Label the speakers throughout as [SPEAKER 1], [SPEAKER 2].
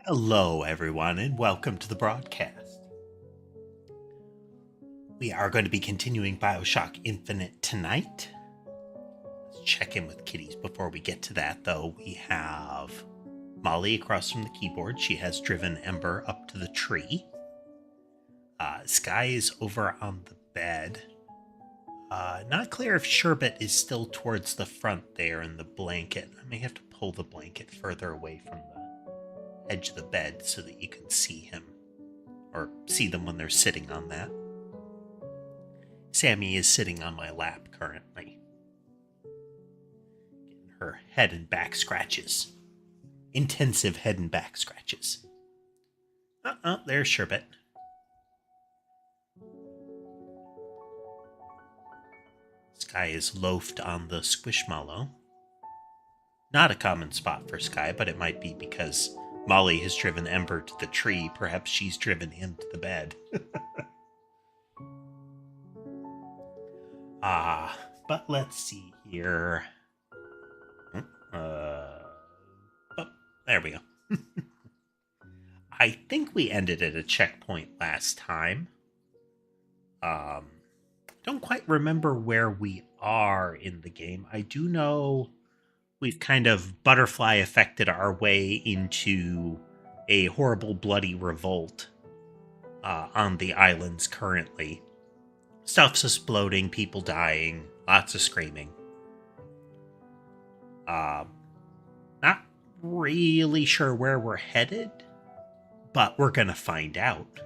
[SPEAKER 1] Hello, everyone, and welcome to the broadcast. We are going to be continuing BioShock Infinite tonight. Let's check in with kitties before we get to that, though. We have Molly across from the keyboard. She has driven Ember up to the tree. Sky is over on the bed. Not clear if Sherbet is still towards the front there in the blanket. I may have to pull the blanket further away from the edge of the bed so that you can see him, or see them when they're sitting on that. Sammy is sitting on my lap currently, getting her head and back scratches. Intensive head and back scratches. There's Sherbet. Sky is loafed on the squishmallow. Not a common spot for Sky, but it might be because Molly has driven Ember to the tree. Perhaps she's driven him to the bed. But let's see here. Oh, there we go. I think we ended at a checkpoint last time. Don't quite remember where we are in the game. I do know we've kind of butterfly affected our way into a horrible, bloody revolt on the islands currently. Stuff's exploding, people dying, lots of screaming. Not really sure where we're headed, but we're gonna find out.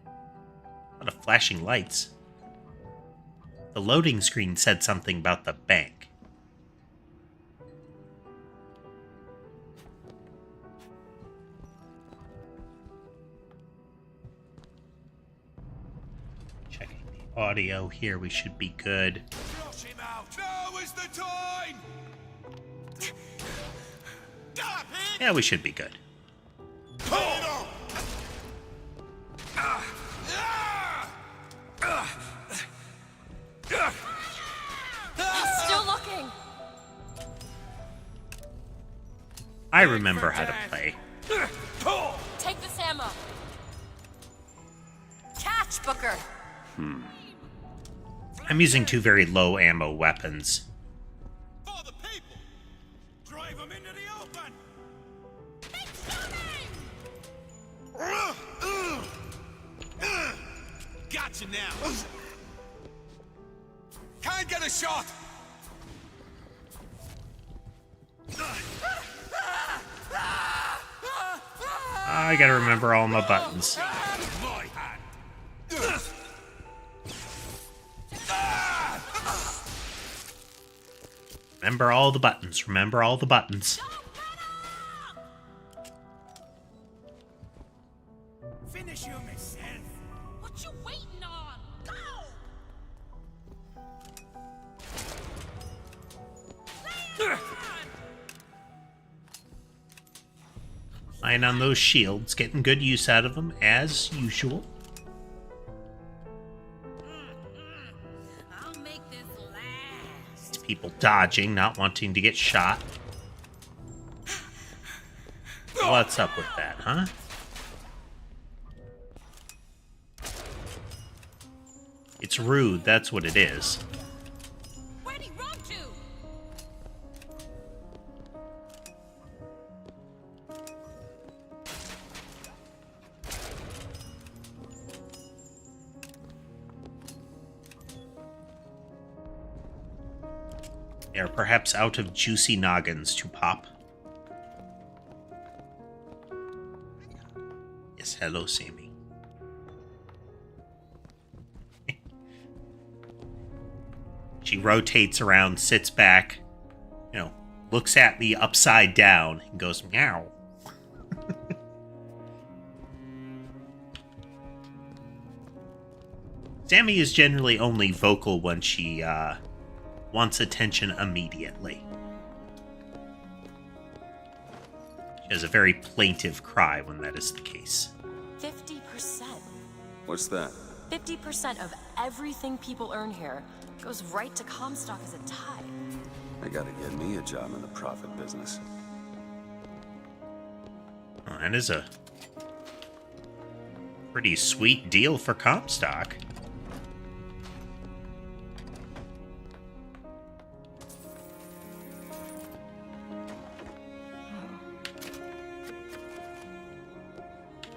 [SPEAKER 1] A lot of flashing lights. The loading screen said something about the bank. Checking the audio here, we should be good.
[SPEAKER 2] Flush him out! Now is the time!
[SPEAKER 1] Yeah, we should be good.
[SPEAKER 3] Still looking.
[SPEAKER 1] I remember how to play.
[SPEAKER 3] Take this ammo. Catch, Booker.
[SPEAKER 1] I'm using two very low ammo weapons.
[SPEAKER 2] For the people! Drive them into the open! Gotcha now! Can't get a shot!
[SPEAKER 1] I gotta remember all my buttons.
[SPEAKER 2] My hand!
[SPEAKER 1] Remember all the buttons. Remember all the buttons.
[SPEAKER 2] Finish you myself!
[SPEAKER 3] What you waiting on? Go!
[SPEAKER 1] Lying on those shields, getting good use out of them as usual.
[SPEAKER 3] I'll make this last.
[SPEAKER 1] People dodging, not wanting to get shot. What's up with that, huh? It's rude, that's what it is.
[SPEAKER 3] Where'd he run to?
[SPEAKER 1] They are perhaps out of juicy noggins to pop. Yes, hello, Sammy. She rotates around, sits back, looks at me upside down, and goes, meow. Sammy is generally only vocal when she wants attention immediately. She has a very plaintive cry when that is the case.
[SPEAKER 3] 50%.
[SPEAKER 4] What's that?
[SPEAKER 3] 50% of everything people earn here goes right to Comstock as a tithe.
[SPEAKER 4] I gotta get me a job in the profit business.
[SPEAKER 1] Well, that is a pretty sweet deal for Comstock.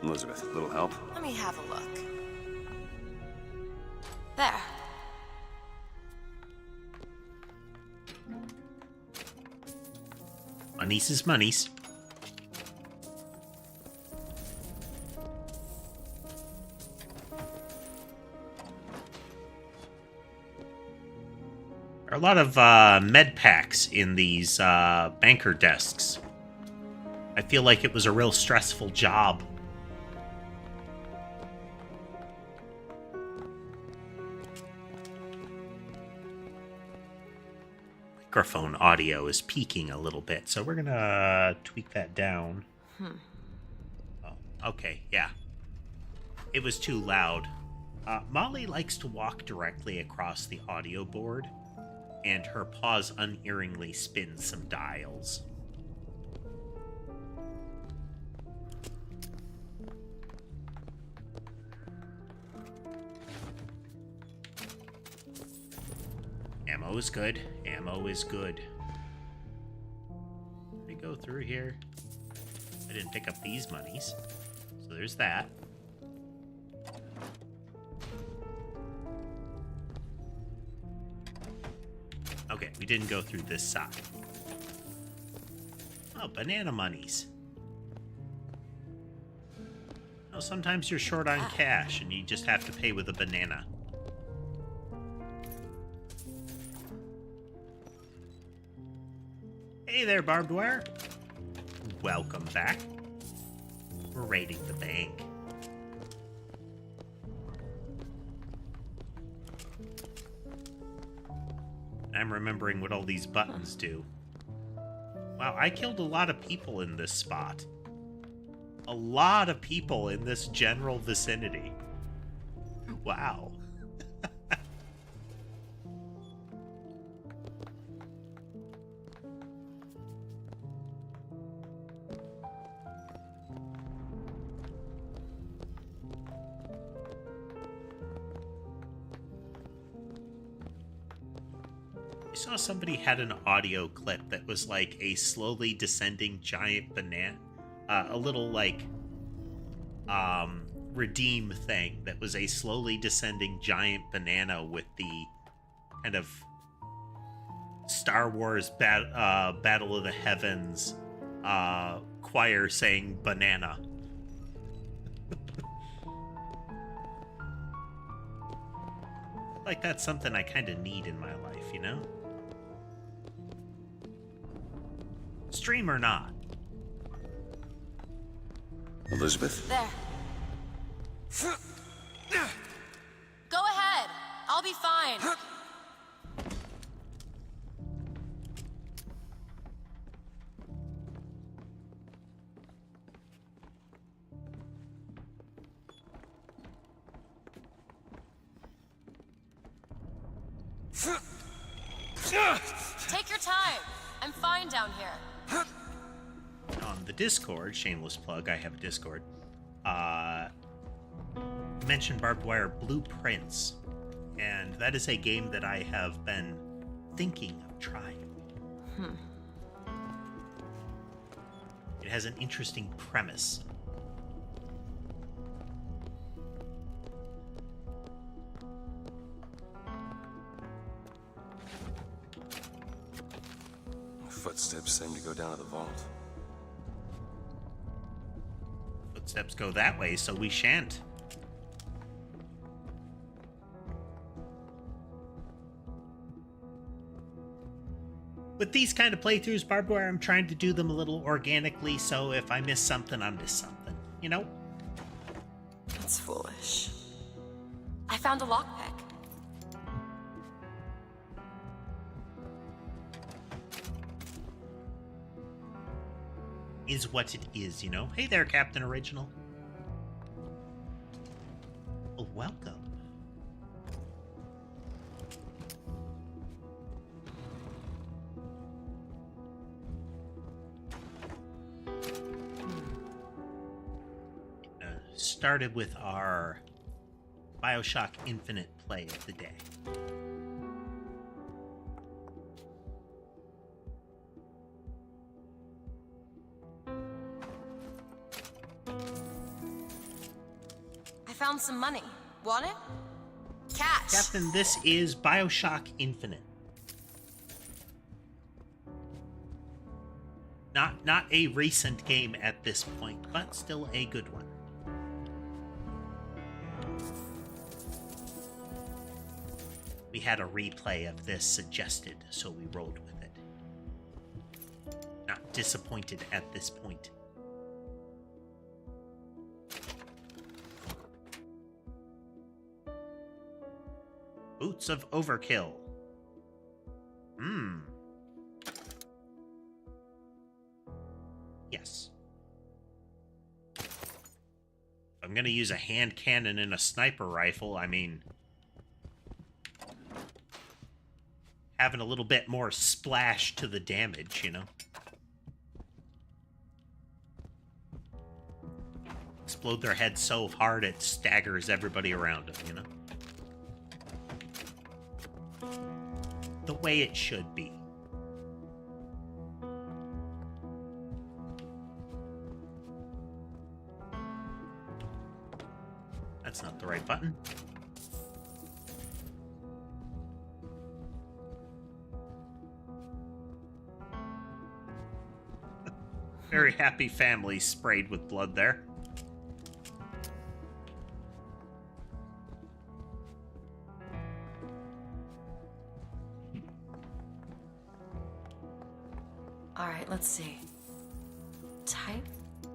[SPEAKER 4] Elizabeth, a little help?
[SPEAKER 3] Let me have a look. There.
[SPEAKER 1] Monies is monies. There are a lot of med packs in these banker desks. I feel like it was a real stressful job. Microphone audio is peaking a little bit, so we're gonna tweak that down. Oh, okay, yeah. It was too loud. Molly likes to walk directly across the audio board, and her paws unerringly spin some dials. Ammo is good. Ammo is good. Let me go through here. I didn't pick up these monies. So there's that. Okay, we didn't go through this side. Oh, banana monies. Oh, sometimes you're short on cash and you just have to pay with a banana. Hey there, barbed wire. Welcome back. We're raiding the bank. I'm remembering what all these buttons do. Wow, I killed a lot of people in this spot. A lot of people in this general vicinity. Wow. I saw somebody had an audio clip that was like a slowly descending giant banana, a little like redeem thing that was a slowly descending giant banana with the kind of Star Wars Battle of the Heavens choir saying banana. Like that's something I kind of need in my life, you know? Stream or not.
[SPEAKER 4] Elizabeth?
[SPEAKER 3] There. Go ahead. I'll be fine. Take your time. I'm fine down here.
[SPEAKER 1] On the Discord, shameless plug, I have a Discord, mentioned barbed wire blueprints, and that is a game that I have been thinking of trying. It has an interesting premise.
[SPEAKER 4] Footsteps seem to go down to the vault.
[SPEAKER 1] Footsteps go that way, so we shan't. With these kind of playthroughs, barbed wire, I'm trying to do them a little organically, so if I miss something, I miss something. You know?
[SPEAKER 3] That's foolish. I found a lockpick.
[SPEAKER 1] Is what it is, you know? Hey there, Captain Original. Well, welcome. started with our BioShock Infinite play of the day.
[SPEAKER 3] I found some money. Want it? Catch!
[SPEAKER 1] Captain, this is BioShock Infinite. Not a recent game at this point, but still a good one. We had a replay of this suggested, so we rolled with it. Not disappointed at this point. Boots of Overkill. Yes. If I'm gonna use a hand cannon and a sniper rifle, I mean, having a little bit more splash to the damage, you know? Explode their head so hard it staggers everybody around them, you know? The way it should be. That's not the right button. Very happy family sprayed with blood there.
[SPEAKER 5] All right, let's see. Type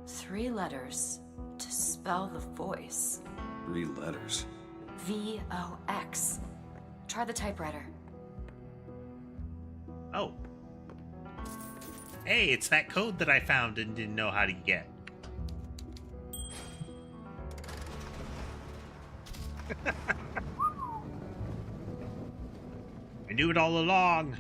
[SPEAKER 5] 3 letters to spell the voice.
[SPEAKER 4] 3 letters.
[SPEAKER 5] VOX. Try the typewriter.
[SPEAKER 1] Oh. Hey, it's that code that I found and didn't know how to get. I knew it all along.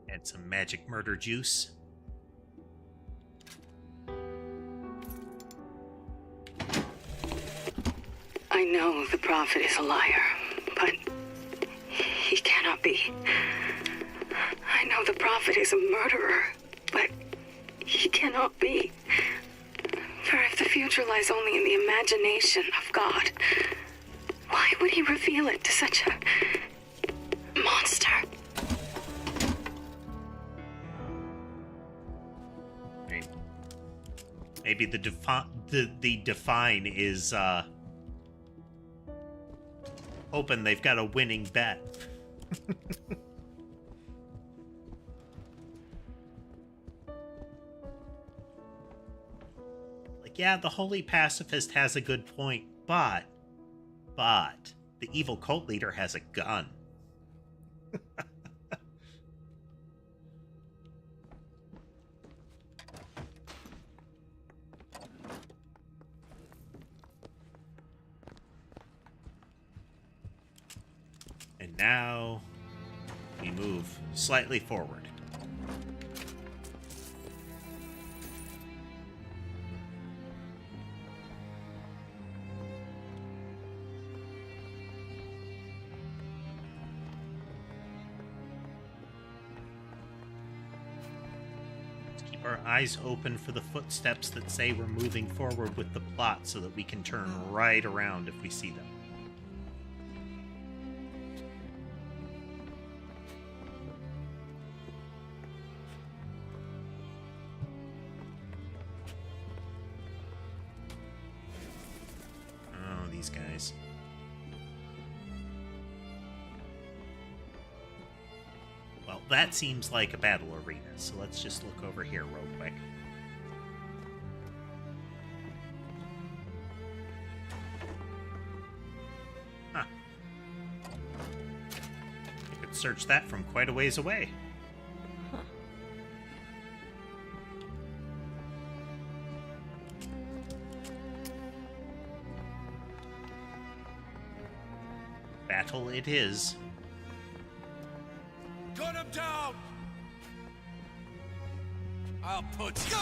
[SPEAKER 1] Add some magic murder juice.
[SPEAKER 6] I know the prophet is a liar, but he cannot be. I know the prophet is a murderer, but he cannot be. For if the future lies only in the imagination of God, why would he reveal it to such a monster?
[SPEAKER 1] Maybe the define is hoping they've got a winning bet. Like, yeah, the holy pacifist has a good point, but the evil cult leader has a gun. And now we move slightly forward. Let's keep our eyes open for the footsteps that say we're moving forward with the plot so that we can turn right around if we see them. These guys. Well, that seems like a battle arena, so let's just look over here real quick. Huh. You could search that from quite a ways away. Battle it is.
[SPEAKER 2] Gun him down! I'll put you...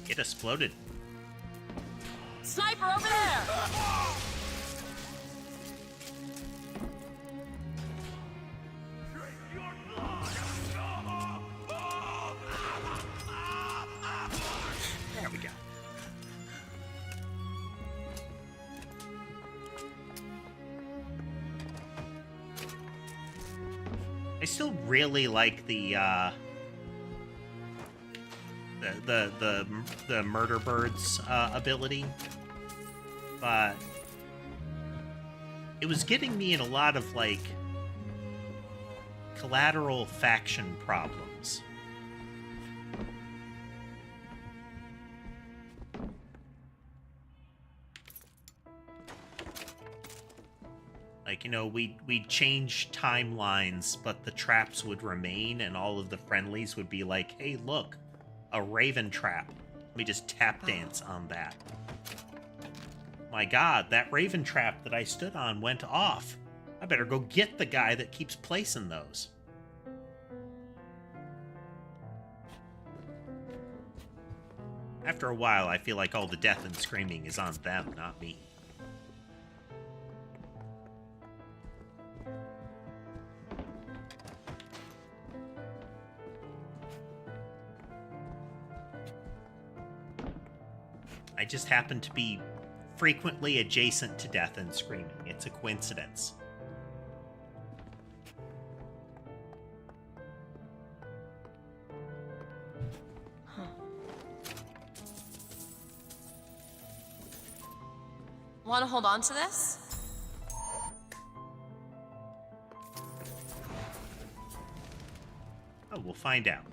[SPEAKER 1] It exploded.
[SPEAKER 3] Sniper over there!
[SPEAKER 1] There we go. I still really like the murder bird's ability, but it was getting me in a lot of like collateral faction problems. Like, you know, we'd change timelines, but the traps would remain, and all of the friendlies would be like, hey, look, a raven trap. Let me just tap dance on that. My god, that raven trap that I stood on went off. I better go get the guy that keeps placing those. After a while, I feel like all the death and screaming is on them, not me. I just happen to be frequently adjacent to death and screaming. It's a coincidence.
[SPEAKER 3] Want to hold on to this?
[SPEAKER 1] Oh, we'll find out.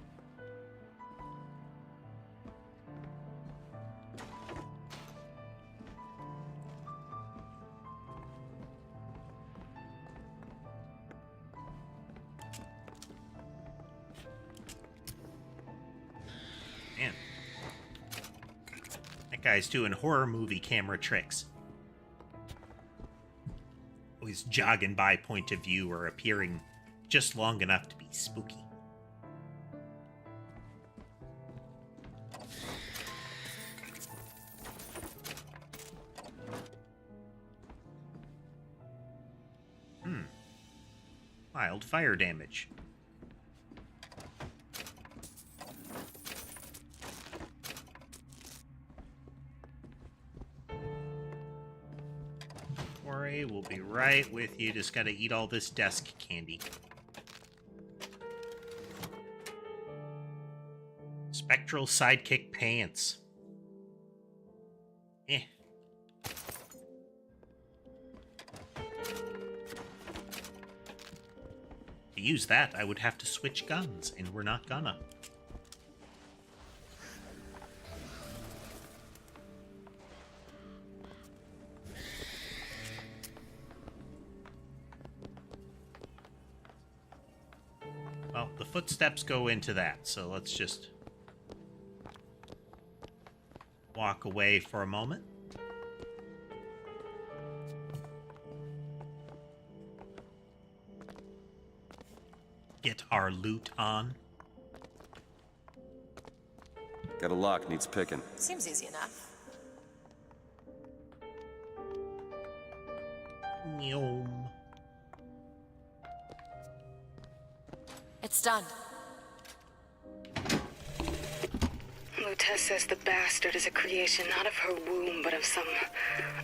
[SPEAKER 1] Man. That guy's doing horror movie camera tricks. Always jogging by point of view or appearing just long enough to be spooky. Mild fire damage. Worry, we'll be right with you. Just gotta eat all this desk candy. Spectral sidekick pants. Eh. To use that, I would have to switch guns, and we're not gonna. Well, the footsteps go into that, so let's just walk away for a moment. Get our loot on.
[SPEAKER 4] Got a lock, needs picking.
[SPEAKER 3] Seems easy enough.
[SPEAKER 1] Nyom.
[SPEAKER 3] It's done.
[SPEAKER 6] Lutez says the bastard is a creation not of her womb, but of some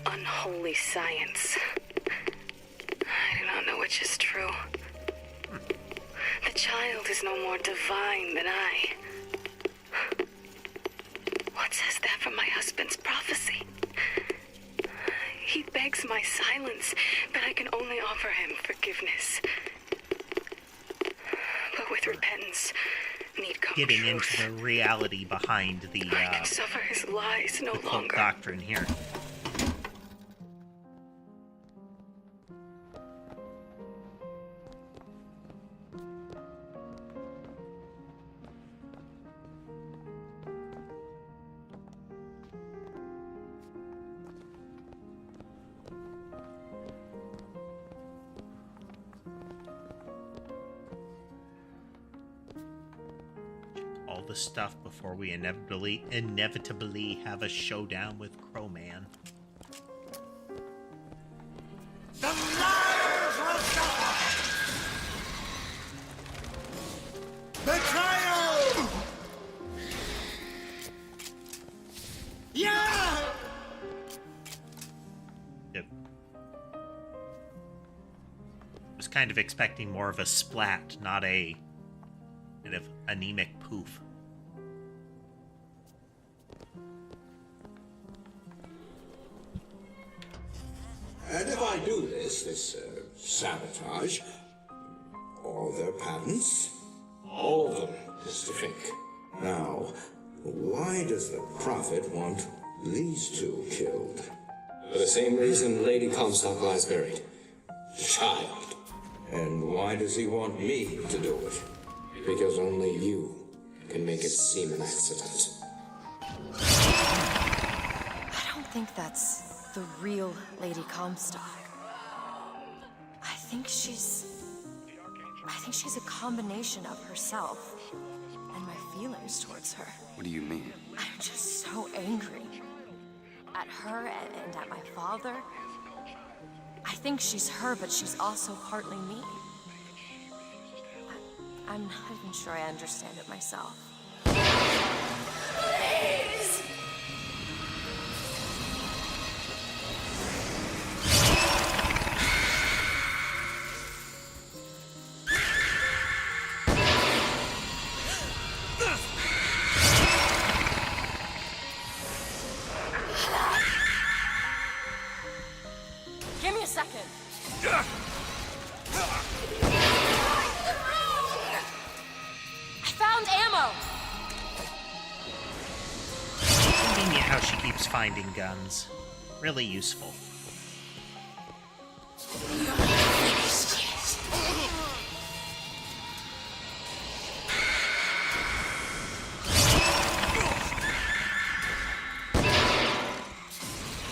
[SPEAKER 6] unholy science. I do not know which is true. The child is no more divine than I. What says that from my husband's prophecy? He begs my silence, but I can only offer him forgiveness. But with repentance, need come
[SPEAKER 1] Getting
[SPEAKER 6] truth.
[SPEAKER 1] into the reality behind the
[SPEAKER 6] I can suffer his lies no
[SPEAKER 1] cult
[SPEAKER 6] longer.
[SPEAKER 1] doctrine here. all the stuff before we inevitably have a showdown with Crowman.
[SPEAKER 2] The liars will suffer! Betrayal! Yeah!
[SPEAKER 1] Yep. Was kind of expecting more of a splat, not a kind of anemic poof.
[SPEAKER 7] And if I do this sabotage, all their patents, all of them, Mr. Fink. Now, why does the Prophet want these two killed?
[SPEAKER 8] For the same reason Lady Comstock lies buried. Child.
[SPEAKER 7] And why does he want me to do it?
[SPEAKER 8] Because only you can make it seem an accident.
[SPEAKER 5] I don't think that's the real Lady Comstock. I think she's a combination of herself and my feelings towards her.
[SPEAKER 4] What do you mean?
[SPEAKER 5] I'm just so angry. At her and at my father. I think she's her, but she's also partly me. I'm not even sure I understand it myself. Please!
[SPEAKER 3] Give me a second. I found ammo.
[SPEAKER 1] Convenient how she keeps finding guns. Really useful.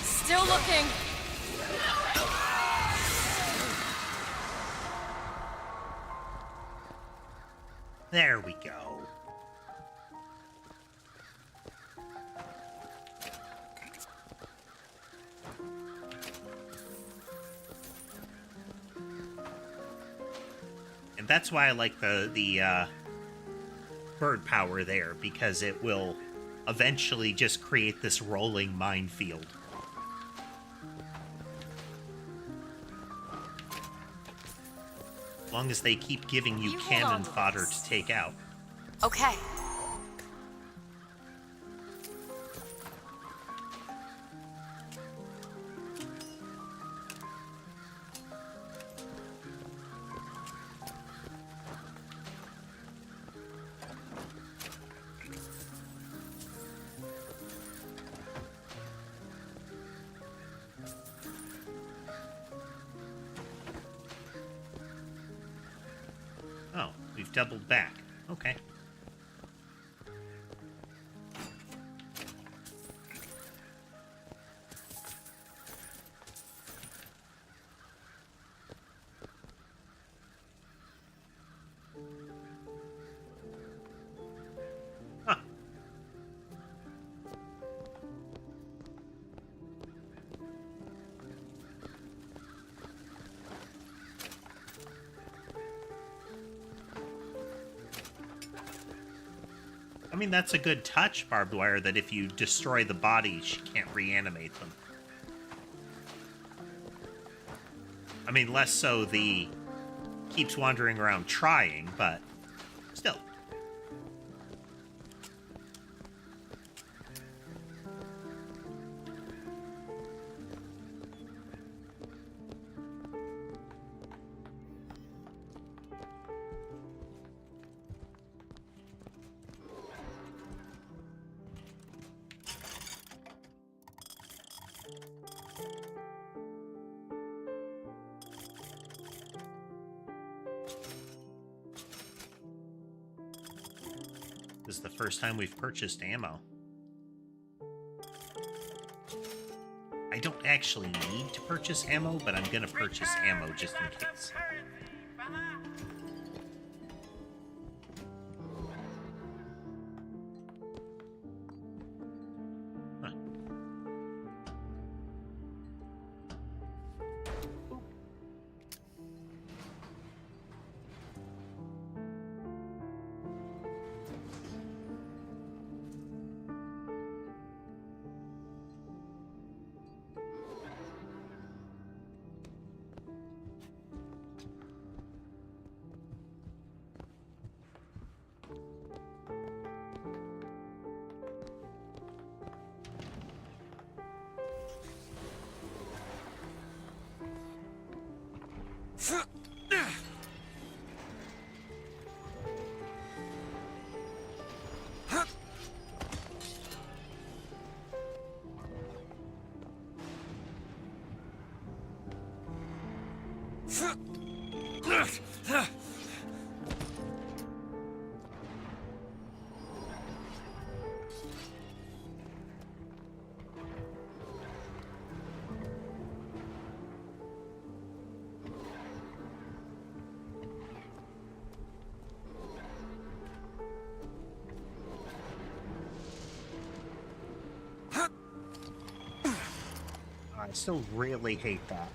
[SPEAKER 3] Still looking.
[SPEAKER 1] There we go. And that's why I like the bird power there, because it will eventually just create this rolling minefield. As long as they keep giving you
[SPEAKER 3] You hold
[SPEAKER 1] cannon
[SPEAKER 3] on to
[SPEAKER 1] fodder
[SPEAKER 3] this.
[SPEAKER 1] to take out.
[SPEAKER 3] Okay.
[SPEAKER 1] Oh, we've doubled back. Okay. Huh. I mean, that's a good touch, barbed wire, that if you destroy the bodies, you can't reanimate them. I mean, less so the keeps wandering around trying, but still. This is the first time we've purchased ammo. I don't actually need to purchase ammo, but I'm gonna purchase ammo just in case. I still really hate that.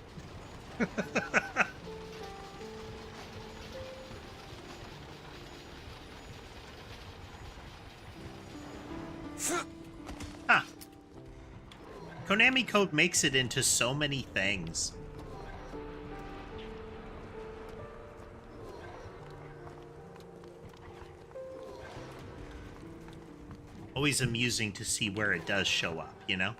[SPEAKER 1] Huh. Konami Code makes it into so many things. Always amusing to see where it does show up, you know?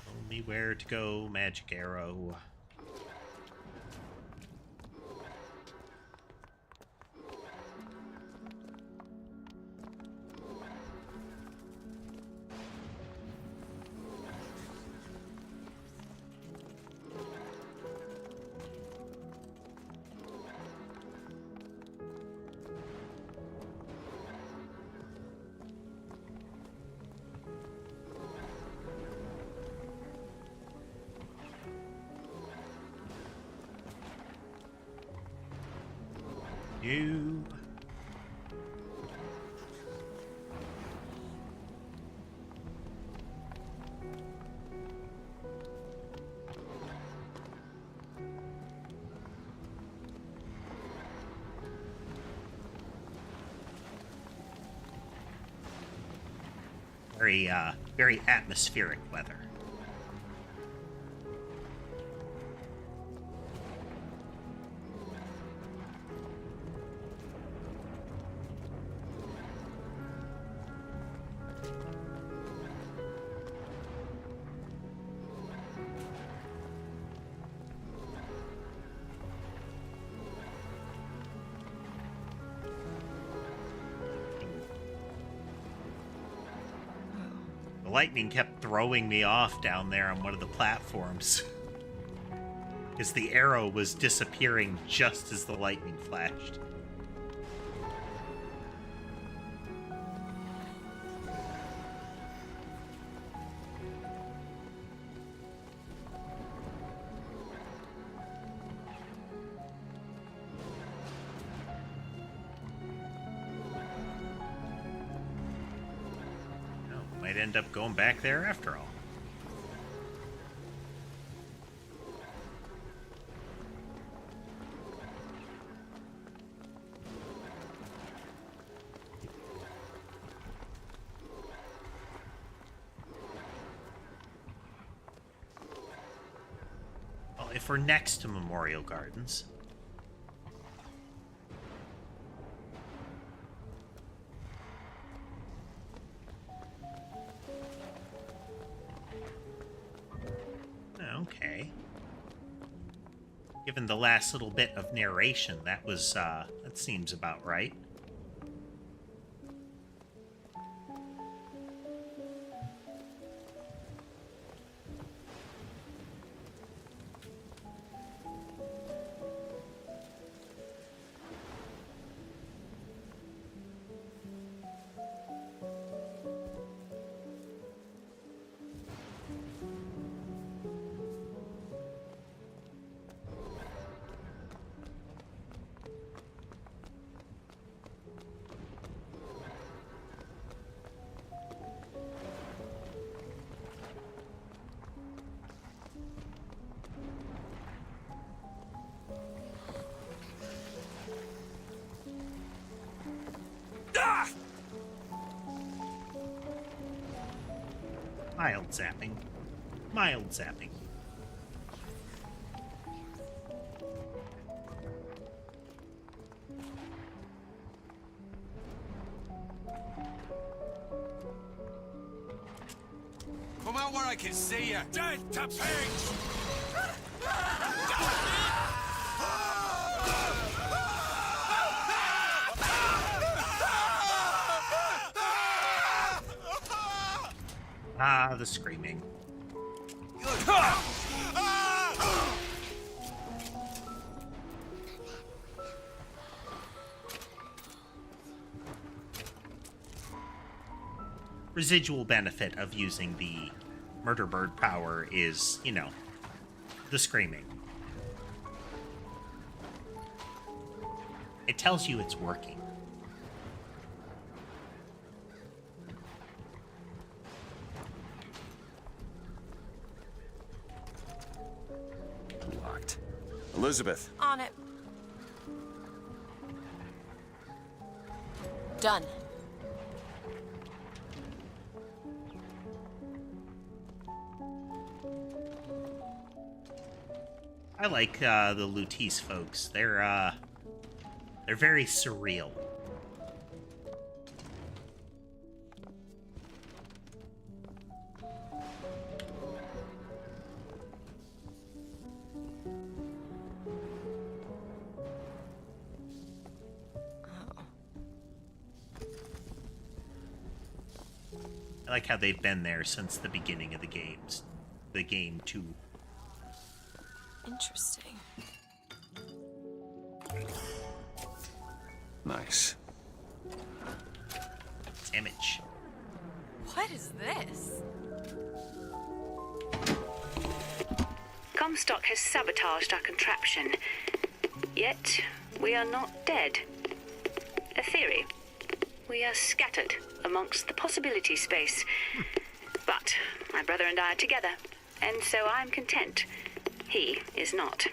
[SPEAKER 1] Tell me where to go, magic arrow. You. Very atmospheric weather. The lightning kept throwing me off down there on one of the platforms. Because the arrow was disappearing just as the lightning flashed. Might end up going back there after all. Well, if we're next to Memorial Gardens... Okay. Given the last little bit of narration, that seems about right. Mild zapping. Mild zapping.
[SPEAKER 2] Come out where I can see you. Dead to pigs!
[SPEAKER 1] Ah, the screaming. Residual benefit of using the murder bird power is, you know, the screaming. It tells you it's working.
[SPEAKER 4] Elizabeth,
[SPEAKER 3] On it. Done.
[SPEAKER 1] I like the Lutece folks. They're very surreal. I like how they've been there since the beginning of the games. The game too.
[SPEAKER 3] Interesting.
[SPEAKER 4] nice.
[SPEAKER 1] Image.
[SPEAKER 3] What is this?
[SPEAKER 6] Comstock has sabotaged our contraption. Yet, we are not dead. A theory. We are scattered amongst the possibility space. But my brother and I are together, and so I'm content. He is not.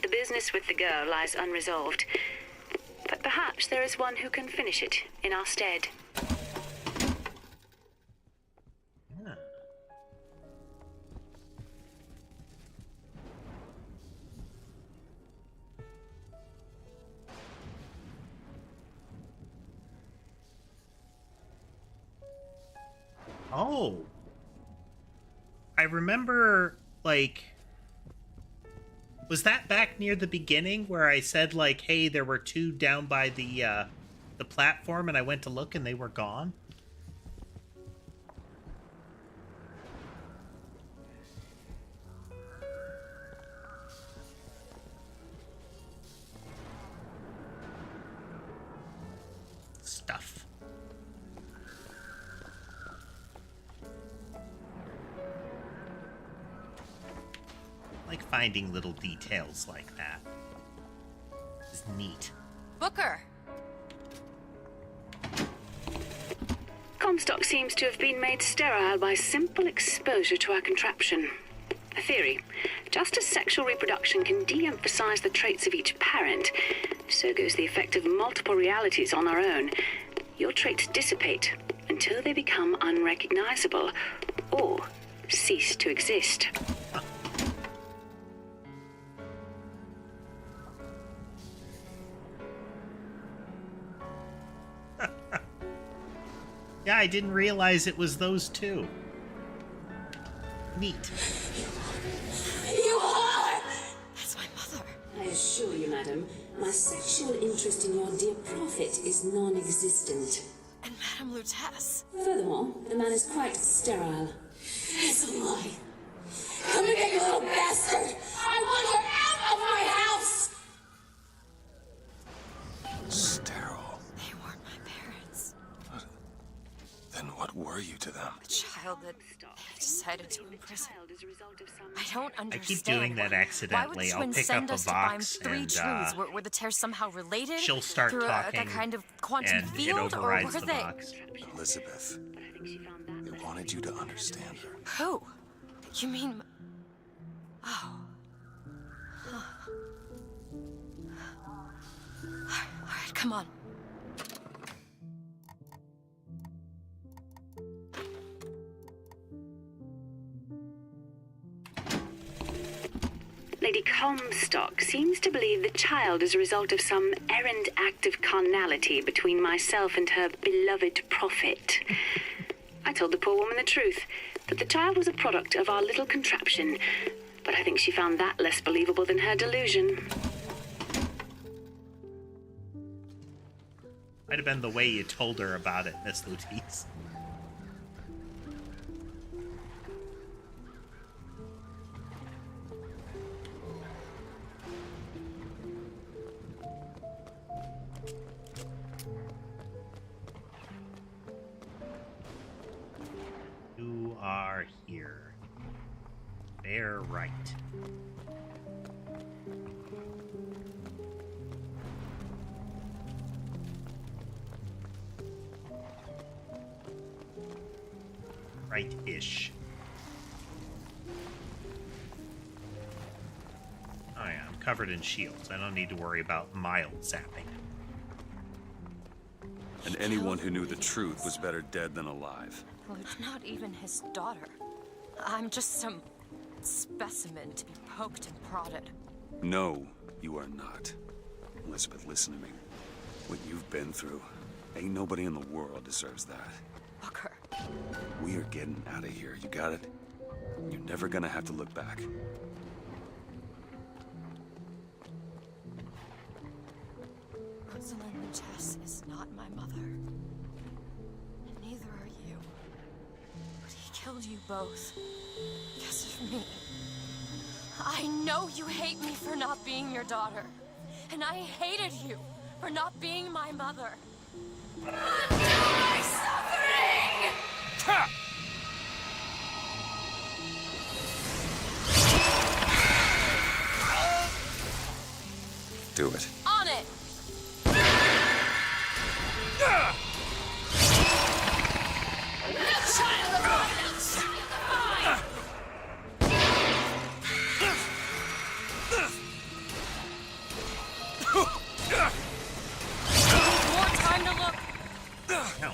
[SPEAKER 6] The business with the girl lies unresolved. But perhaps there is one who can finish it in our stead.
[SPEAKER 1] Yeah. Oh. I remember, like... Was that back near the beginning where I said, like, hey, there were two down by the platform, and I went to look and they were gone? Stuff. I like finding little details like that. It's neat.
[SPEAKER 3] Booker!
[SPEAKER 6] Comstock seems to have been made sterile by simple exposure to our contraption. A theory. Just as sexual reproduction can de-emphasize the traits of each parent, so goes the effect of multiple realities on our own. Your traits dissipate until they become unrecognizable or cease to exist.
[SPEAKER 1] Yeah, I didn't realize it was those two. Neat.
[SPEAKER 9] You are!
[SPEAKER 3] That's my mother.
[SPEAKER 9] I assure you, madam, my sexual interest in your dear prophet is non-existent.
[SPEAKER 3] And Madame Lutece.
[SPEAKER 9] Furthermore, the man is quite sterile. It's a lie. Come again, you little bastard! I want her out of my house!
[SPEAKER 4] Sterile.
[SPEAKER 3] They weren't my parents.
[SPEAKER 4] Then what were you to them?
[SPEAKER 3] The child that they decided to imprison. I don't
[SPEAKER 1] I
[SPEAKER 3] understand.
[SPEAKER 1] keep doing that
[SPEAKER 3] Why would
[SPEAKER 1] accidentally. I'll
[SPEAKER 3] twins
[SPEAKER 1] pick
[SPEAKER 3] send
[SPEAKER 1] up a
[SPEAKER 3] us to find
[SPEAKER 1] box
[SPEAKER 3] three
[SPEAKER 1] and
[SPEAKER 3] truths? Were the tears somehow related?
[SPEAKER 1] she'll start
[SPEAKER 3] through
[SPEAKER 1] talking
[SPEAKER 3] a kind of quantum
[SPEAKER 1] and
[SPEAKER 3] field,
[SPEAKER 1] it
[SPEAKER 3] or
[SPEAKER 1] overrides
[SPEAKER 3] were
[SPEAKER 1] the
[SPEAKER 3] they?
[SPEAKER 1] box.
[SPEAKER 4] Elizabeth. They wanted you to understand her.
[SPEAKER 3] Who? You mean? Oh. Huh. All right, come on.
[SPEAKER 6] Lady Comstock seems to believe the child is a result of some errant act of carnality between myself and her beloved prophet. I told the poor woman the truth, that the child was a product of our little contraption, but I think she found that less believable than her delusion.
[SPEAKER 1] Might have been the way you told her about it, Miss Lutece. You are here. They're right. Right-ish. Oh yeah, I'm covered in shields. I don't need to worry about mild zapping.
[SPEAKER 4] And anyone who knew the truth was better dead than alive.
[SPEAKER 5] Well, it's not even his daughter. I'm just some specimen to be poked and prodded.
[SPEAKER 4] No, you are not. Elizabeth, listen to me. What you've been through, ain't nobody in the world deserves that.
[SPEAKER 5] Booker.
[SPEAKER 4] We are getting out of here, you got it? You're never gonna have to look back.
[SPEAKER 5] Rosalind Chess is not my mother. And neither are you. But he killed you both. Because of me. I know you hate me for not being your daughter. And I hated you for not being my mother. Undo my suffering!
[SPEAKER 4] Ha! Do it.
[SPEAKER 5] On it! The child of mine outside of more time to look.
[SPEAKER 1] No.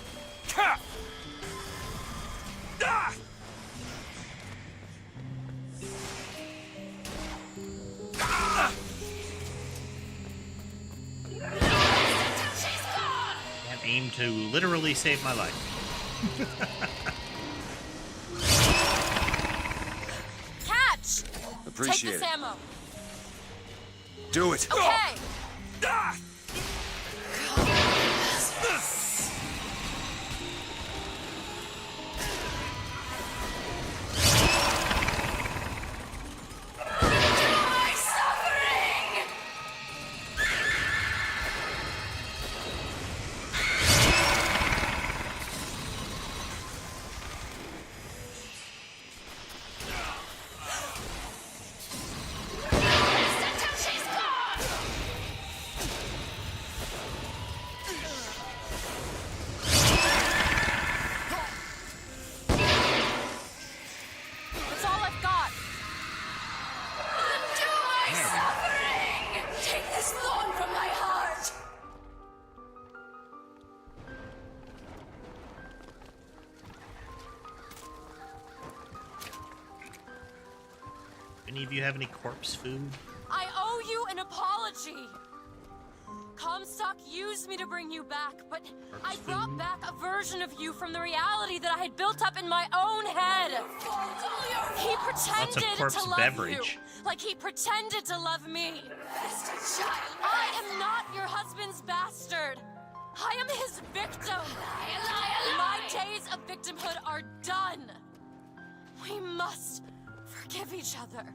[SPEAKER 1] That aimed to literally save my life.
[SPEAKER 5] Catch!
[SPEAKER 4] Appreciate
[SPEAKER 5] Take this
[SPEAKER 4] it.
[SPEAKER 5] ammo.
[SPEAKER 4] Do it.
[SPEAKER 5] Okay. My suffering! Until she's gone! That's all I've got. Undo my suffering! Take this thorn from my heart!
[SPEAKER 1] Any of you have any corpse food?
[SPEAKER 5] I owe you an apology. Comstock used me to bring you back, but I brought back a version of you from the reality that I had built up in my own head. He pretended
[SPEAKER 1] corpse
[SPEAKER 5] to love
[SPEAKER 1] beverage.
[SPEAKER 5] you, like he pretended to love me. I am not your husband's bastard. I am his victim. My days of victimhood are done. We must forgive each other.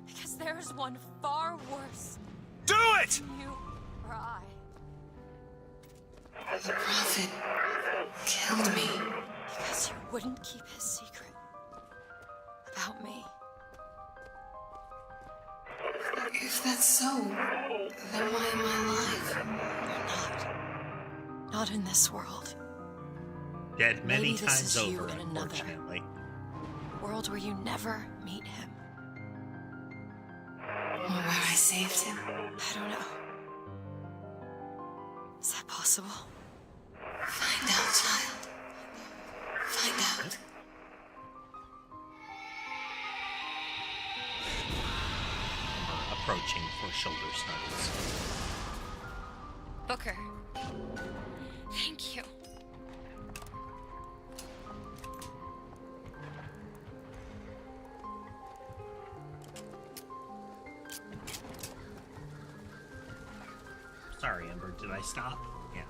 [SPEAKER 5] Because there is one far worse
[SPEAKER 4] Do it!
[SPEAKER 5] than you or I.
[SPEAKER 9] The prophet killed me.
[SPEAKER 5] Because you wouldn't keep his secret about me.
[SPEAKER 9] If that's so, then why am I alive?
[SPEAKER 5] You're not. Not in this world.
[SPEAKER 1] Dead many
[SPEAKER 5] Maybe this
[SPEAKER 1] times
[SPEAKER 5] is you
[SPEAKER 1] over,
[SPEAKER 5] in another.
[SPEAKER 1] unfortunately.
[SPEAKER 5] A world where you never meet him.
[SPEAKER 9] Or where I saved him?
[SPEAKER 5] I don't know. Is that possible?
[SPEAKER 9] Find out, child. Find out.
[SPEAKER 1] Approaching for shoulder snuggles.
[SPEAKER 5] Booker. Thank you.
[SPEAKER 1] Sorry, Ember, did I stop? Yeah.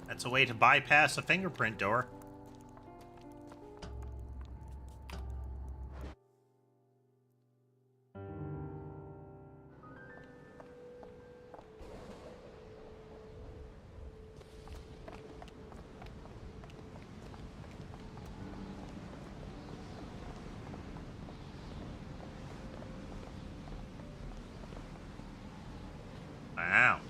[SPEAKER 1] That's a way to bypass a fingerprint door. Wow.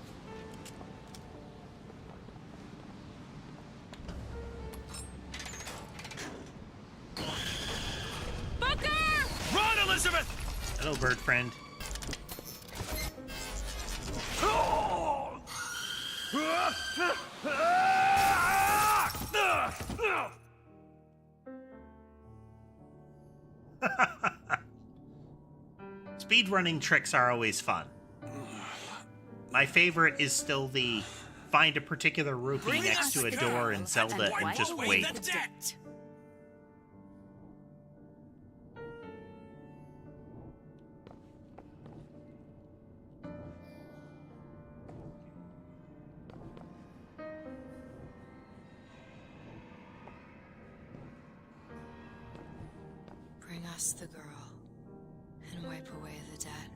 [SPEAKER 2] Elizabeth!
[SPEAKER 1] Hello, bird friend. Speedrunning tricks are always fun. My favorite is still the find a particular rupee next to a door in Zelda and just wait.
[SPEAKER 2] The debt.
[SPEAKER 5] Bring us the girl and wipe away the debt.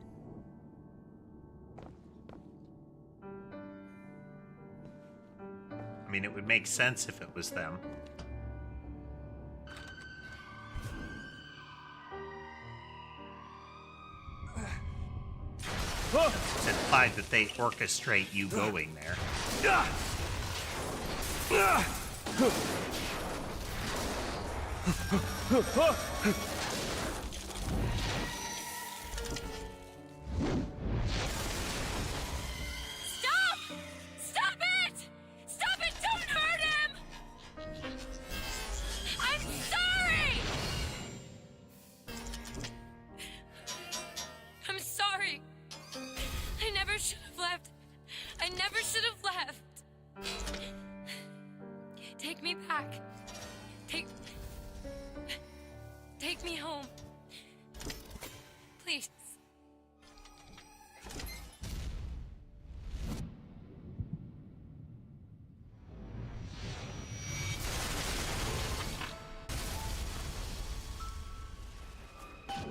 [SPEAKER 1] I mean, it would make sense if it was them. It's implied that they orchestrate you going there.
[SPEAKER 3] Stop! Stop it! Stop it! Don't hurt him! I'm sorry! I'm sorry. I never should have left. I never should have left. Take me back. Take me home. Please.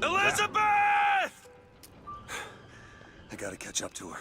[SPEAKER 2] Elizabeth!
[SPEAKER 4] I gotta catch up to her.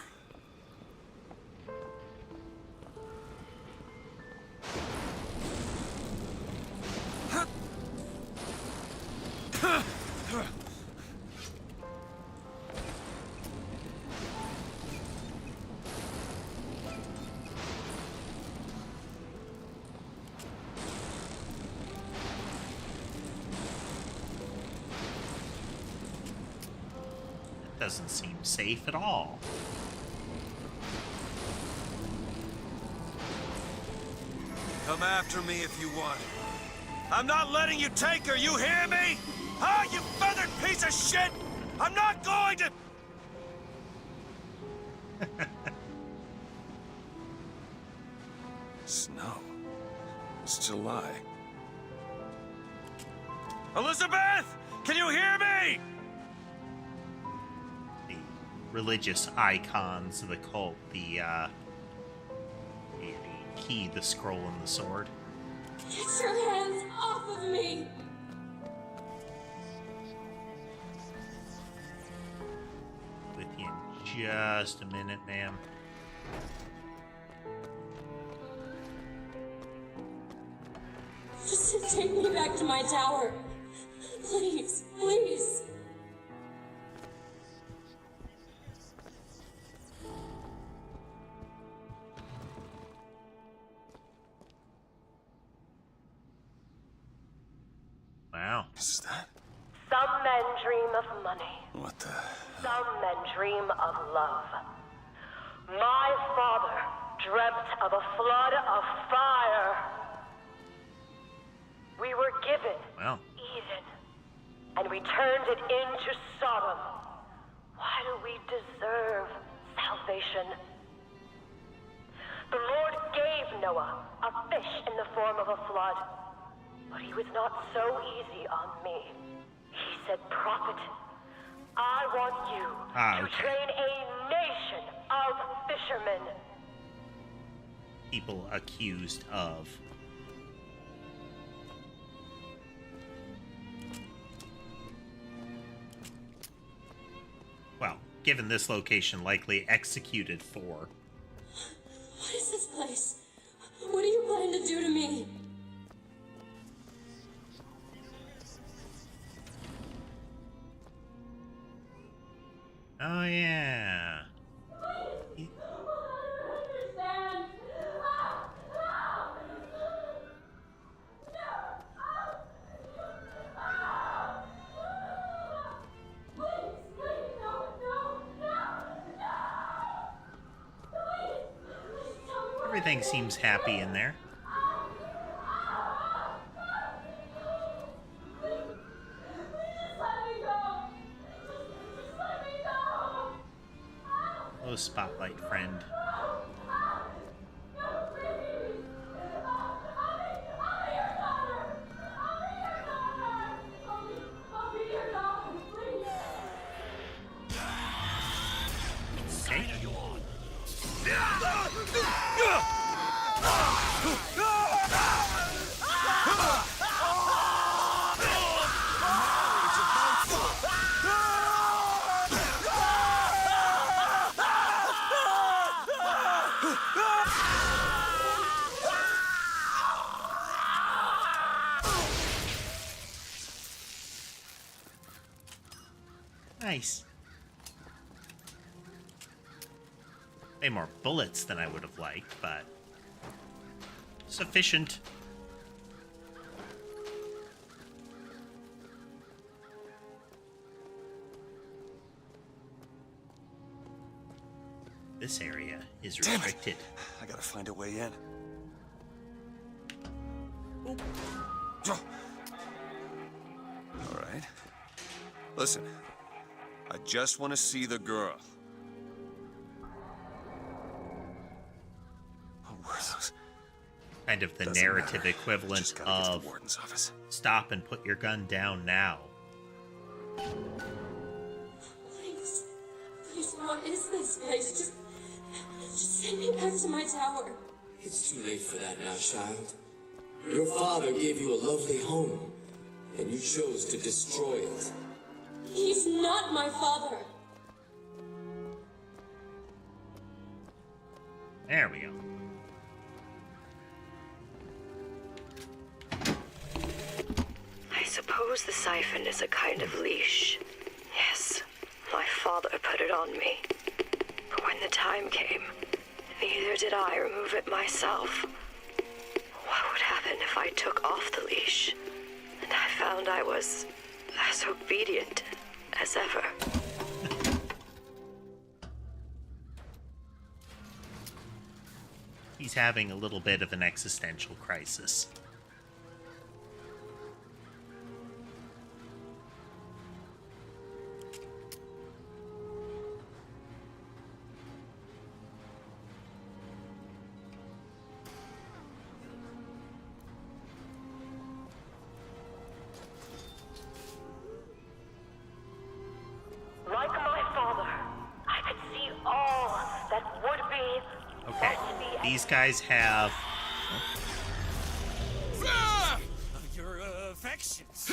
[SPEAKER 1] Doesn't seem safe at all.
[SPEAKER 2] Come after me if you want. I'm not letting you take her, you hear me? Huh, you feathered piece of shit? I'm not going to...
[SPEAKER 4] Snow. It's July.
[SPEAKER 2] Elizabeth! Can you hear me?
[SPEAKER 1] The religious icons of the cult, the key, the scroll, and the sword.
[SPEAKER 9] Get your hands off of me!
[SPEAKER 1] With you in just a minute, ma'am.
[SPEAKER 9] Just take me back to my tower. Please, please.
[SPEAKER 1] Wow.
[SPEAKER 4] Is that?
[SPEAKER 10] Some men dream of money.
[SPEAKER 4] What the?
[SPEAKER 10] Some men dream of love. My father dreamt of a flood of fire. We were given
[SPEAKER 1] Well,
[SPEAKER 10] Eden, and we turned it into Sodom. Why do we deserve salvation? The Lord gave Noah a fish in the form of a flood, but he was not so easy on me. He said, "Prophet, I want you to train a nation of fishermen."
[SPEAKER 1] people accused of. Well, given this location, likely executed for.
[SPEAKER 9] What is this place? What do you plan to do to me?
[SPEAKER 1] Oh, yeah. Everything seems happy in there. Oh, spotlight friend. Nice. Way more bullets than I would have liked, but sufficient. This area is restricted.
[SPEAKER 4] I gotta find a way in. All right. Listen, I just want to see the girl. What were those?
[SPEAKER 1] Kind of the
[SPEAKER 4] Doesn't
[SPEAKER 1] narrative
[SPEAKER 4] matter.
[SPEAKER 1] equivalent
[SPEAKER 4] Just gotta get to
[SPEAKER 1] of
[SPEAKER 4] the warden's office.
[SPEAKER 1] stop and put your gun down now.
[SPEAKER 9] Please. Please, what is this place? Just send me back to my tower.
[SPEAKER 8] It's too late for that now, child. Your father gave you a lovely home, and you chose to destroy it.
[SPEAKER 9] He's not my father.
[SPEAKER 1] There we go.
[SPEAKER 6] I suppose the siphon is a kind of leash. Yes, my father put it on me. But when the time came, neither did I remove it myself. What would happen if I took off the leash? And I found I was as obedient as ever.
[SPEAKER 1] He's having a little bit of an existential crisis.
[SPEAKER 10] Like my father, I could see all that would be.
[SPEAKER 1] Okay, these guys have...
[SPEAKER 2] Your affections.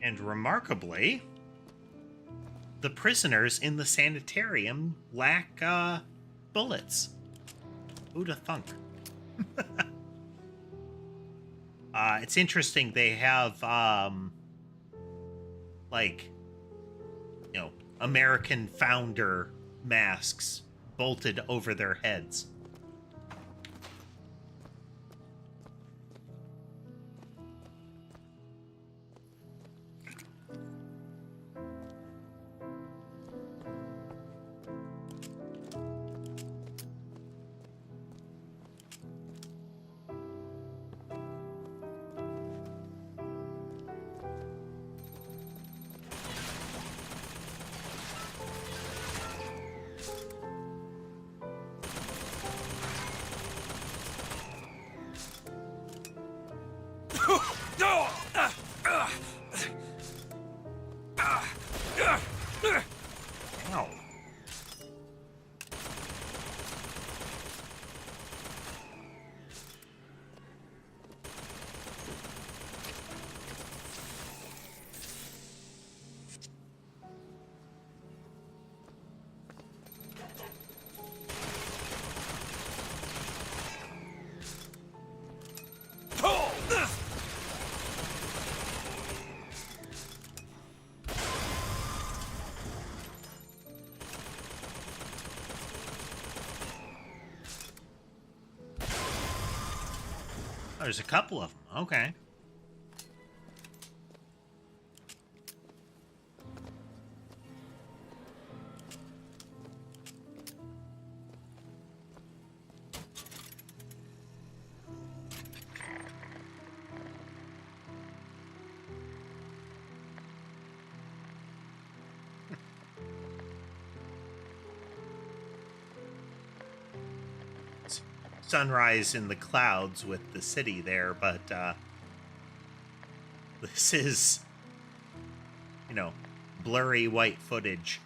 [SPEAKER 1] And remarkably, the prisoners in the sanitarium lack bullets. Who'da thunk? It's interesting. They have like, you know, American founder masks bolted over their heads. Ow. Oh, there's a couple of them. Okay. Sunrise in the clouds with the city there, but this is, you know, blurry white footage.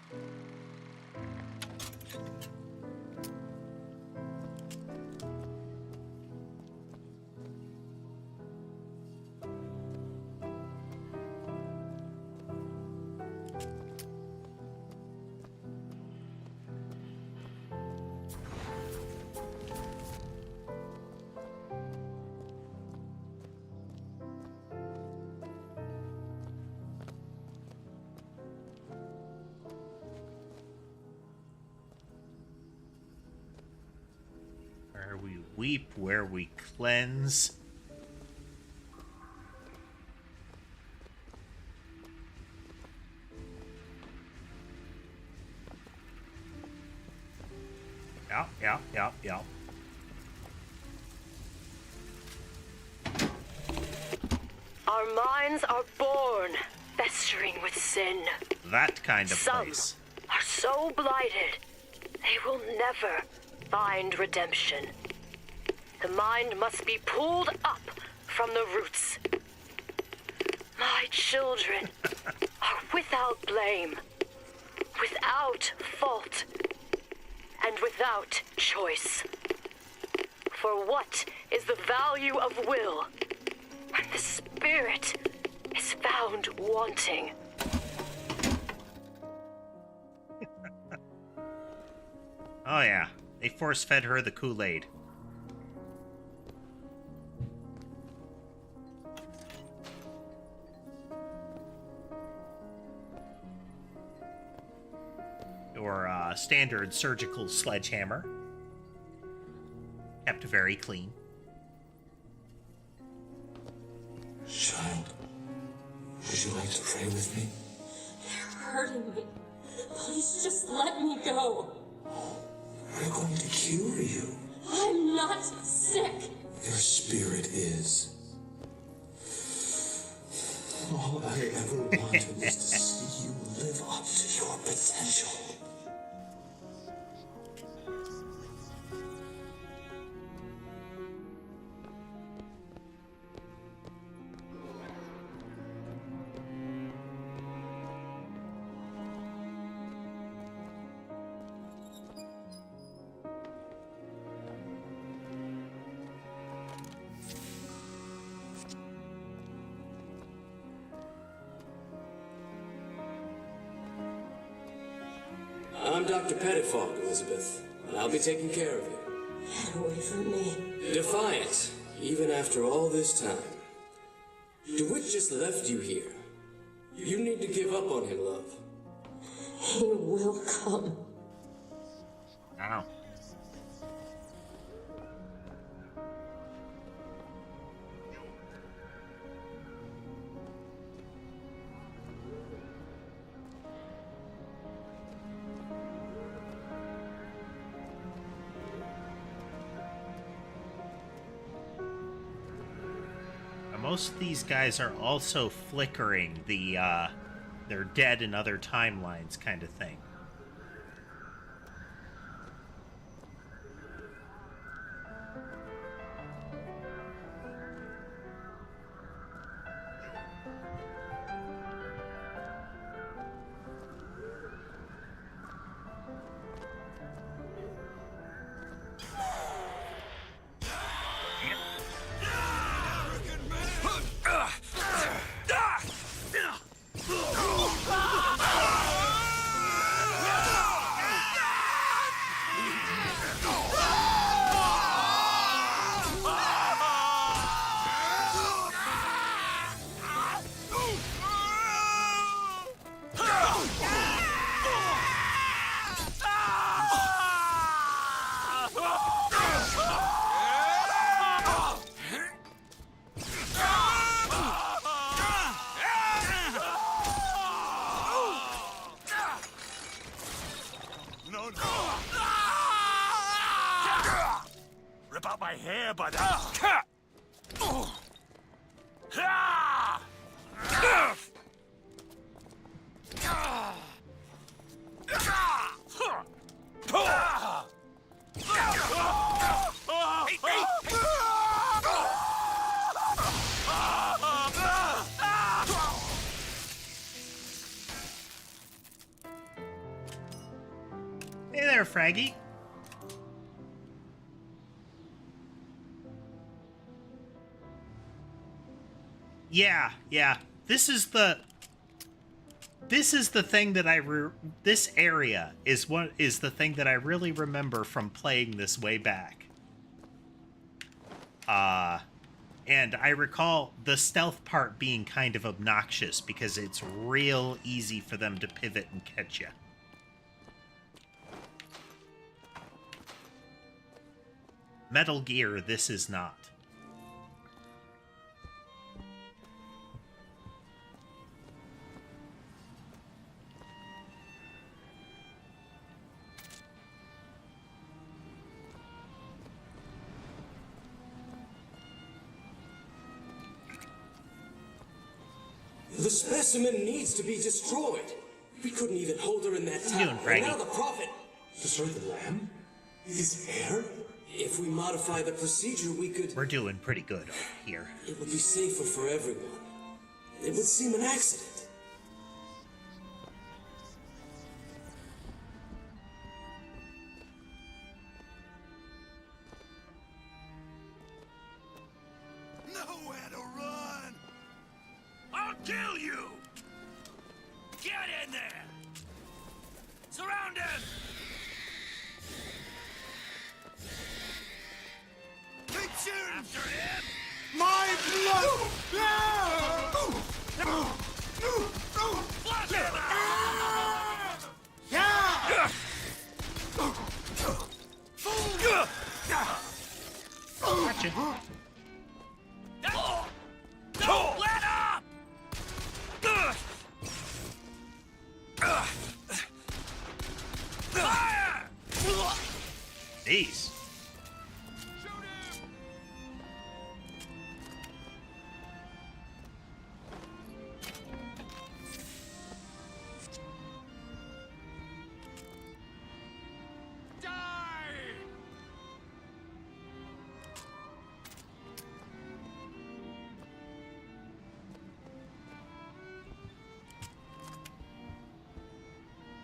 [SPEAKER 1] Where we weep, where we cleanse. Yeah.
[SPEAKER 10] Our minds are born, festering with sin.
[SPEAKER 1] That kind of
[SPEAKER 10] Some
[SPEAKER 1] place.
[SPEAKER 10] are so blighted, they will never find redemption. The mind must be pulled up from the roots. My children are without blame, without fault, and without choice. For what is the value of will when the spirit is found wanting?
[SPEAKER 1] Oh yeah, they force-fed her the Kool-Aid. Your standard surgical sledgehammer. Kept very clean.
[SPEAKER 8] Child, would you like to pray with me?
[SPEAKER 9] You're hurting me. Please just let me go.
[SPEAKER 8] We're going to cure you.
[SPEAKER 9] I'm not sick.
[SPEAKER 8] Your spirit is. All I ever wanted was to see you live up to your potential. I'm Dr. Pettifog, Elizabeth, and I'll be taking care of you.
[SPEAKER 9] Get away from me.
[SPEAKER 8] Defiant, even after all this time. DeWitt just left you here. You need to give up on him, love.
[SPEAKER 9] He will come.
[SPEAKER 1] Wow. Most of these guys are also flickering the, they're dead in other timelines kind of thing.
[SPEAKER 2] about my hair, but...
[SPEAKER 1] Hey there, Fraggy. Yeah. This is the thing that this area is the thing that I really remember from playing this way back. And I recall the stealth part being kind of obnoxious because it's real easy for them to pivot and catch you. Metal Gear, this is not.
[SPEAKER 8] The specimen needs to be destroyed. We couldn't even hold her in that
[SPEAKER 1] What are you
[SPEAKER 8] tower.
[SPEAKER 1] doing, Fraggy?
[SPEAKER 8] And now the prophet.
[SPEAKER 7] Destroy the lamb? His heir?
[SPEAKER 8] If we modify the procedure, we could...
[SPEAKER 1] We're doing pretty good over here.
[SPEAKER 8] It would be safer for everyone. It would seem an accident.
[SPEAKER 2] Nowhere to run! I'll kill you! Get in there! Surround him! Keep shooting! After him! My blood! Flush him out!
[SPEAKER 1] Gotcha.
[SPEAKER 2] Don't let up! Fire!
[SPEAKER 1] Jeez.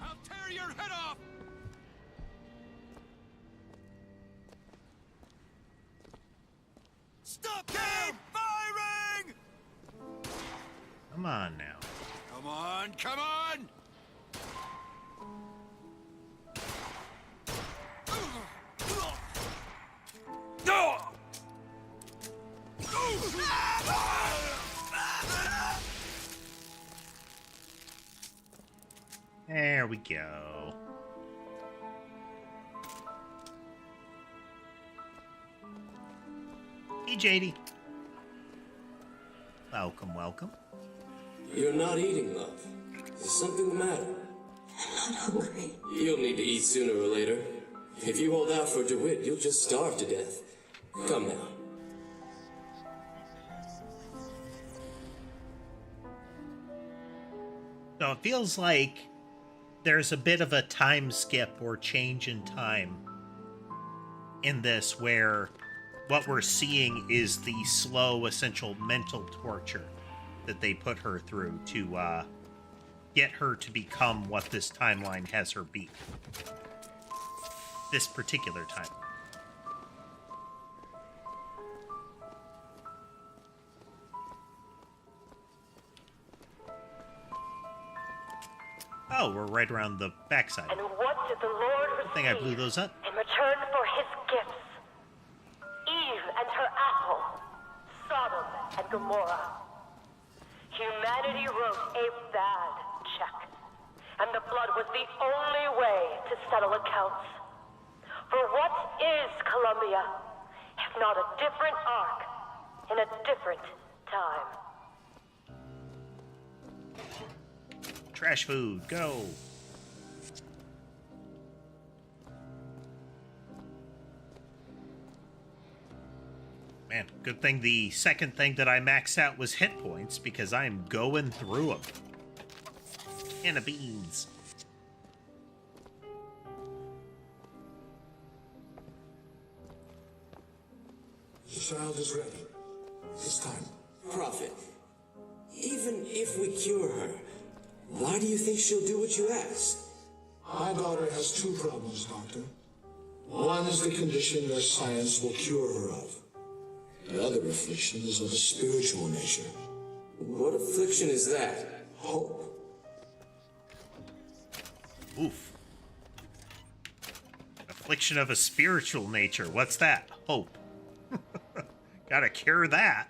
[SPEAKER 2] I'll tear your head off! Stop him! Firing!
[SPEAKER 1] Come on now.
[SPEAKER 2] Come on, come on!
[SPEAKER 1] There we go. Hey, JD. Welcome.
[SPEAKER 8] You're not eating, love. Is something the matter?
[SPEAKER 9] I'm not hungry.
[SPEAKER 8] You'll need to eat sooner or later. If you hold out for DeWitt, you'll just starve to death. Come now.
[SPEAKER 1] So it feels like there's a bit of a time skip or change in time in this, where what we're seeing is the slow, essential mental torture that they put her through to get her to become what this timeline has her be. This particular time. Oh, we're right around the backside.
[SPEAKER 10] And what did the Lord
[SPEAKER 1] I think I blew those up.
[SPEAKER 10] in return for his gifts? Eve and her apple, Sodom and Gomorrah. Humanity wrote a bad check, and the blood was the only way to settle accounts. For what is Columbia, if not a different arc in a different time?
[SPEAKER 1] Trash food, go! Man, good thing the second thing that I maxed out was hit points, because I'm going through them. Can of beans.
[SPEAKER 7] The child is ready. It's time.
[SPEAKER 8] Prophet, even if we cure her, why do you think she'll do what you ask?
[SPEAKER 7] My daughter has two problems, Doctor. One is the condition that science will cure her of. The other affliction is of a spiritual nature.
[SPEAKER 8] What affliction is that?
[SPEAKER 7] Hope.
[SPEAKER 1] Oof. Affliction of a spiritual nature. What's that? Hope. Gotta cure that.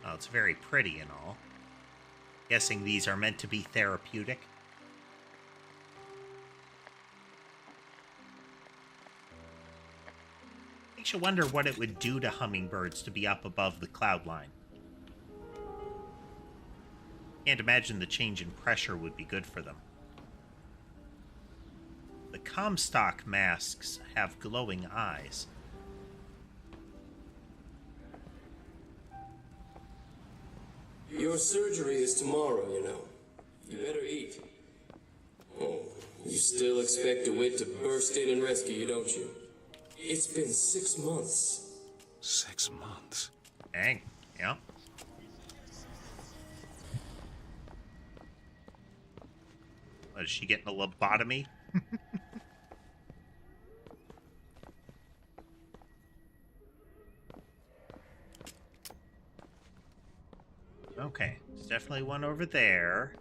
[SPEAKER 1] Oh, it's very pretty and all. Guessing these are meant to be therapeutic. Makes you wonder what it would do to hummingbirds to be up above the cloud line. Can't imagine the change in pressure would be good for them. The Comstock masks have glowing eyes.
[SPEAKER 8] Your surgery is tomorrow, you know. You better eat. Oh, you still expect DeWitt to burst in and rescue you, don't you? It's been 6 months.
[SPEAKER 4] 6 months?
[SPEAKER 1] Dang, yeah. What, is she getting a lobotomy? Okay, there's definitely one over there.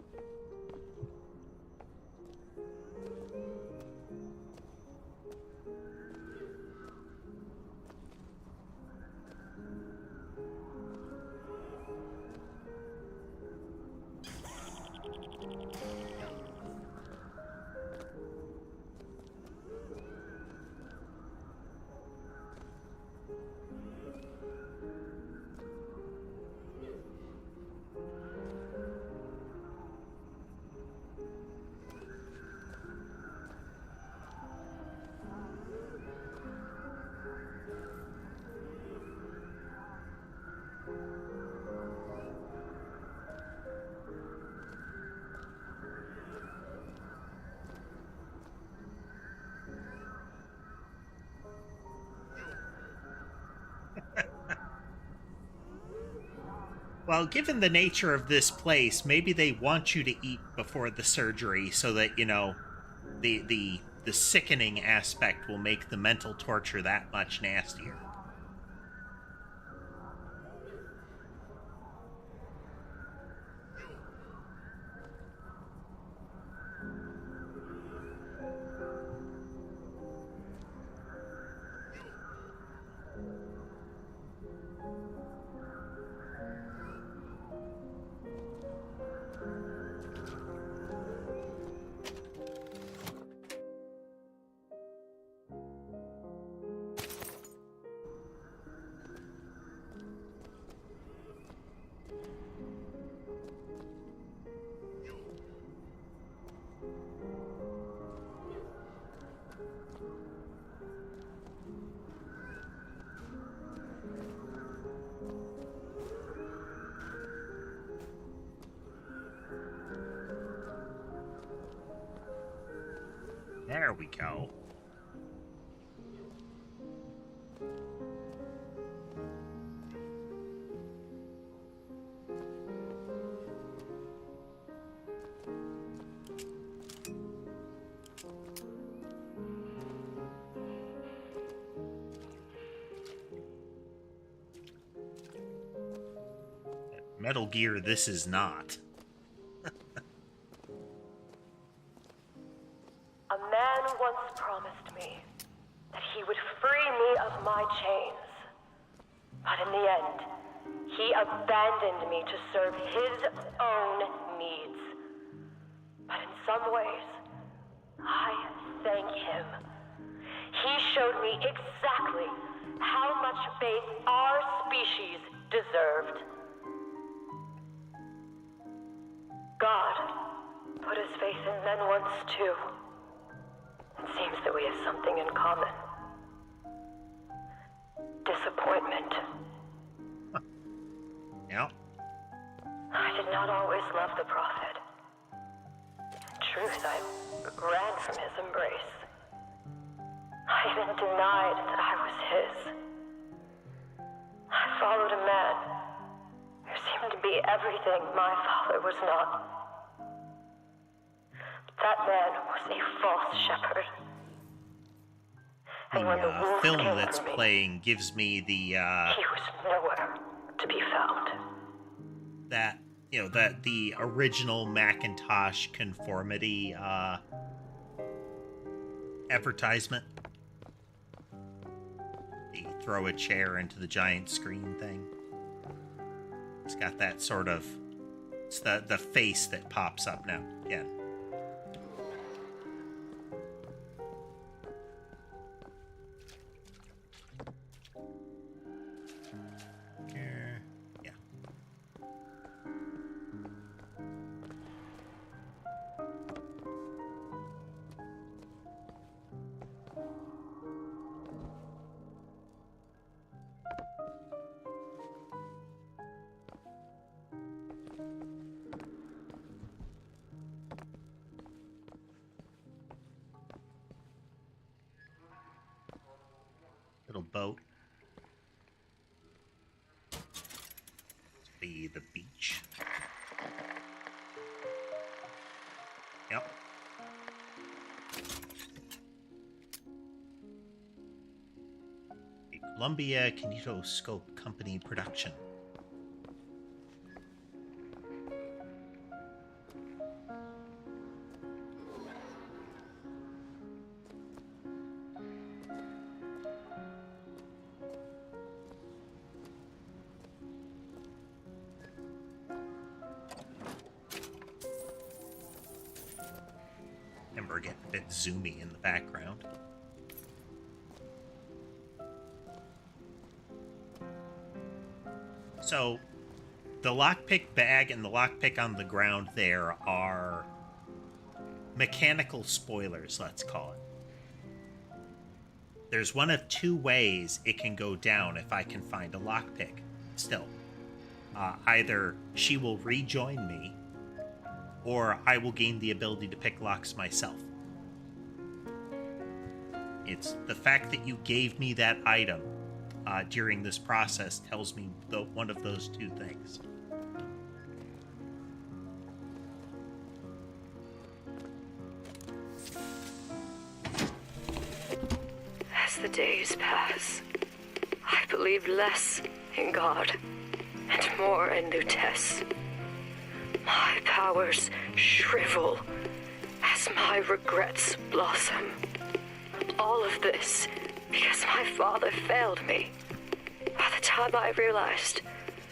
[SPEAKER 1] Well, given the nature of this place, maybe they want you to eat before the surgery so that, you know, the sickening aspect will make the mental torture that much nastier. There we go. Metal Gear, this is not.
[SPEAKER 10] A man once promised me that he would free me of my chains. But in the end, he abandoned me to serve his own needs. some ways, I thank him. He showed me exactly how much faith our species deserved. God put his faith in men once too. It seems that we have something in common. Disappointment.
[SPEAKER 1] Yeah.
[SPEAKER 10] I did not always love the Prophet. In truth, I ran from his embrace. I even denied that I was his. I followed a man who seemed to be everything my father was not. That man was a false shepherd. And when the wolves
[SPEAKER 1] film
[SPEAKER 10] came
[SPEAKER 1] that's
[SPEAKER 10] for me,
[SPEAKER 1] playing gives me the
[SPEAKER 10] he was nowhere to be found.
[SPEAKER 1] that the original Macintosh conformity advertisement. You throw a chair into the giant screen thing. It's got that sort of, it's the face that pops up now again. Yeah. Little boat. Be the beach. Yep. A Columbia Kinetoscope Company production. And we're getting a bit zoomy in the background. So, the lockpick bag and the lockpick on the ground there are mechanical spoilers, let's call it. There's one of two ways it can go down if I can find a lockpick still. Either she will rejoin me, or I will gain the ability to pick locks myself. It's the fact that you gave me that item during this process tells me one of those two things.
[SPEAKER 6] As the days pass, I believe less in God and more in Lutece. My powers shrivel as my regrets blossom. All of this because my father failed me. By the time I realized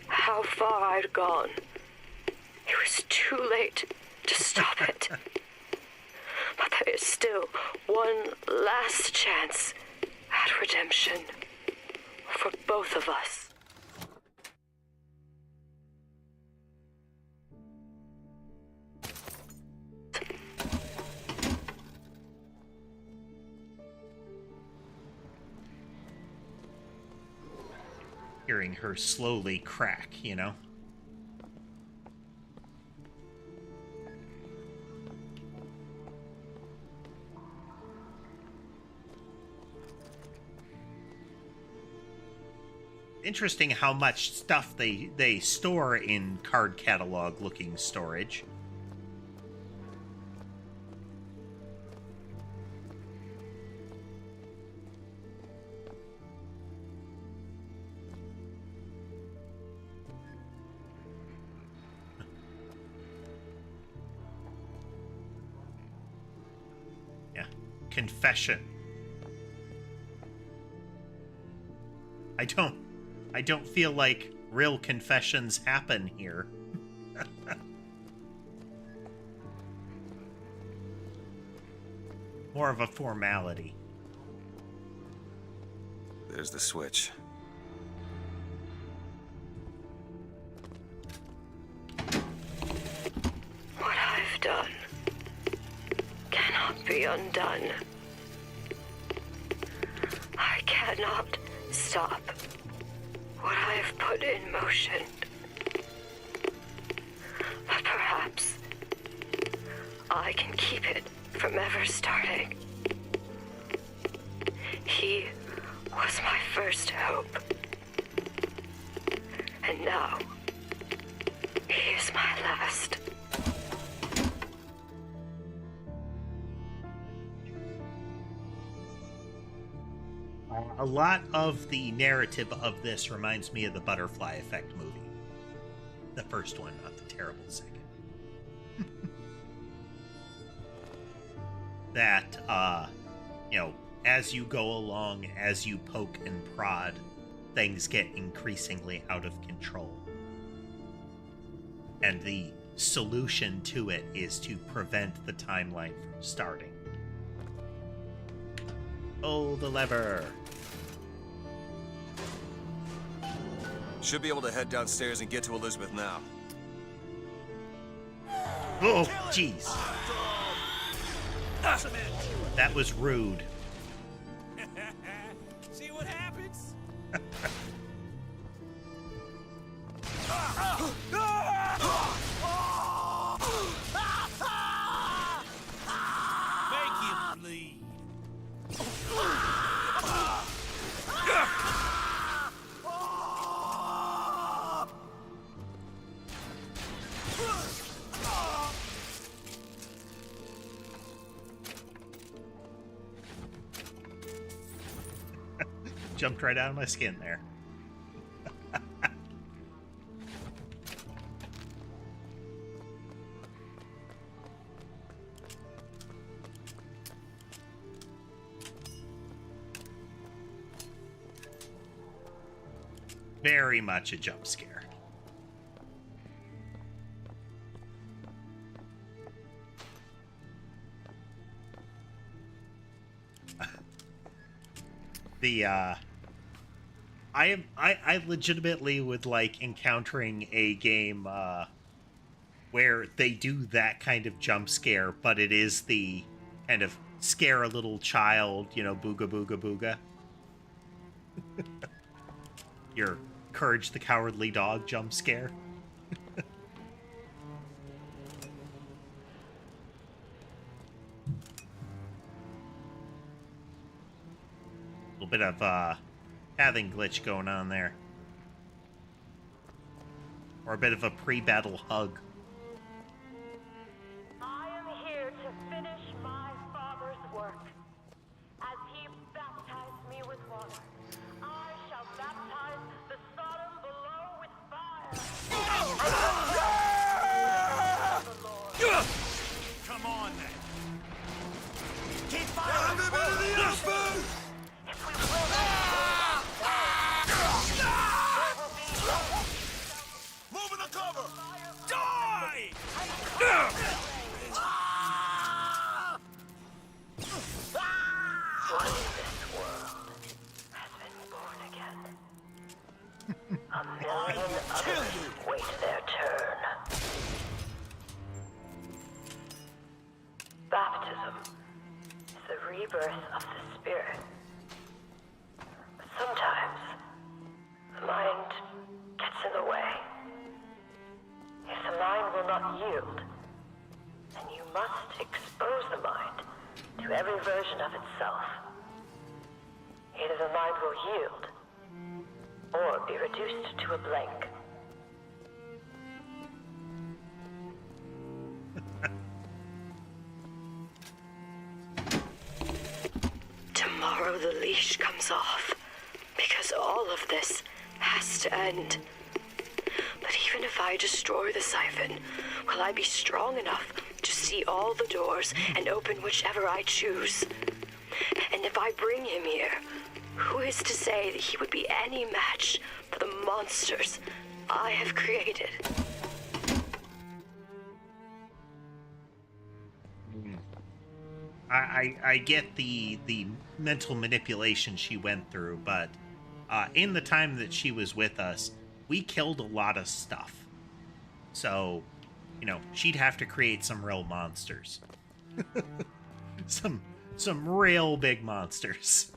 [SPEAKER 6] how far I'd gone, it was too late to stop it. But there is still one last chance at redemption for both of us.
[SPEAKER 1] Hearing her slowly crack, you know? Interesting how much stuff they store in card catalog looking storage. Confession. I don't feel like real confessions happen here. more of a formality.
[SPEAKER 4] There's the switch.
[SPEAKER 6] What I've done cannot be undone. I cannot stop what I have put in motion. But perhaps I can keep it from ever starting. He was my first hope. And now, he is my last.
[SPEAKER 1] A lot of the narrative of this reminds me of the Butterfly Effect movie. The first one, not the terrible second. That, you know, as you go along, as you poke and prod, things get increasingly out of control. And the solution to it is to prevent the timeline from starting. Oh, the lever!
[SPEAKER 2] Should be able to head downstairs and get to Elizabeth now.
[SPEAKER 1] Oh, jeez. That was rude.
[SPEAKER 2] See what happens? Make him bleed.
[SPEAKER 1] Jumped right out of my skin there. Very much a jump scare. I legitimately would like encountering a game where they do that kind of jump scare, but it is the kind of scare a little child, you know, booga booga booga. Your Courage the Cowardly Dog jump scare. A little bit of pathing glitch going on there. Or a bit of a pre-battle hug.
[SPEAKER 10] I am here to finish my Father's work. As he baptized me with water, I shall baptize the Sodom below with fire. The Lord.
[SPEAKER 2] Come on then.
[SPEAKER 10] Keep firing! If we will
[SPEAKER 2] Move in the cover! Die!
[SPEAKER 10] One in this world has been born again. A million others wait their turn. Baptism is the rebirth of the spirit. But sometimes the mind gets in the way. If the mind will not yield, then you must expose the mind to every version of itself. Either the mind will yield, or be reduced to a blank.
[SPEAKER 6] Tomorrow the leash comes off, because all of this has to end. But even if I destroy the siphon, will I be strong enough to see all the doors and open whichever I choose? And if I bring him here, who is to say that he would be any match for the monsters I have created?
[SPEAKER 1] I get the mental manipulation she went through, but in the time that she was with us, we killed a lot of stuff. So, you know, she'd have to create some real monsters. some real big monsters.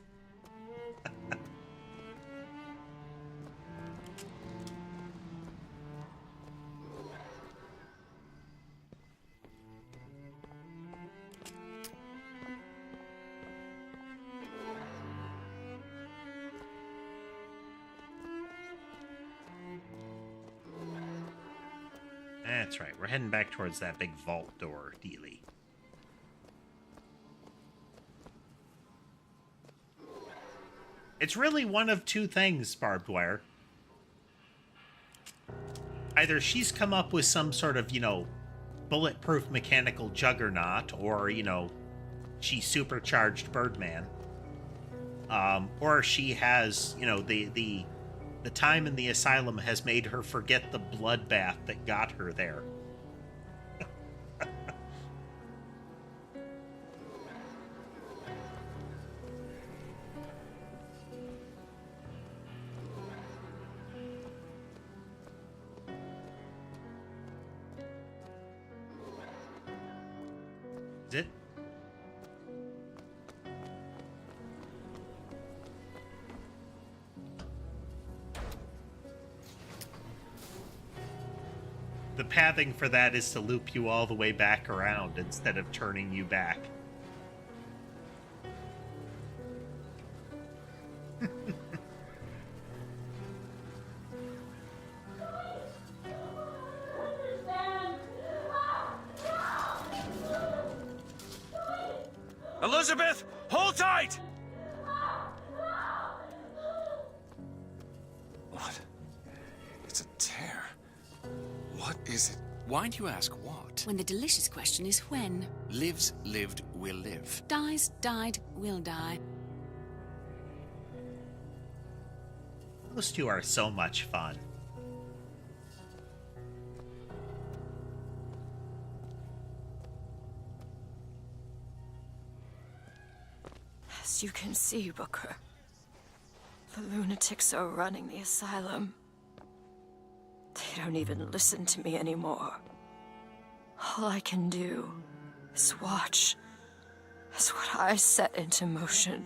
[SPEAKER 1] That's right. We're heading back towards that big vault door dealy. It's really one of two things, Barbed Wire. Either she's come up with some sort of, you know, bulletproof mechanical juggernaut, or, you know, she supercharged Birdman. Or she has, you know, the time in the asylum has made her forget the bloodbath that got her there. Is it? The pathing for that is to loop you all the way back around instead of turning you back.
[SPEAKER 2] Elizabeth, hold tight!
[SPEAKER 4] What? It's a tear. What is it?
[SPEAKER 11] Why do you ask what?
[SPEAKER 12] When the delicious question is when.
[SPEAKER 11] Lives, lived, will live.
[SPEAKER 12] Dies, died, will die.
[SPEAKER 1] Those two are so much fun.
[SPEAKER 5] As you can see, Booker, the lunatics are running the asylum. They don't even listen to me anymore. All I can do is watch as what I set into motion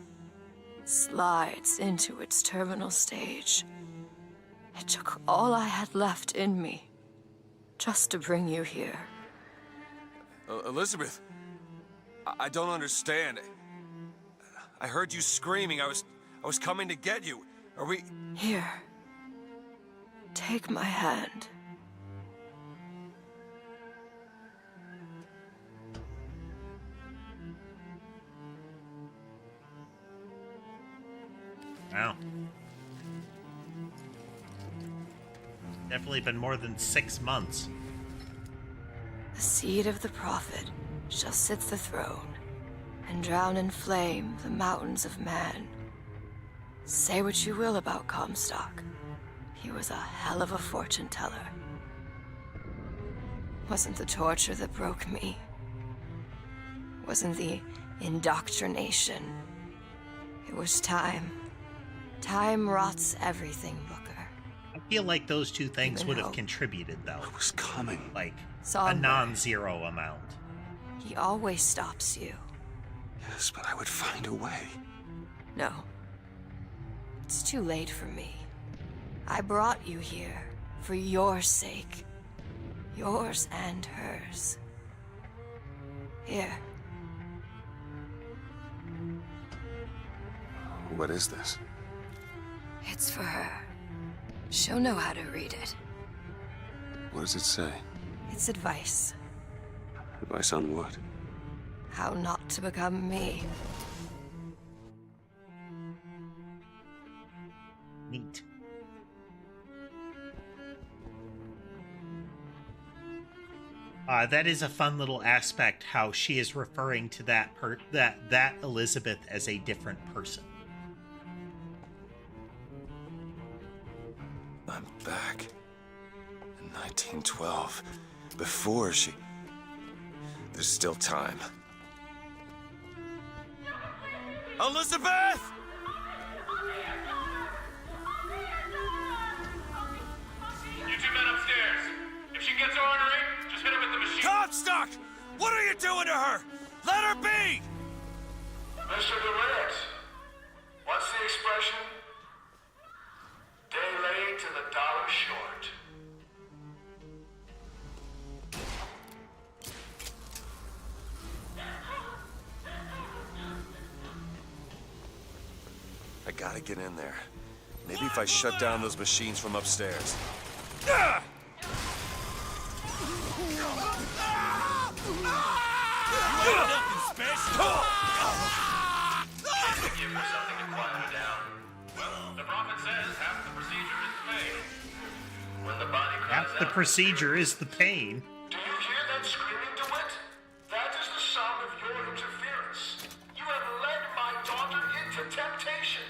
[SPEAKER 5] slides into its terminal stage. It took all I had left in me just to bring you here.
[SPEAKER 2] Elizabeth, I don't understand. I heard you screaming. I was coming to get you. Are we...
[SPEAKER 5] Here. Take my hand.
[SPEAKER 1] Wow. Definitely been more than 6 months.
[SPEAKER 5] The seed of the prophet shall sit the throne and drown in flame the mountains of man. Say what you will about Comstock. He was a hell of a fortune teller. Wasn't the torture that broke me. Wasn't the indoctrination. It was time. Time rots everything, Booker.
[SPEAKER 1] I feel like those two things would have contributed, though.
[SPEAKER 4] It was coming.
[SPEAKER 1] Like,
[SPEAKER 5] Somber.
[SPEAKER 1] a non-zero amount.
[SPEAKER 5] He always stops you.
[SPEAKER 4] Yes, but I would find a way.
[SPEAKER 5] No. It's too late for me. I brought you here for your sake. Yours and hers. Here.
[SPEAKER 4] What is this?
[SPEAKER 5] It's for her. She'll know how to read it.
[SPEAKER 4] What does it say?
[SPEAKER 5] It's advice.
[SPEAKER 4] Advice on what?
[SPEAKER 5] How not to become me.
[SPEAKER 1] Neat. That is a fun little aspect, how she is referring to that Elizabeth as a different person.
[SPEAKER 4] I'm back. In 1912. Before she... There's still time.
[SPEAKER 2] Elizabeth!
[SPEAKER 13] You two men upstairs. If she gets ornery, just hit her with the machine.
[SPEAKER 2] Comstock! What are you doing to her? Let her be!
[SPEAKER 13] Mr. DeWitt, what's the expression? Day late and the dollar short.
[SPEAKER 2] I gotta get in there. Maybe if I shut down those machines from upstairs.
[SPEAKER 13] Give her something to quiet her down. Well, the prophet says half the procedure is the pain. When the body cries
[SPEAKER 1] Half the
[SPEAKER 13] out,
[SPEAKER 1] procedure is the pain.
[SPEAKER 13] do you hear that screaming, DeWitt? That is the sound of your interference. You have led my daughter into temptation.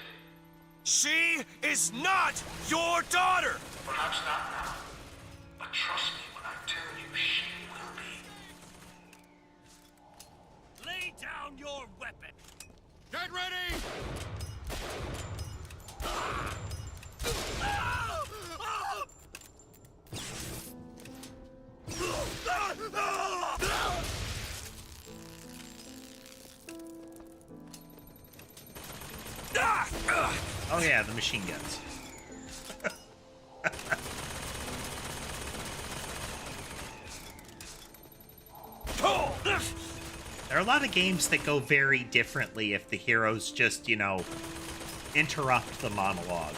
[SPEAKER 2] She is not your daughter!
[SPEAKER 13] Perhaps not now, but trust me when I tell you she will be.
[SPEAKER 2] Lay down your weapon! Get ready!
[SPEAKER 1] Oh yeah, the machine guns. There are a lot of games that go very differently if the heroes just, you know, interrupt the monologue.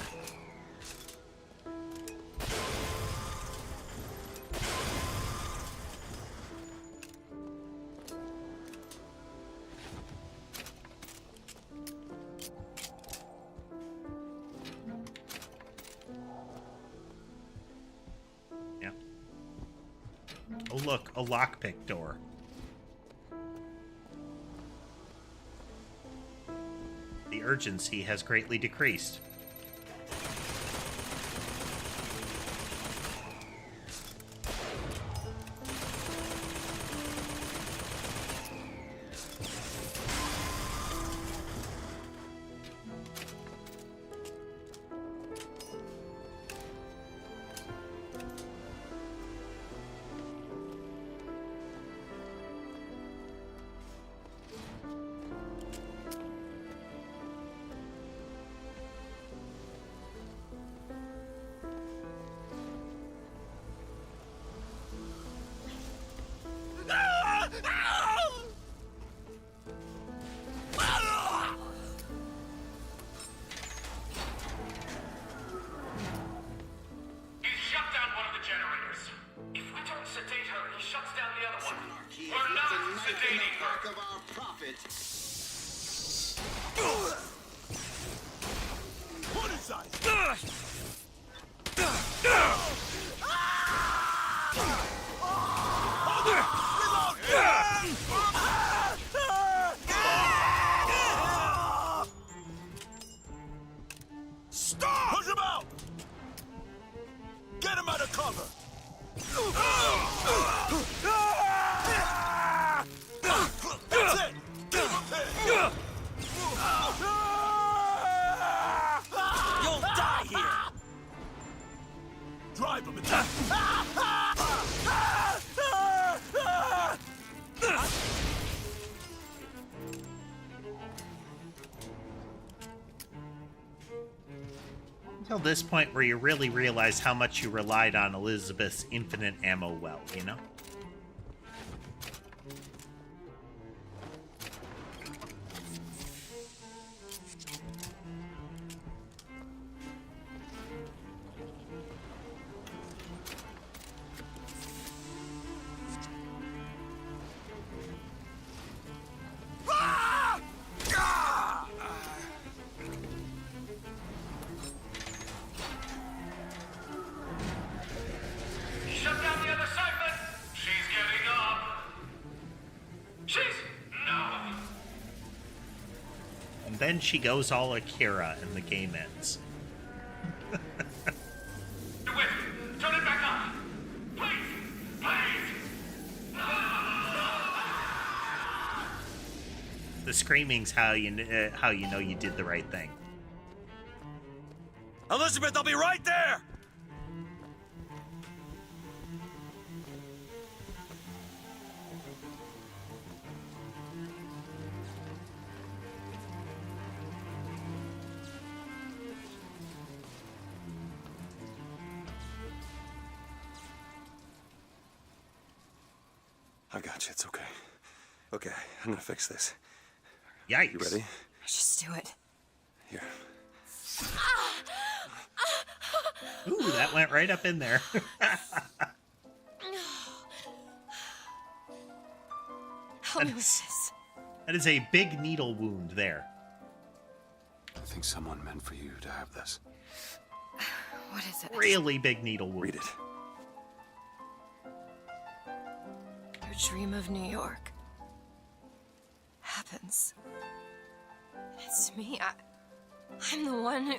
[SPEAKER 1] Yeah. Oh look, a lockpick door. The urgency has greatly decreased.
[SPEAKER 13] He's shut down one of the generators. If we don't sedate her, he shuts down the other one. We're not sedating her.
[SPEAKER 14] Of our prophet.
[SPEAKER 2] What is that? Stop! Push him out! Get him out of cover! That's it! Keep him pinned! You'll die here! Drive him into...
[SPEAKER 1] Until this point where you really realize how much you relied on Elizabeth's infinite ammo well, you know?
[SPEAKER 13] Shut down the other segment. She's getting up. She's... no.
[SPEAKER 1] And then she goes all Akira and the game ends.
[SPEAKER 13] DeWitt, turn it back on. Please. Please.
[SPEAKER 1] The The screaming's how you know you did the right thing.
[SPEAKER 2] Elizabeth, I'll be right there!
[SPEAKER 4] I got you. It's okay. Okay, I'm gonna fix this.
[SPEAKER 1] Yikes.
[SPEAKER 4] You ready?
[SPEAKER 5] Just do it.
[SPEAKER 4] Here.
[SPEAKER 1] Ooh, that went right up in there.
[SPEAKER 5] Help me with this.
[SPEAKER 1] That is a big needle wound there.
[SPEAKER 4] I think someone meant for you to have this.
[SPEAKER 5] What is it?
[SPEAKER 1] Really big needle wound.
[SPEAKER 4] Read it.
[SPEAKER 5] Your dream of New York happens. It's me. I'm the one who...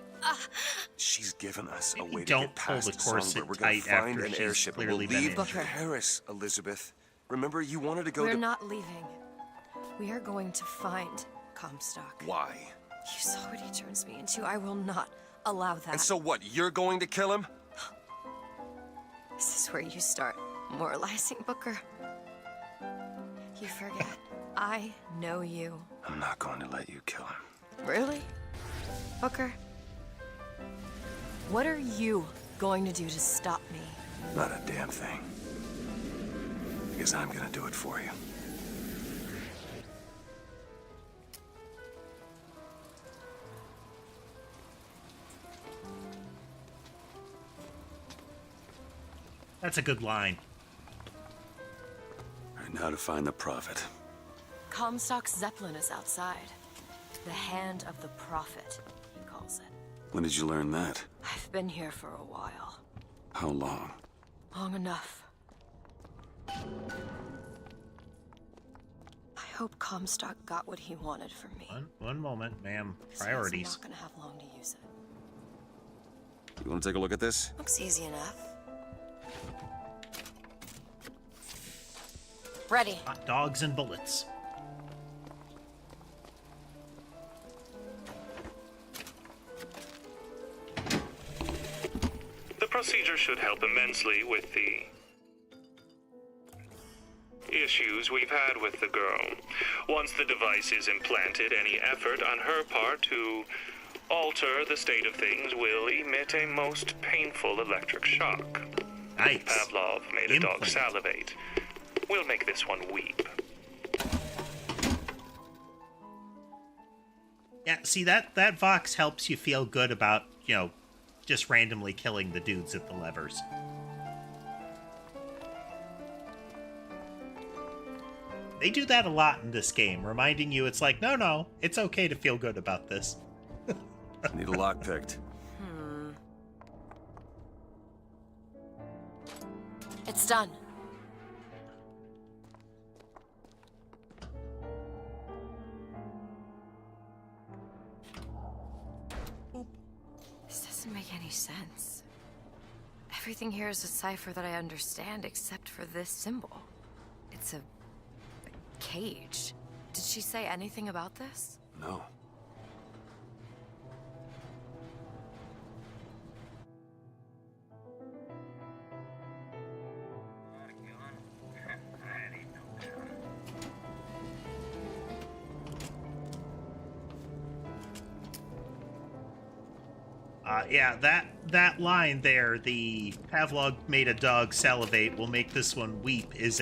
[SPEAKER 4] She's given us a
[SPEAKER 1] Maybe
[SPEAKER 4] way to
[SPEAKER 1] don't
[SPEAKER 4] get past
[SPEAKER 1] pull the corset
[SPEAKER 4] Songbird. We're gonna
[SPEAKER 1] tight
[SPEAKER 4] find
[SPEAKER 1] after
[SPEAKER 4] an
[SPEAKER 1] she's
[SPEAKER 4] airship and we'll
[SPEAKER 1] clearly been
[SPEAKER 4] leave
[SPEAKER 1] injured.
[SPEAKER 4] Paris, Elizabeth. Remember, you wanted to go
[SPEAKER 5] We're
[SPEAKER 4] to...
[SPEAKER 5] not leaving. We are going to find Comstock.
[SPEAKER 4] Why?
[SPEAKER 5] You saw what he turns me into. I will not allow that.
[SPEAKER 4] And so what, you're going to kill him?
[SPEAKER 5] This is where you start moralizing, Booker. You forget. I know you.
[SPEAKER 4] I'm not going to let you kill him.
[SPEAKER 5] Really? Booker? What are you going to do to stop me?
[SPEAKER 4] Not a damn thing. Because I'm gonna do it for you.
[SPEAKER 1] That's a good line.
[SPEAKER 4] All right, now to find the Prophet.
[SPEAKER 5] Comstock's Zeppelin is outside. The hand of the Prophet, he calls it.
[SPEAKER 4] When did you learn that?
[SPEAKER 5] I've been here for a while.
[SPEAKER 4] How long?
[SPEAKER 5] Long enough. I hope Comstock got what he wanted from me.
[SPEAKER 1] One moment, ma'am.
[SPEAKER 5] 'Cause he's
[SPEAKER 1] Priorities.
[SPEAKER 5] not gonna have long to use it.
[SPEAKER 4] You want to take a look at this?
[SPEAKER 5] Looks easy enough. Ready.
[SPEAKER 1] Hot dogs and bullets.
[SPEAKER 13] The procedure should help immensely with the issues we've had with the girl. Once the device is implanted, any effort on her part to alter the state of things will emit a most painful electric shock.
[SPEAKER 1] Nice.
[SPEAKER 13] Pavlov made a dog
[SPEAKER 1] Implant.
[SPEAKER 13] salivate. We'll make this one weep.
[SPEAKER 1] Yeah, see, that Vox helps you feel good about, just randomly killing the dudes at the levers. They do that a lot in this game, reminding you it's like, no, it's okay to feel good about this.
[SPEAKER 4] Need a lock picked.
[SPEAKER 5] It's done. This doesn't make any sense. Everything here is a cipher that I understand except for this symbol. It's a cage. Did she say anything about this?
[SPEAKER 4] No.
[SPEAKER 1] Yeah, that line there, the Pavlov made a dog salivate, will make this one weep, is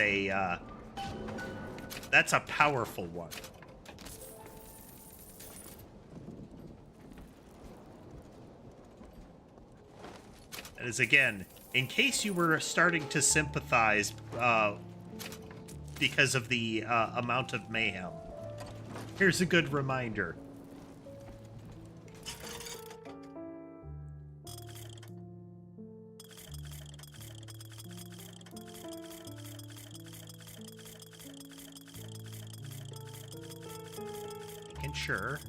[SPEAKER 1] that's a powerful one. That is, again, in case you were starting to sympathize because of the amount of mayhem, here's a good reminder. Sure.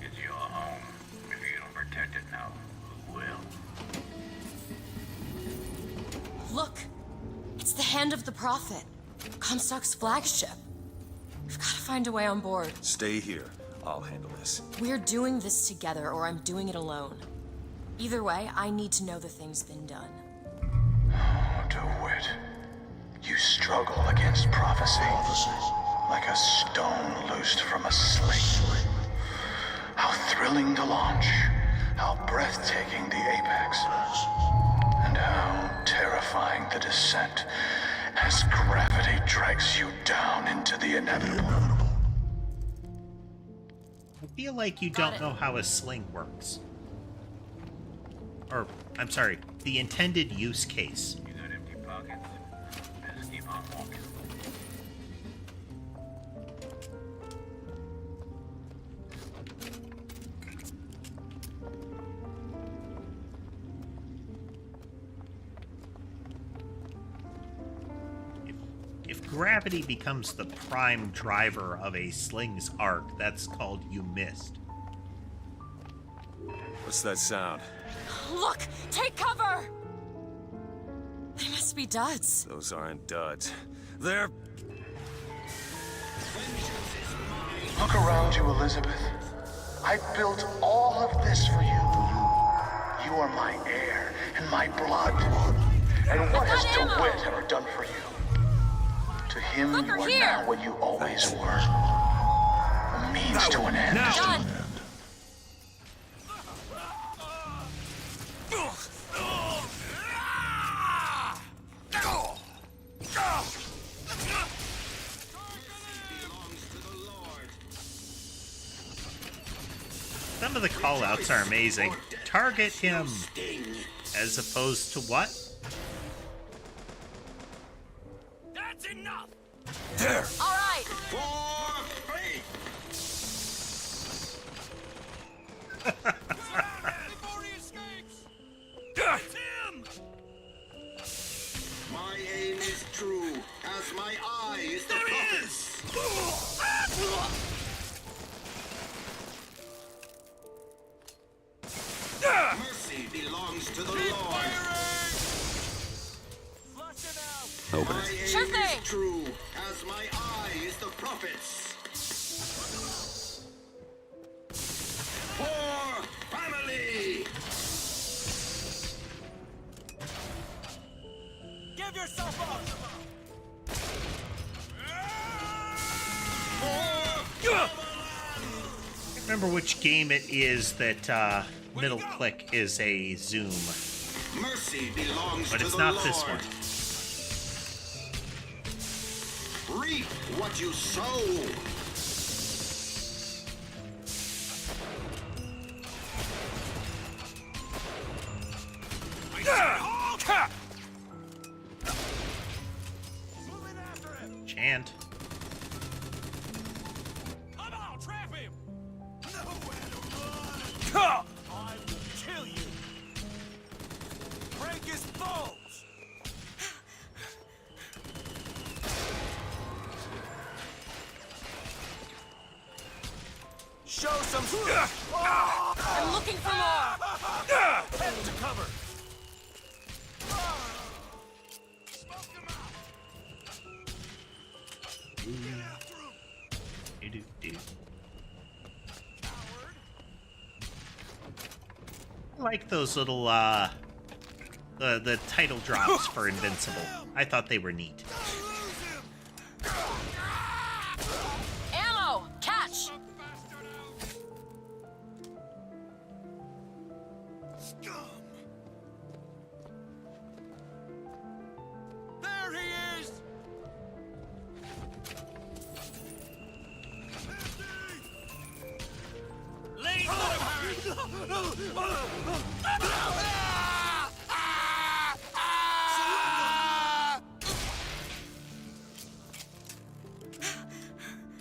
[SPEAKER 13] It's your home. If you don't protect it now, who
[SPEAKER 5] Hand of the Prophet. Comstock's flagship. We've got to find a way on board.
[SPEAKER 4] Stay here. I'll handle this.
[SPEAKER 5] We're doing this together, or I'm doing it alone. Either way, I need to know the thing's been done.
[SPEAKER 14] DeWitt, you struggle against prophecy. Like a stone loosed from a sling. How thrilling the launch. How breathtaking the apex. And how terrifying the descent as gravity drags you down into the inevitable.
[SPEAKER 1] I feel like you don't know how a sling works. Or, I'm sorry, the intended use case.
[SPEAKER 14] You got empty pockets? Just keep on walking.
[SPEAKER 1] If gravity becomes the prime driver of a sling's arc, that's called you missed.
[SPEAKER 4] What's that sound?
[SPEAKER 5] Look! Take cover! They must be duds.
[SPEAKER 4] Those aren't duds. They're...
[SPEAKER 14] Look around you, Elizabeth. I built all of this for you. You are my air and my blood. And what has DeWitt ever done for you? To him, you are now what you always were. A means to an end.
[SPEAKER 5] Done.
[SPEAKER 1] Some of the callouts are amazing. Target him, as opposed to what?
[SPEAKER 2] That's enough!
[SPEAKER 4] There!
[SPEAKER 5] All right!
[SPEAKER 2] Before he escapes! That's him!
[SPEAKER 15] My aim is true, as my eye is the prophet's. Mercy belongs to the Lord.
[SPEAKER 4] Open
[SPEAKER 15] My
[SPEAKER 4] it.
[SPEAKER 15] aim
[SPEAKER 5] Sure thing.
[SPEAKER 15] is true, as my eye is the prophet's. For family!
[SPEAKER 2] Give yourself up!
[SPEAKER 1] I can't remember which game it is that middle click is a zoom,
[SPEAKER 15] Mercy belongs
[SPEAKER 1] but
[SPEAKER 15] to
[SPEAKER 1] it's
[SPEAKER 15] the
[SPEAKER 1] not
[SPEAKER 15] Lord.
[SPEAKER 1] this one.
[SPEAKER 15] Reap what you sow.
[SPEAKER 1] Chant.
[SPEAKER 2] Come on, trap him! Nowhere to run! I will kill you! Break his bones! Show some stuff!
[SPEAKER 5] I'm looking for more!
[SPEAKER 2] Head to cover!
[SPEAKER 1] I like those little the title drops for Invincible. I thought they were neat.
[SPEAKER 5] Ammo! Catch!
[SPEAKER 2] There he is! Lead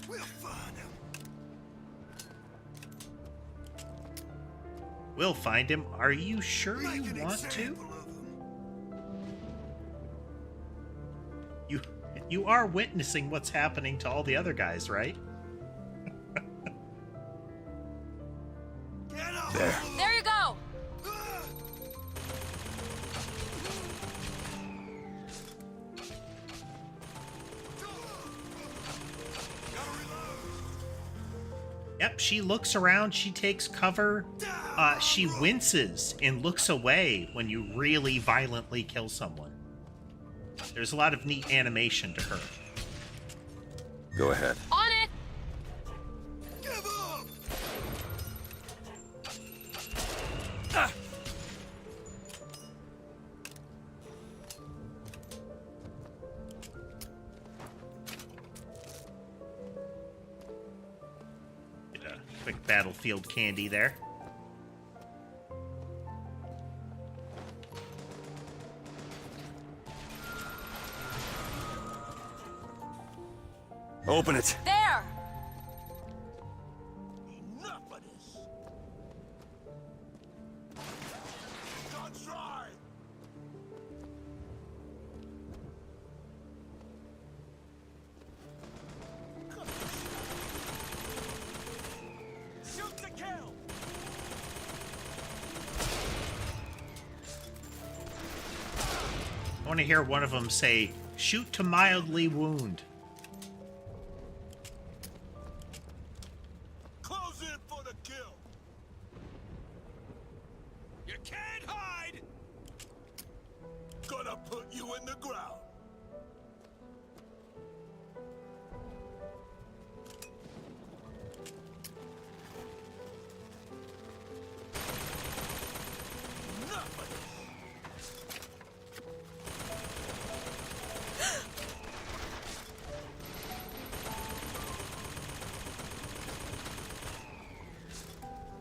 [SPEAKER 2] We'll find him.
[SPEAKER 1] We'll find him. Are you sure you want to? You are witnessing what's happening to all the other guys, right?
[SPEAKER 4] There.
[SPEAKER 5] There you go!
[SPEAKER 1] she looks around, she takes cover, she winces and looks away when you really violently kill someone. There's a lot of neat animation to her.
[SPEAKER 4] Go ahead.
[SPEAKER 3] On it!
[SPEAKER 1] Get a quick battlefield candy there.
[SPEAKER 4] Open it.
[SPEAKER 3] There!
[SPEAKER 15] Enough of this. Don't try.
[SPEAKER 2] Shoot to kill!
[SPEAKER 1] I want to hear one of them say, "Shoot to mildly wound."
[SPEAKER 15] Close in for the kill.
[SPEAKER 2] You can't hide!
[SPEAKER 15] Gonna put you in the ground. Enough of this.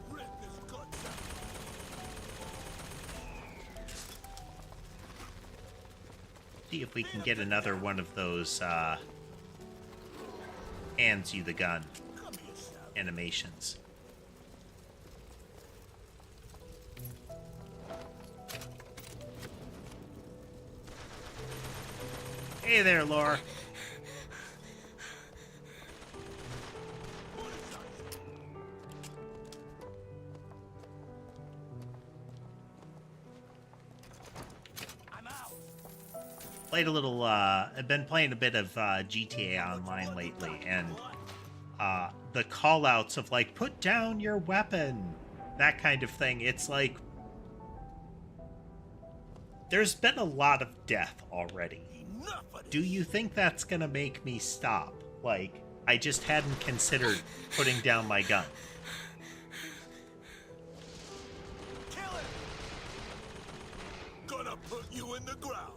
[SPEAKER 15] Rip his guts out.
[SPEAKER 1] See if we can get another one of those, hands you the gun animations. Hey there, Laura. Played a little, I've been playing a bit of GTA Online lately, and the call-outs of, like, put down your weapon, that kind of thing, it's like, there's been a lot of death already. Do you think that's gonna make me stop? Like, I just hadn't considered putting down my gun.
[SPEAKER 15] Kill him. Gonna put you in the ground.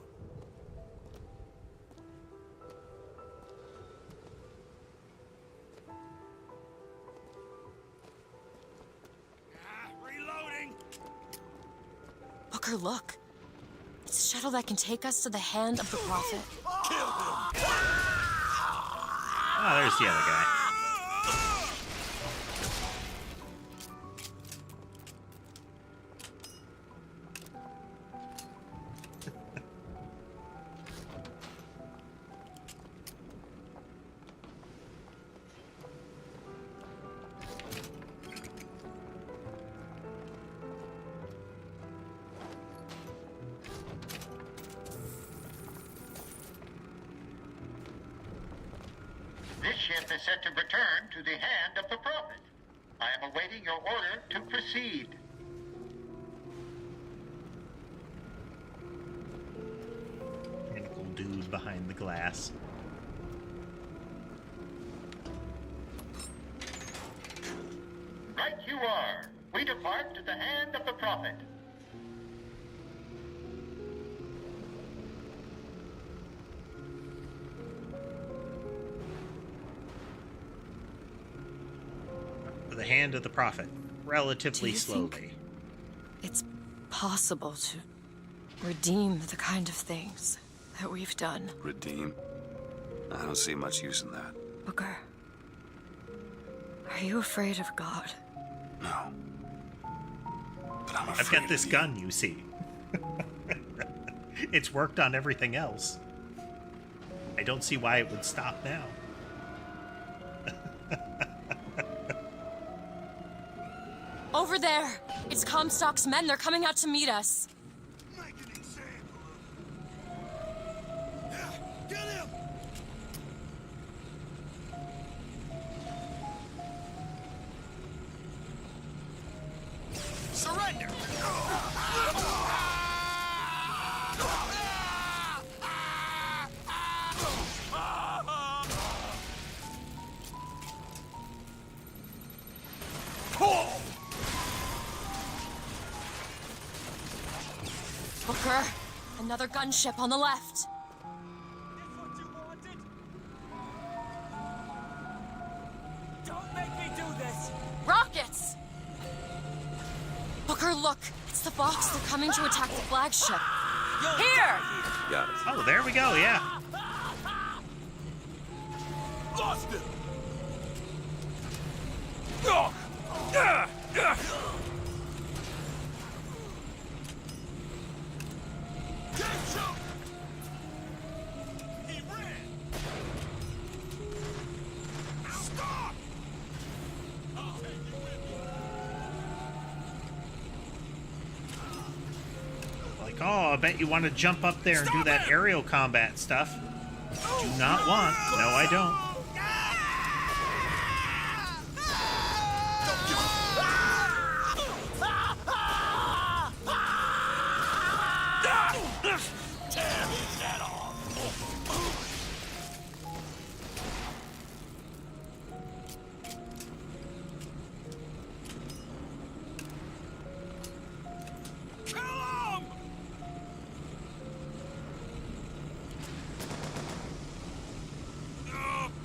[SPEAKER 2] Reloading!
[SPEAKER 5] Booker, look. It's a shuttle that can take us to the hand of the Prophet.
[SPEAKER 1] Oh, there's the other guy.
[SPEAKER 16] This ship is set to return to the hand of the Prophet. I am awaiting your order to proceed.
[SPEAKER 1] Tentacle dude behind the glass.
[SPEAKER 16] Right you are. We depart to the hand of the Prophet.
[SPEAKER 1] For the hand of the Prophet. Relatively
[SPEAKER 5] Do you
[SPEAKER 1] slowly.
[SPEAKER 5] think it's possible to redeem the kind of things that we've done?
[SPEAKER 4] Redeem? I don't see much use in that.
[SPEAKER 5] Booker, are you afraid of God?
[SPEAKER 4] No. But I'm
[SPEAKER 1] I've
[SPEAKER 4] afraid
[SPEAKER 1] got this
[SPEAKER 4] of you.
[SPEAKER 1] gun, you see. It's worked on everything else. I don't see why it would stop now.
[SPEAKER 5] Over there! It's Comstock's men. They're coming out to meet us.
[SPEAKER 15] Make an example of him. Yeah, get him!
[SPEAKER 5] Booker, another gunship on the left.
[SPEAKER 2] Don't make me do this!
[SPEAKER 5] Rockets! Booker, look! It's the Vox. They're coming to attack the flagship. Here!
[SPEAKER 4] Got it.
[SPEAKER 1] Oh, there we go, yeah.
[SPEAKER 2] Lost it! He ran! Stop! I'll take you with me.
[SPEAKER 1] Like, oh, I bet you want to jump up there and do that aerial combat stuff. Do not want. No, I don't.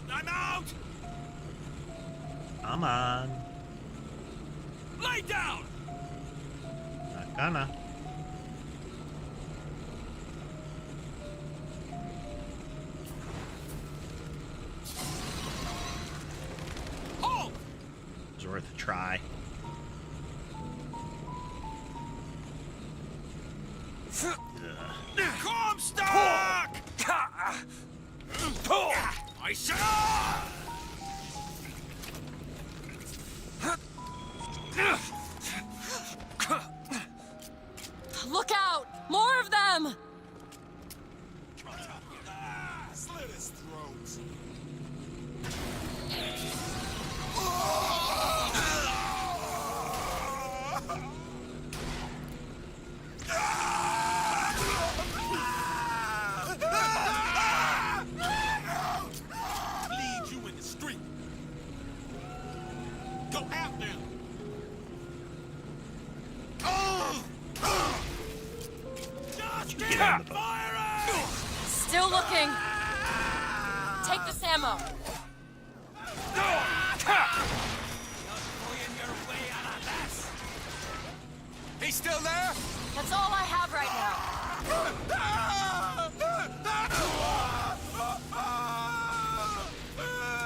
[SPEAKER 2] I'm out!
[SPEAKER 1] Come on.
[SPEAKER 2] Lay down!
[SPEAKER 1] Not gonna.
[SPEAKER 2] Halt!
[SPEAKER 1] It's worth a try.
[SPEAKER 2] Comstock! I said...
[SPEAKER 5] Look out! More of them!
[SPEAKER 2] Slit his throat. Lead you in the street. Go after him. Just
[SPEAKER 1] Get on the boat.
[SPEAKER 5] Still looking. Take this ammo.
[SPEAKER 2] He's still there?
[SPEAKER 5] That's all I have right now.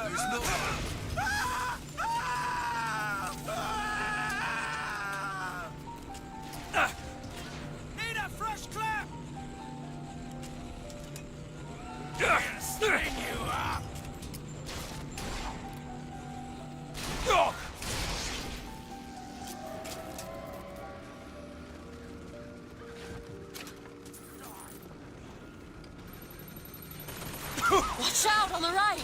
[SPEAKER 2] There's no... Need a fresh clip! String you up!
[SPEAKER 5] Watch out on the right.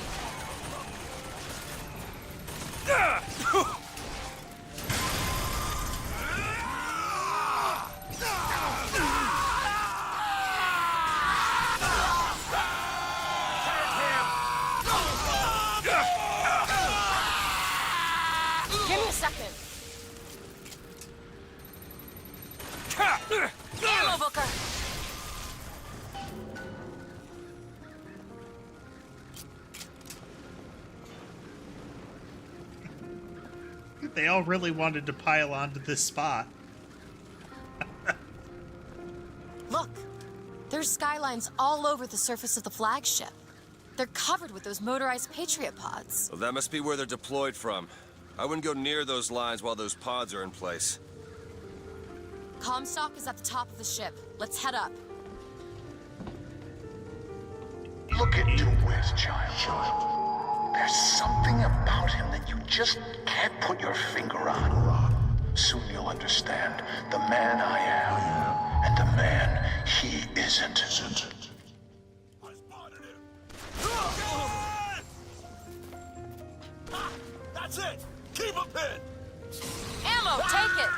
[SPEAKER 5] Give me a second. Ammo, Booker.
[SPEAKER 1] They all really wanted to pile onto this spot.
[SPEAKER 5] Look, there's skylines all over the surface of the flagship. They're covered with those motorized Patriot pods.
[SPEAKER 17] Well, that must be where they're deployed from. I wouldn't go near those lines while those pods are in place.
[SPEAKER 5] Comstock is at the top of the ship. Let's head up.
[SPEAKER 14] Look at DeWitt, child. There's something about him that you just can't put your finger on. Soon you'll understand the man I am and the man he isn't.
[SPEAKER 2] That's it! Keep him pinned!
[SPEAKER 5] Ammo, take it!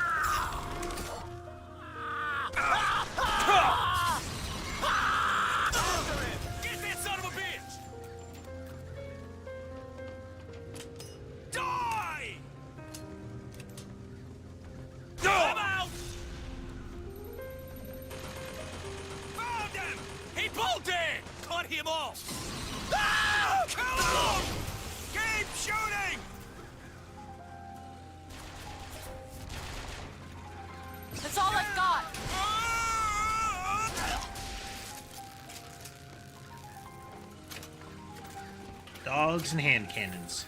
[SPEAKER 2] Get that son of a bitch! Die! I'm out! kill! Ah! Kill him! Keep shooting!
[SPEAKER 5] That's all I've got.
[SPEAKER 1] Dogs and hand cannons.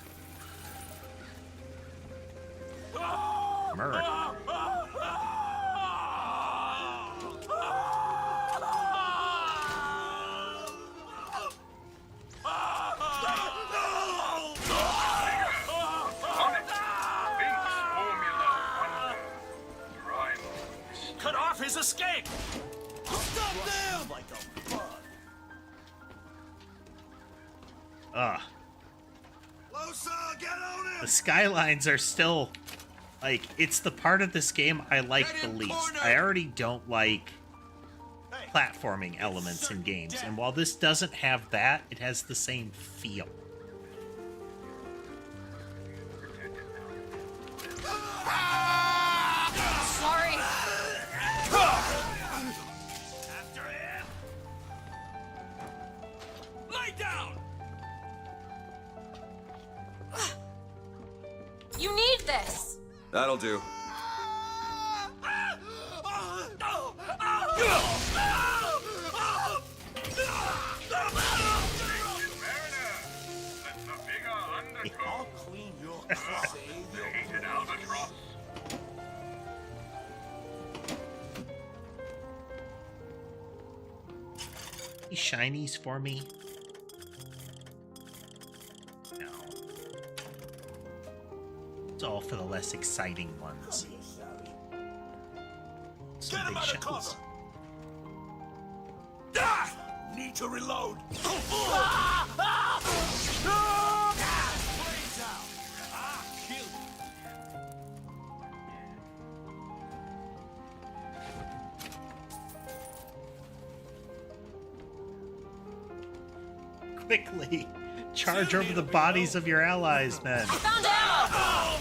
[SPEAKER 1] Murder.
[SPEAKER 2] Cut off his escape! Stop them! Like a bug. Get on him!
[SPEAKER 1] The skylines are still, like, it's the part of this game I like the least. I already don't like platforming elements in games, and while this doesn't have that, it has the same feel.
[SPEAKER 5] Sorry.
[SPEAKER 2] After him! Lay down!
[SPEAKER 5] You need this.
[SPEAKER 17] That'll do.
[SPEAKER 2] I'll clean your crop. Hated albatross.
[SPEAKER 1] Any shinies for me? No. It's all for the less exciting ones. Some big shells.
[SPEAKER 2] Ah! Need to reload.
[SPEAKER 1] Quickly, charge over the bodies of your allies, men.
[SPEAKER 5] Found ammo.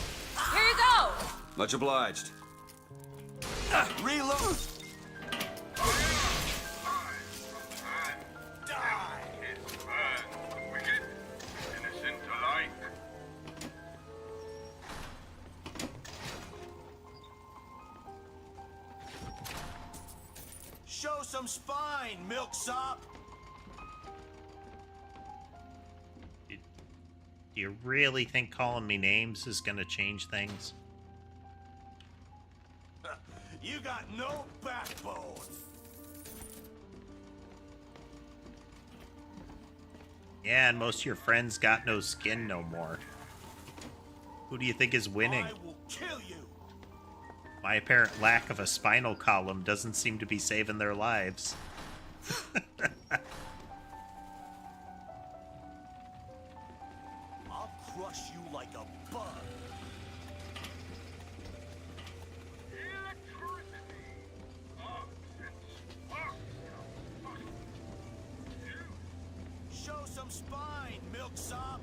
[SPEAKER 5] Here you go.
[SPEAKER 17] Much obliged.
[SPEAKER 2] Reload. Show some spine, milksop.
[SPEAKER 1] Do you really think calling me names is gonna change things?
[SPEAKER 2] You got no backbone.
[SPEAKER 1] Yeah, and most of your friends got no skin no more. Who do you think is winning?
[SPEAKER 2] I will kill you.
[SPEAKER 1] My apparent lack of a spinal column doesn't seem to be saving their lives.
[SPEAKER 2] I'll crush you like a bug. Show some spine, milksop.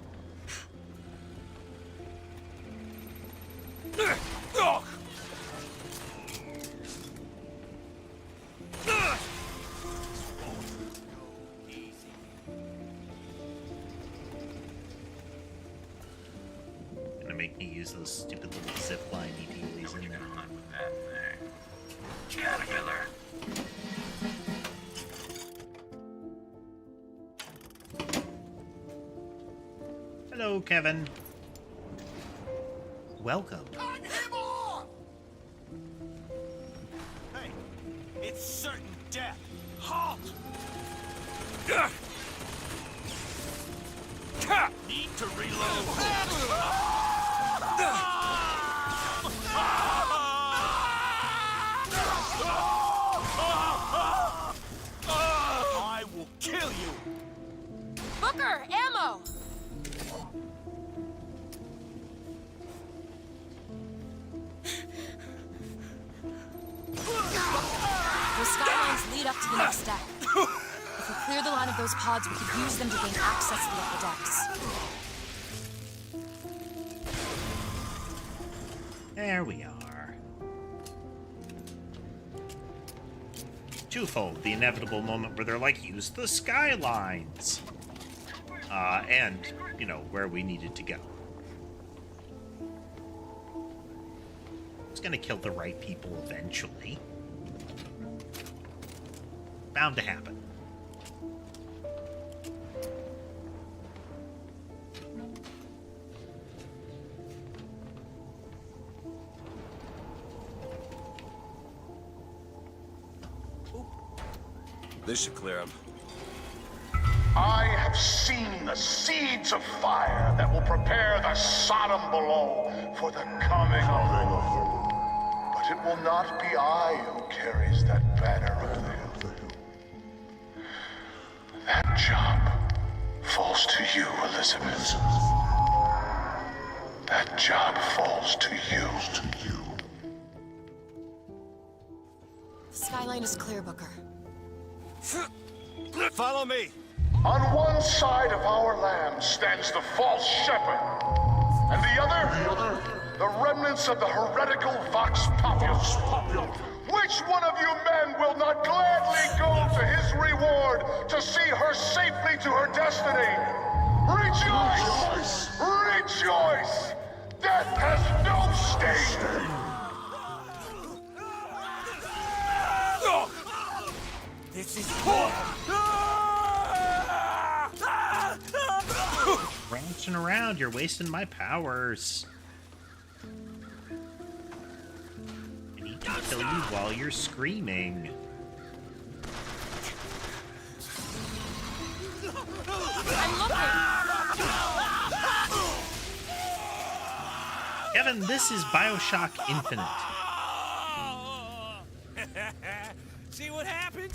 [SPEAKER 1] Gonna make me use those stupid little zip line dealies in there.
[SPEAKER 2] Caterpillar.
[SPEAKER 1] Hello, Kevin. Welcome.
[SPEAKER 2] Cut him off! Hey, it's certain death. Halt! Need to reload. I will kill you.
[SPEAKER 5] Booker, ammo. Those skylines lead up to the next deck. If we clear the line of those pods, we could use them to gain access to the upper decks.
[SPEAKER 1] There we are. Twofold, the inevitable moment where they're like, use the skylines. and, you know, where we needed to go. It's gonna kill the right people eventually. Bound to happen.
[SPEAKER 17] This should clear him.
[SPEAKER 14] I have seen the seeds of fire that will prepare the Sodom below for the coming of the Lord. But it will not be I who carries that banner up the hill. That job falls to you, Elizabeth. That job falls to you.
[SPEAKER 5] The skyline is clear, Booker.
[SPEAKER 17] Follow me!
[SPEAKER 14] On one side of our land stands the false shepherd, and the other, the remnants of the heretical Vox Populus. Which one of you men will not gladly go to his reward to see her safely to her destiny? Rejoice! Rejoice! Death has no sting!
[SPEAKER 2] This is
[SPEAKER 1] Bouncing around, you're wasting my powers. I need to kill you while you're screaming.
[SPEAKER 5] I'm looking!
[SPEAKER 1] Kevin, this is BioShock Infinite.
[SPEAKER 2] See what happens?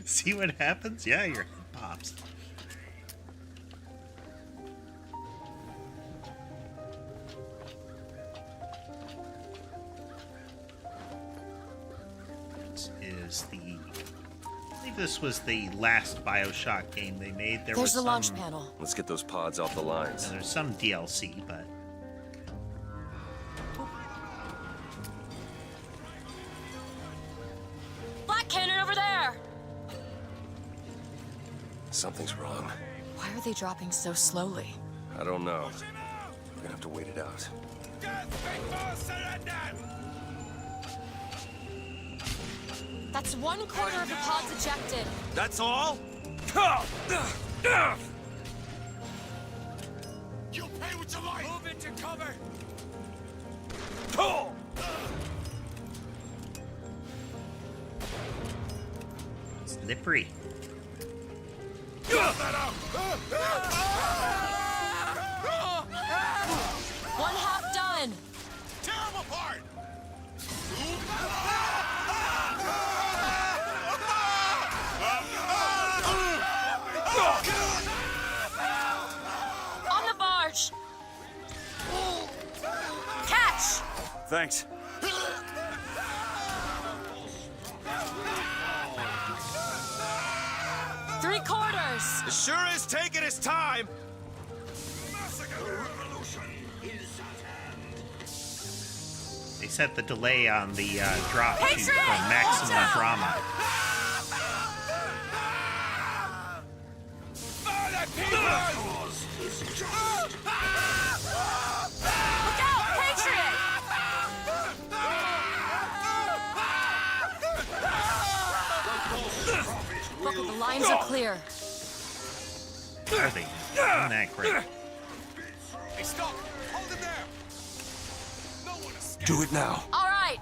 [SPEAKER 1] See what happens? Yeah, your head pops. This is the... I believe this was the last BioShock game they made.
[SPEAKER 5] There's the launch panel.
[SPEAKER 17] Let's get those pods off the lines.
[SPEAKER 1] There's some DLC, but...
[SPEAKER 5] Black cannon over there!
[SPEAKER 17] Something's wrong.
[SPEAKER 5] Why are they dropping so slowly?
[SPEAKER 17] I don't know. We're gonna have to wait it out.
[SPEAKER 5] That's 1/4 of the pods ejected.
[SPEAKER 2] That's all?
[SPEAKER 15] You'll pay with your life!
[SPEAKER 2] Move into cover!
[SPEAKER 1] Slippery.
[SPEAKER 5] One half done.
[SPEAKER 15] Tear him apart!
[SPEAKER 5] On the barge. Catch!
[SPEAKER 17] Thanks.
[SPEAKER 5] 3/4.
[SPEAKER 2] It sure is taking its time.
[SPEAKER 1] They set the delay on the drop to
[SPEAKER 5] Patriot!
[SPEAKER 1] for maximum
[SPEAKER 5] Watch out!
[SPEAKER 1] drama.
[SPEAKER 5] Look out, Patriot! Booker, the lines are clear.
[SPEAKER 1] Are they? Isn't that great?
[SPEAKER 2] Hey, stop! Hold him there! No one escapes!
[SPEAKER 17] Do it now.
[SPEAKER 5] All right.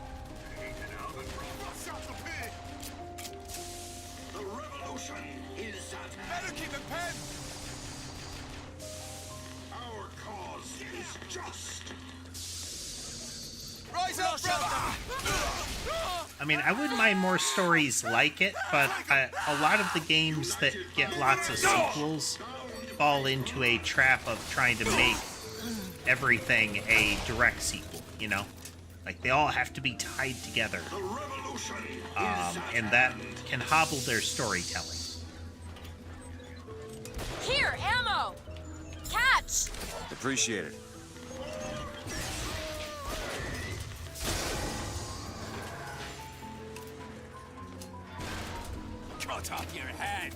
[SPEAKER 15] The revolution is at hand.
[SPEAKER 2] Better keep it pen!
[SPEAKER 15] Our cause is just.
[SPEAKER 2] Rise up, brother!
[SPEAKER 1] I mean, I wouldn't mind more stories like it, but a lot of the games that get lots of sequels fall into a trap of trying to make everything a direct sequel, you know? Like, they all have to be tied together. And that can hobble their storytelling.
[SPEAKER 5] Here, ammo. Catch.
[SPEAKER 17] Appreciate it.
[SPEAKER 2] Cut off your head!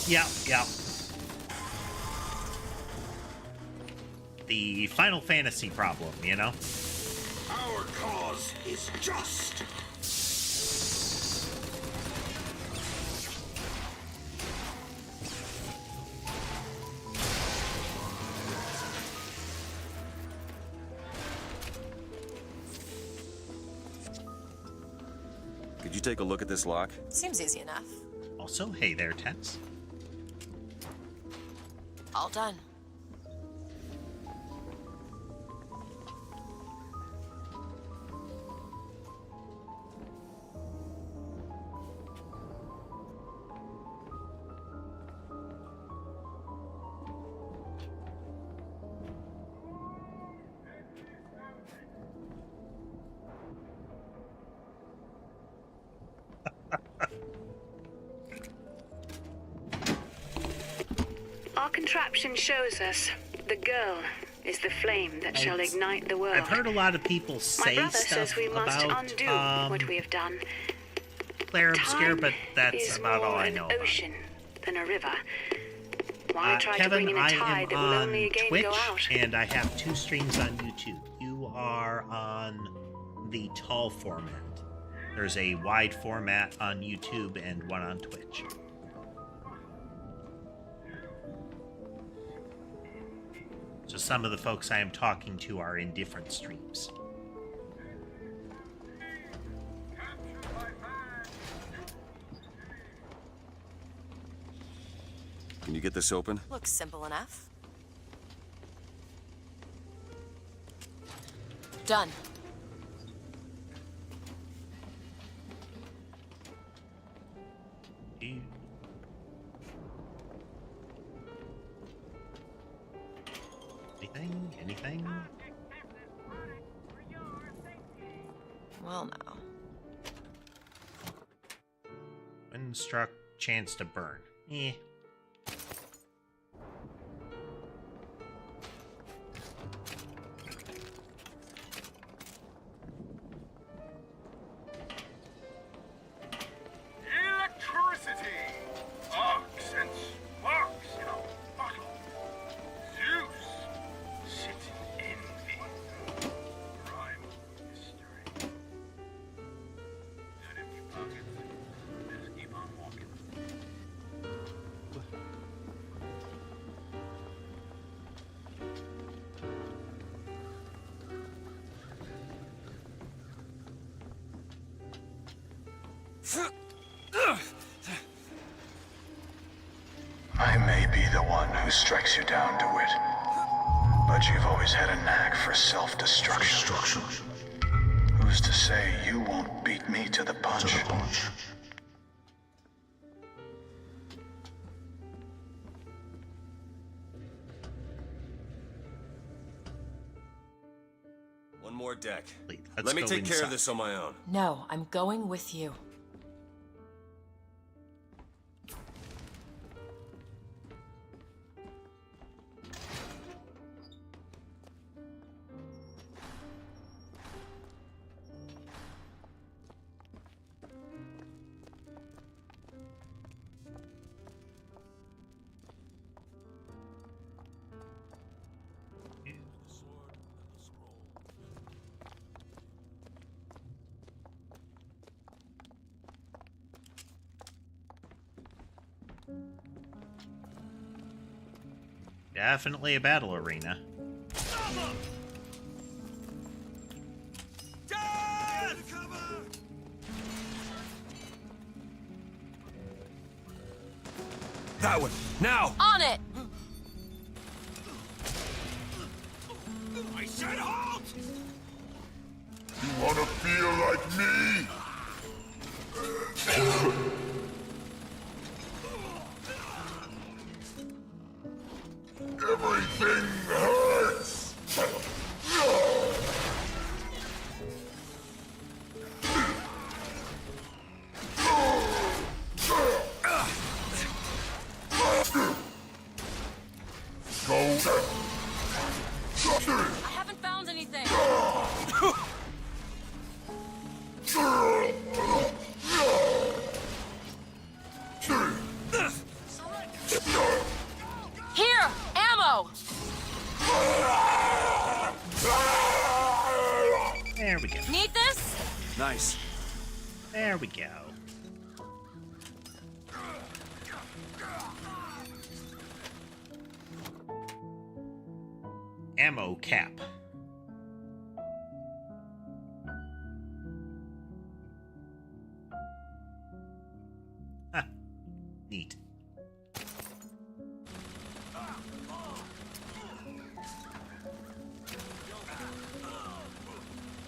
[SPEAKER 1] Yep. The Final Fantasy problem, you know?
[SPEAKER 15] Our cause is just.
[SPEAKER 17] Could you take a look at this lock?
[SPEAKER 5] Seems easy enough.
[SPEAKER 1] Also, hey there, Tense.
[SPEAKER 5] All done.
[SPEAKER 6] Our contraption shows us the girl is the flame that shall ignite the world.
[SPEAKER 1] I've heard a lot of people
[SPEAKER 6] My
[SPEAKER 1] say
[SPEAKER 6] brother
[SPEAKER 1] stuff
[SPEAKER 6] says we must
[SPEAKER 1] about
[SPEAKER 6] undo what we have done.
[SPEAKER 1] Claire Obscure, but that's
[SPEAKER 6] is
[SPEAKER 1] about all
[SPEAKER 6] more
[SPEAKER 1] I
[SPEAKER 6] an
[SPEAKER 1] know about.
[SPEAKER 6] ocean than a river. Why try to
[SPEAKER 1] Kevin,
[SPEAKER 6] bring in a
[SPEAKER 1] I
[SPEAKER 6] tide
[SPEAKER 1] am
[SPEAKER 6] that will only
[SPEAKER 1] on
[SPEAKER 6] again
[SPEAKER 1] Twitch,
[SPEAKER 6] go out?
[SPEAKER 1] and I have 2 streams on YouTube. You are on the tall format. There's a wide format on YouTube and one on Twitch. So some of the folks I am talking to are in different streams.
[SPEAKER 17] Can you get this open?
[SPEAKER 5] Looks simple enough. Done.
[SPEAKER 1] Anything?
[SPEAKER 5] Well, now.
[SPEAKER 1] When struck, chance to burn. Eh.
[SPEAKER 15] Electricity! Arcs and sparks in a bottle. Zeus sits in envy. Primal mystery. Got empty pockets? Just keep on walking.
[SPEAKER 14] I may be the one who strikes you down, DeWitt, but you've always had a knack for self-destruction. Who's to say you won't beat me to the punch?
[SPEAKER 17] One more deck.
[SPEAKER 1] Let's
[SPEAKER 17] Let me
[SPEAKER 1] go
[SPEAKER 17] take care of
[SPEAKER 1] inside.
[SPEAKER 17] this on my own.
[SPEAKER 5] No, I'm going with you.
[SPEAKER 1] Definitely a battle arena.
[SPEAKER 17] That one! Now!
[SPEAKER 5] On it!
[SPEAKER 15] I said halt!
[SPEAKER 18] You wanna feel like me? Everything hurts!
[SPEAKER 3] I haven't found anything.
[SPEAKER 5] ammo!
[SPEAKER 1] There we go.
[SPEAKER 5] Need this?
[SPEAKER 17] Nice.
[SPEAKER 1] There we go. Ammo cap. Huh. Neat.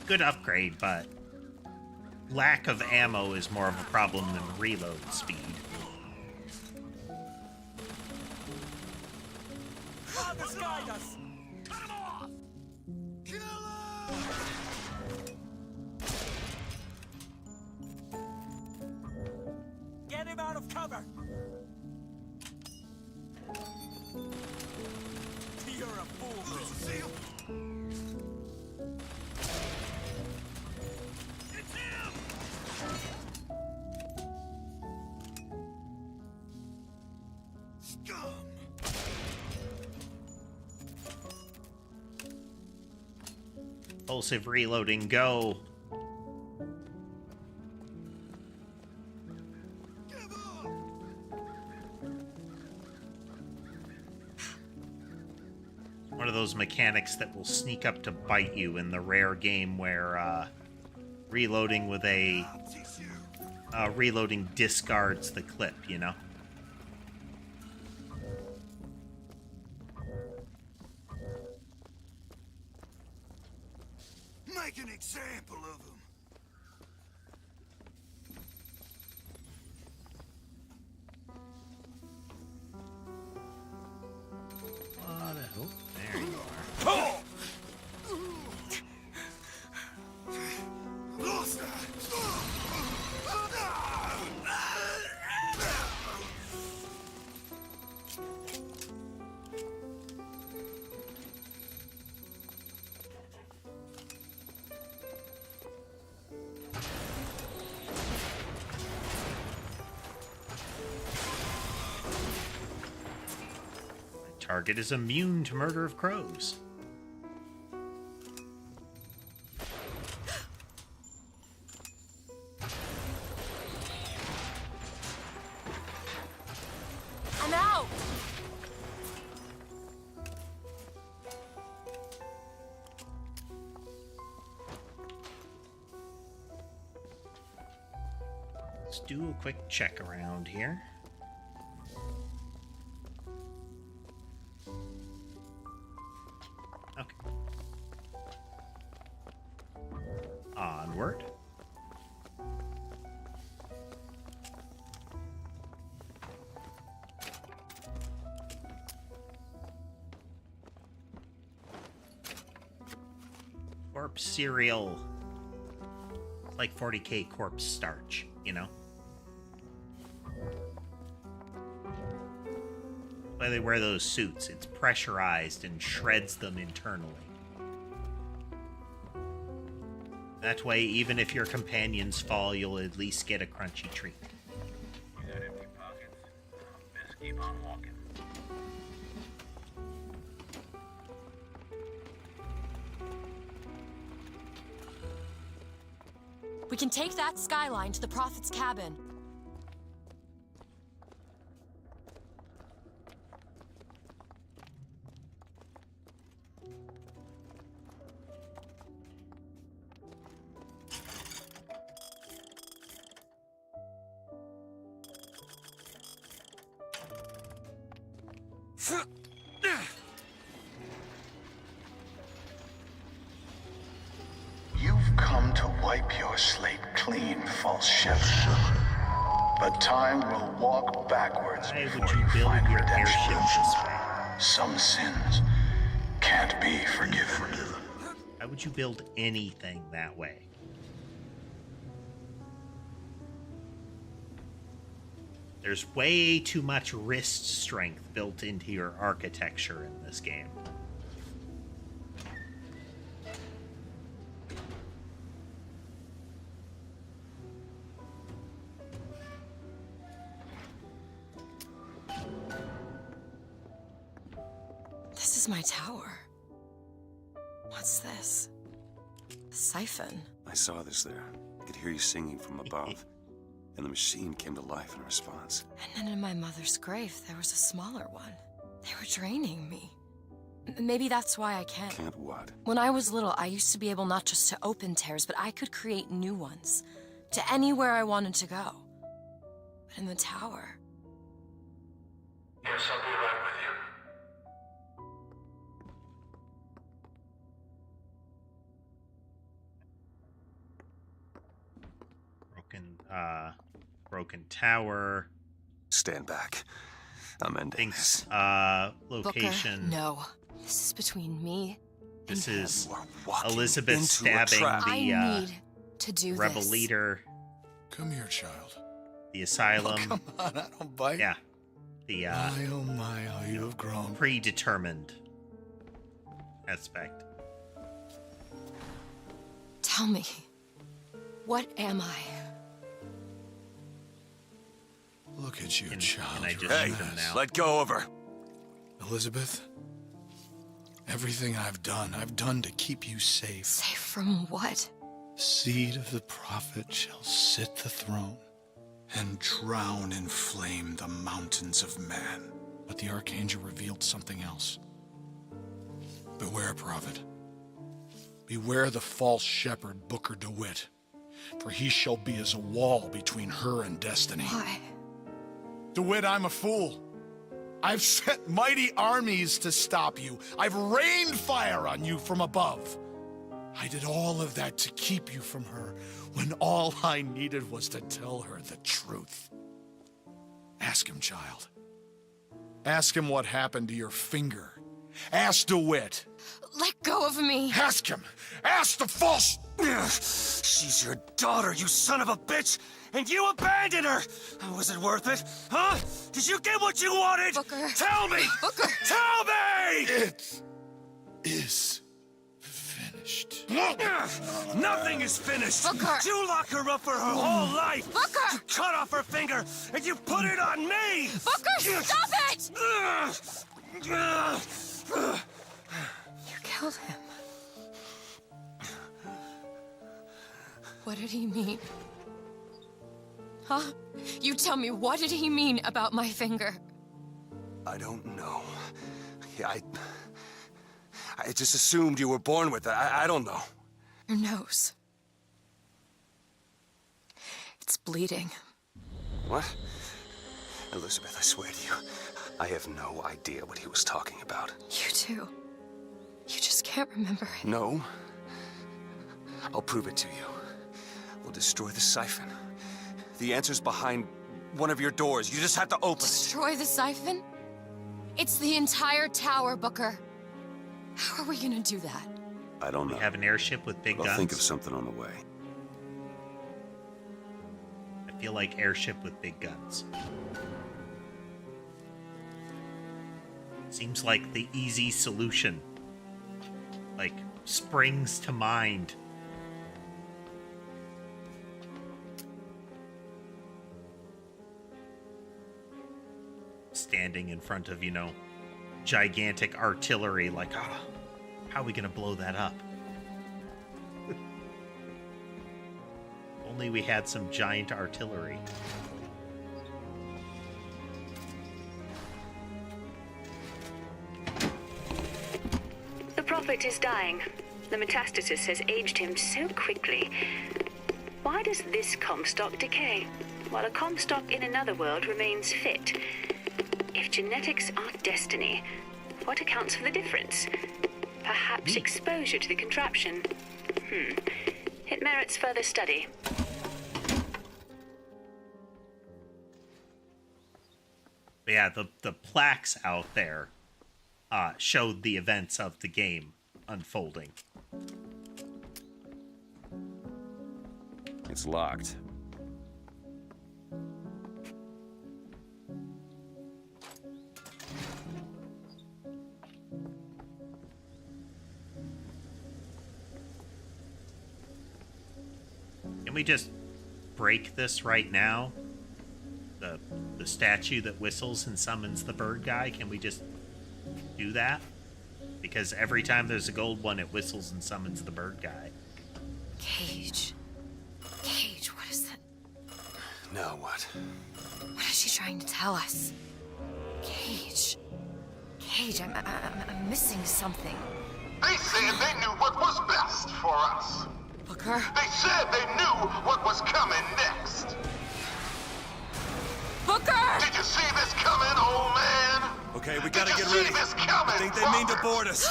[SPEAKER 1] Good upgrade, but lack of ammo is more of a problem than reload speed.
[SPEAKER 2] This guy does. Cut him off! Kill him! Get him out of cover! You're a fool, Lucille. It's him! Scum!
[SPEAKER 1] Impulsive reloading, go. One of those mechanics that will sneak up to bite you in the rare game where reloading with a reloading discards the clip, you know?
[SPEAKER 2] Make an example of him.
[SPEAKER 1] What a hope. There you are.
[SPEAKER 2] Oh! Lost that.
[SPEAKER 1] Target is immune to murder of crows.
[SPEAKER 5] I'm out!
[SPEAKER 1] Let's do a quick check around here. Onward. Corpse cereal. It's like 40k corpse starch, you know? Why they wear those suits. It's pressurized and shreds them internally. That way, even if your companions fall, you'll at least get a crunchy treat.
[SPEAKER 16] You got empty pockets? Best keep on walking.
[SPEAKER 5] We can take that skyline to the Prophet's cabin.
[SPEAKER 14] You've come to wipe your slate clean, false shepherd. But time will walk backwards before you find redemption. Some sins can't be forgiven.
[SPEAKER 1] How would you build anything that way? There's way too much wrist strength built into your architecture in this game.
[SPEAKER 5] This is my tower. What's this? A siphon.
[SPEAKER 4] I saw this there. I could hear you singing from above. And the machine came to life in response.
[SPEAKER 5] And then in my mother's grave, there was a smaller one. They were draining me. Maybe that's why I can't.
[SPEAKER 4] Can't what?
[SPEAKER 5] When I was little, I used to be able not just to open tears, but I could create new ones. To anywhere I wanted to go. But in the tower...
[SPEAKER 18] Yes, I'll be right with you.
[SPEAKER 1] Broken tower.
[SPEAKER 4] Stand back. I'm ending this.
[SPEAKER 1] Location.
[SPEAKER 5] Booker, no. This is between me and
[SPEAKER 1] This
[SPEAKER 5] him.
[SPEAKER 1] is Elizabeth stabbing
[SPEAKER 5] I
[SPEAKER 1] the
[SPEAKER 5] need to do
[SPEAKER 1] rebel
[SPEAKER 5] this.
[SPEAKER 1] leader.
[SPEAKER 19] Come here, child.
[SPEAKER 1] The asylum.
[SPEAKER 19] Oh, come on, I don't bite.
[SPEAKER 1] Yeah. The
[SPEAKER 19] my, oh my, how you have grown.
[SPEAKER 1] Predetermined aspect.
[SPEAKER 5] Tell me, what am I?
[SPEAKER 19] Look at you, child.
[SPEAKER 1] Can I just
[SPEAKER 19] You're a
[SPEAKER 1] shoot him
[SPEAKER 19] mess.
[SPEAKER 1] now?
[SPEAKER 4] Let go of her.
[SPEAKER 19] Elizabeth, everything I've done to keep you safe.
[SPEAKER 5] Safe from what?
[SPEAKER 19] The seed of the prophet shall sit the throne and drown in flame the mountains of man. But the archangel revealed something else. Beware, prophet. Beware the false shepherd, Booker DeWitt, for he shall be as a wall between her and destiny.
[SPEAKER 5] Why?
[SPEAKER 19] DeWitt, I'm a fool. I've sent mighty armies to stop you. I've rained fire on you from above. I did all of that to keep you from her, when all I needed was to tell her the truth. Ask him, child. Ask him what happened to your finger. Ask DeWitt.
[SPEAKER 5] Let go of me.
[SPEAKER 19] Ask him. Ask the false...
[SPEAKER 2] She's your daughter, you son of a bitch! And you abandoned her! Was it worth it? Huh? Did you get what you wanted?
[SPEAKER 5] Booker.
[SPEAKER 2] Tell me!
[SPEAKER 5] Booker!
[SPEAKER 2] Tell me!
[SPEAKER 19] It is finished.
[SPEAKER 2] Nothing is finished!
[SPEAKER 5] Booker!
[SPEAKER 2] You lock her up for her whole life!
[SPEAKER 5] Booker!
[SPEAKER 2] You cut off her finger, and you put it on me!
[SPEAKER 5] Booker, stop it! You killed him. What did he mean? Huh? You tell me, what did he mean about my finger?
[SPEAKER 4] I don't know. Yeah, I just assumed you were born with it. I don't know.
[SPEAKER 5] Your nose. It's bleeding.
[SPEAKER 4] What? Elizabeth, I swear to you, I have no idea what he was talking about.
[SPEAKER 5] You too. You just can't remember it.
[SPEAKER 4] No. I'll prove it to you. We'll destroy the siphon. The answer's behind one of your doors. You just have to open it.
[SPEAKER 5] Destroy the siphon? It's the entire tower, Booker. How are we gonna do that?
[SPEAKER 4] I don't know.
[SPEAKER 1] We have an airship with big
[SPEAKER 4] I'll
[SPEAKER 1] guns.
[SPEAKER 4] think of something on the way.
[SPEAKER 1] I feel like airship with big guns. Seems like the easy solution. Like, springs to mind. Standing in front of, gigantic artillery, like, how are we gonna blow that up? Only we had some giant artillery.
[SPEAKER 6] The prophet is dying. The metastasis has aged him so quickly. Why does this Comstock decay, while a Comstock in another world remains fit? If genetics are destiny, what accounts for the difference? Perhaps exposure to the contraption. It merits further study.
[SPEAKER 1] But yeah, the plaques out there showed the events of the game unfolding.
[SPEAKER 4] It's locked.
[SPEAKER 1] Can we just break this right now? The statue that whistles and summons the bird guy, can we just do that? Because every time there's a gold one, it whistles and summons the bird guy.
[SPEAKER 5] Cage. Cage, what is that?
[SPEAKER 4] Now what?
[SPEAKER 5] What is she trying to tell us? Cage. Cage, I'm missing something.
[SPEAKER 15] They said they knew what was best for us.
[SPEAKER 5] Booker?
[SPEAKER 15] They said they knew what was coming next.
[SPEAKER 5] Booker!
[SPEAKER 15] Did you see this coming, old man?
[SPEAKER 17] Okay, we gotta get
[SPEAKER 15] Did you
[SPEAKER 17] ready.
[SPEAKER 15] see this coming,
[SPEAKER 17] I think they mean to board us.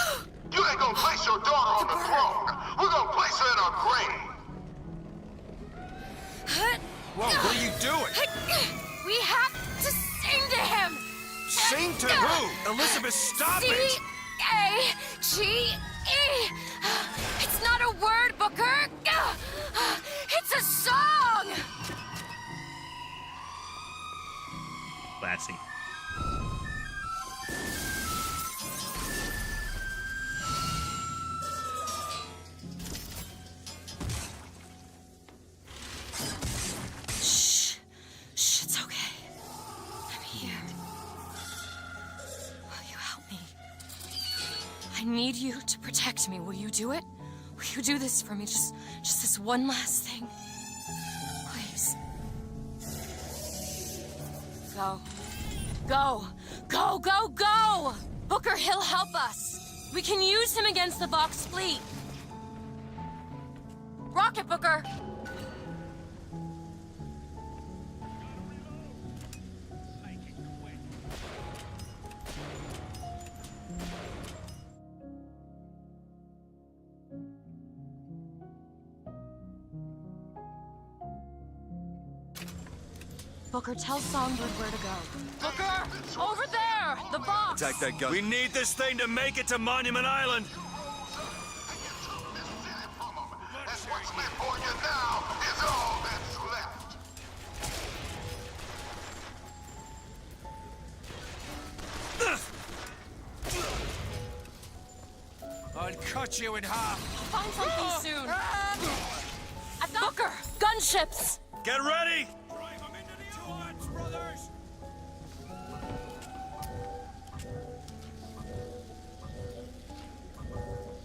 [SPEAKER 15] You ain't gonna place your daughter on the throne. We're gonna place her in her grave.
[SPEAKER 17] Whoa, what are you doing?
[SPEAKER 5] We have to sing to him!
[SPEAKER 17] Sing to who? Elizabeth, stop it!
[SPEAKER 5] C-A-G-E! It's not a word, Booker! It's a song!
[SPEAKER 1] Classy.
[SPEAKER 5] Shh, it's okay. I'm here. Will you help me? I need you to protect me. Will you do it? Will you do this for me? Just this one last thing. Please. Go. Go! Go, go, go! Booker, he'll help us. We can use him against the Vox fleet. Rocket, Booker! Booker, tell Songbird where to go. Booker! Over there! The box!
[SPEAKER 17] Attack that gun.
[SPEAKER 2] We need this thing to make it to Monument Island.
[SPEAKER 15] And what's left for you now is all that's left.
[SPEAKER 2] I'll cut you in half.
[SPEAKER 5] Find something soon. I've got Booker! Gunships!
[SPEAKER 2] Get ready!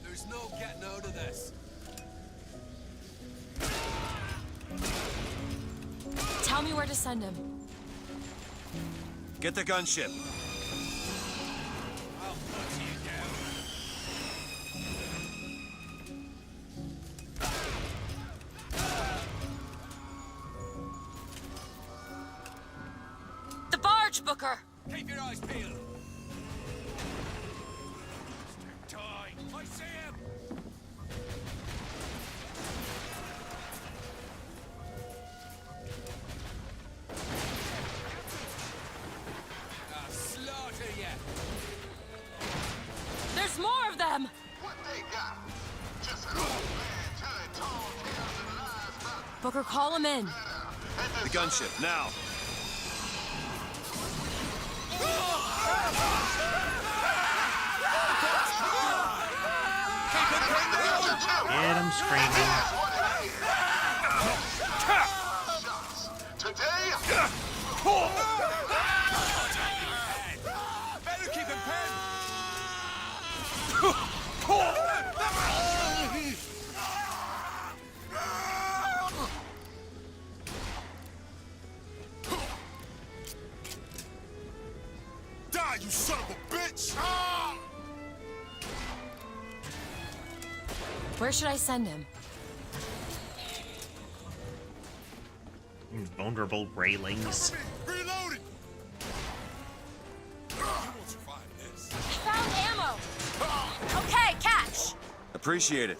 [SPEAKER 17] There's no getting out of this.
[SPEAKER 5] Tell me where to send him.
[SPEAKER 2] Get the gunship.
[SPEAKER 5] The barge, Booker!
[SPEAKER 2] Keep your eyes peeled. Time. I see him. I'll slaughter you.
[SPEAKER 5] There's more of them!
[SPEAKER 15] What they got? Just an old man telling tall tales and lies about
[SPEAKER 5] Booker, call him in.
[SPEAKER 2] The gunship, now.
[SPEAKER 1] Get him screaming.
[SPEAKER 15] Today,
[SPEAKER 2] Better keep him pinned.
[SPEAKER 19] Die, you son of a bitch!
[SPEAKER 5] Where should I send him?
[SPEAKER 1] Vulnerable railings.
[SPEAKER 19] Reloaded!
[SPEAKER 5] I found ammo! Okay, catch!
[SPEAKER 17] Appreciate it.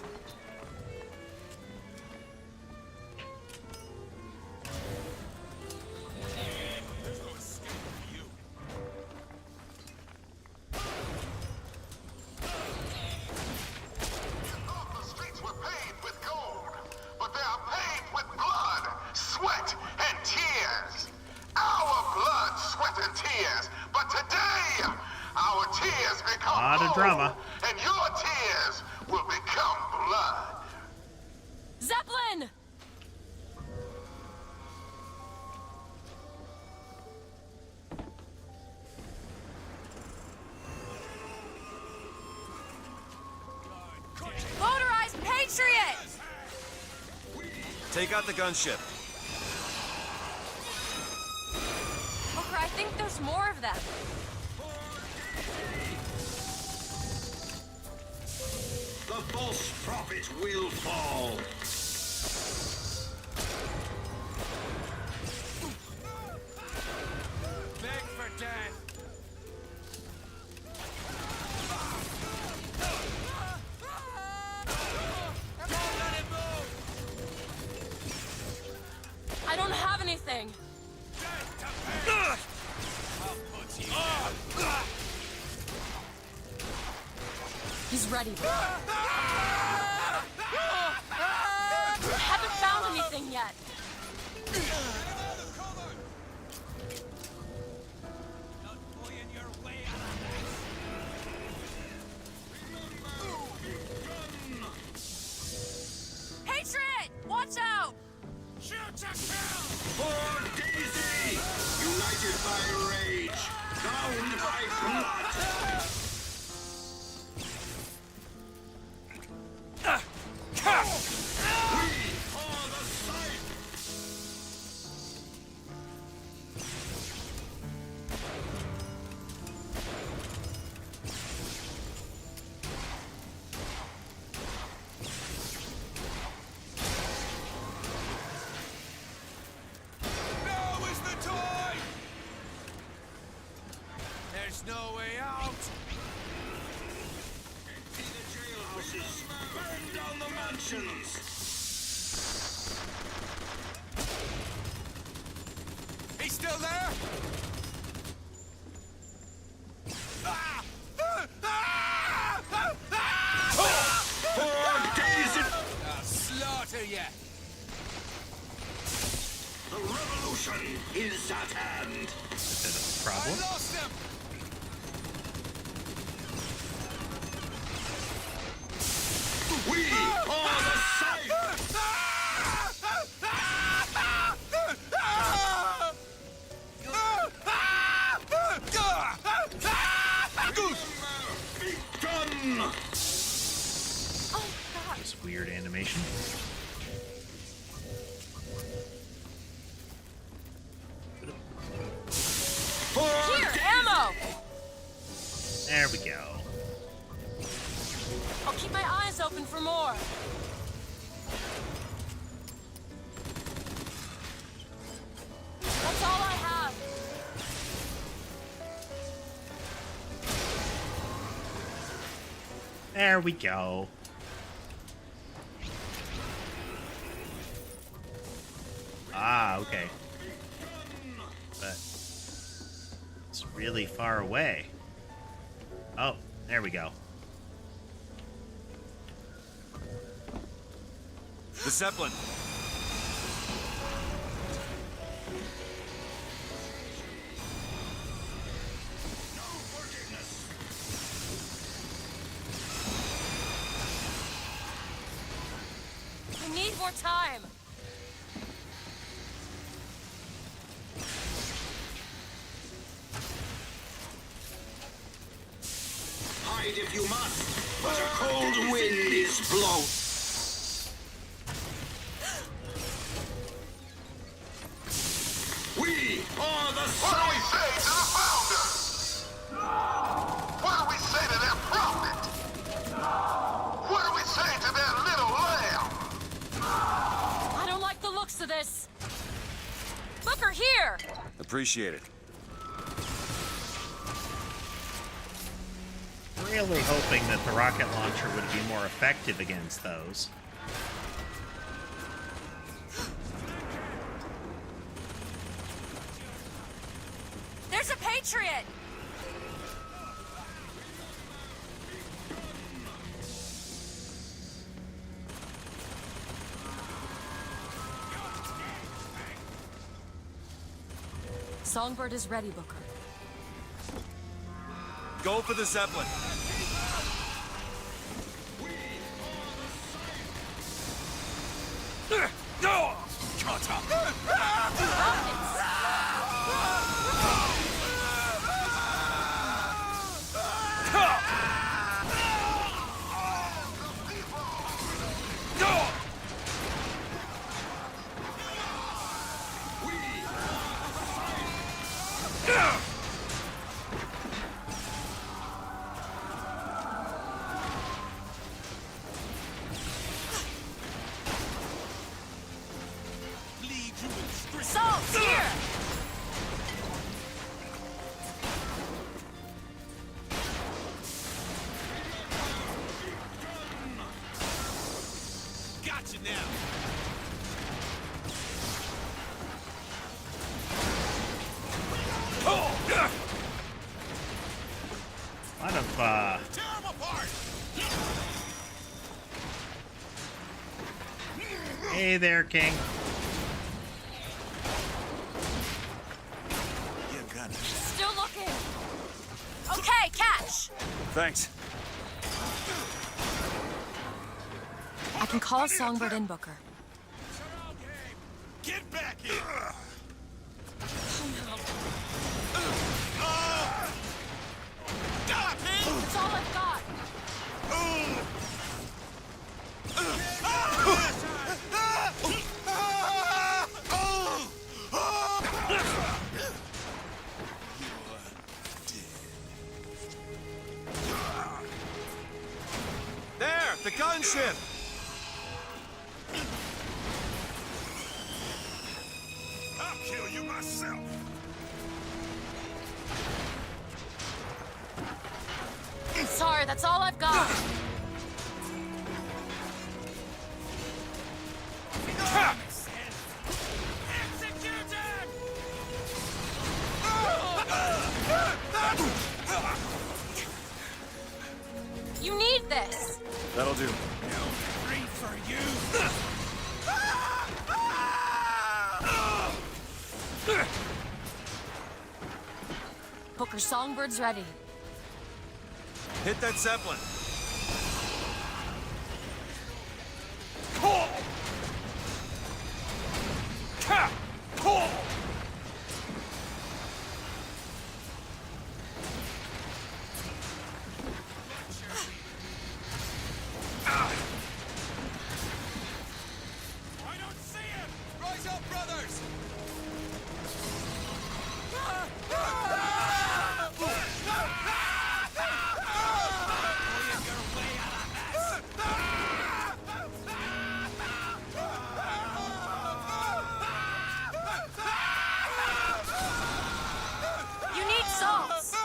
[SPEAKER 15] the streets were paved with gold, but they are paved with blood, sweat, and tears. Our blood, sweat, and tears. But today, our tears become
[SPEAKER 1] Lot of
[SPEAKER 15] gold,
[SPEAKER 1] drama.
[SPEAKER 15] and your tears will become blood.
[SPEAKER 5] Zeppelin!
[SPEAKER 3] Patriot!
[SPEAKER 17] Take out the gunship.
[SPEAKER 3] Booker, I think there's more of them.
[SPEAKER 7] The false prophet will fall.
[SPEAKER 2] Beg for death.
[SPEAKER 3] I don't have anything. He's ready. I haven't found anything yet. Patriot! Watch out!
[SPEAKER 2] Shoot to kill!
[SPEAKER 7] For Daisy! United by rage, bound by blood! We are the Scythe!
[SPEAKER 2] Now is the time! There's no way out!
[SPEAKER 7] Empty the jailhouses! Burn down the mansions!
[SPEAKER 2] He's still there?
[SPEAKER 7] For Daisy!
[SPEAKER 2] I'll slaughter ya!
[SPEAKER 7] The revolution is at hand!
[SPEAKER 1] Is that a problem?
[SPEAKER 2] I lost him!
[SPEAKER 7] We are the Scythe! Be done!
[SPEAKER 3] Oh, God.
[SPEAKER 1] This weird animation.
[SPEAKER 3] Here, ammo!
[SPEAKER 1] There we go.
[SPEAKER 3] I'll keep my eyes open for more. That's all I have.
[SPEAKER 1] There we go. Ah, okay. But it's really far away. Oh, there we go.
[SPEAKER 17] The Zeppelin.
[SPEAKER 3] We need more time.
[SPEAKER 7] Hide if you must, but a cold wind is blowing. We are the
[SPEAKER 15] What do we
[SPEAKER 7] Scythe!
[SPEAKER 15] say to the founders? What do we say to their prophet? What do we say to their little lamb?
[SPEAKER 3] I don't like the looks of this. Booker, here!
[SPEAKER 17] Appreciate it.
[SPEAKER 1] Really hoping that the rocket launcher would be more effective against those.
[SPEAKER 3] There's a Patriot! Songbird is ready, Booker.
[SPEAKER 17] Go for the Zeppelin.
[SPEAKER 2] Caught up! you now.
[SPEAKER 1] A lot of,
[SPEAKER 2] Tear him apart!
[SPEAKER 1] Hey there, King.
[SPEAKER 2] You got it.
[SPEAKER 5] Still looking. Okay, catch.
[SPEAKER 4] Thanks.
[SPEAKER 5] I can call Songbird in, Booker.
[SPEAKER 2] Get back here! Stop him!
[SPEAKER 5] That's all I've got.
[SPEAKER 17] There, the gunship!
[SPEAKER 2] I'll kill you myself!
[SPEAKER 5] Sorry, that's all I've got. You need this.
[SPEAKER 4] That'll do.
[SPEAKER 2] Free for you!
[SPEAKER 5] Booker, Songbird's ready.
[SPEAKER 17] Hit that Zeppelin.
[SPEAKER 2] I don't see him! Rise up, brothers!
[SPEAKER 5] You need salts.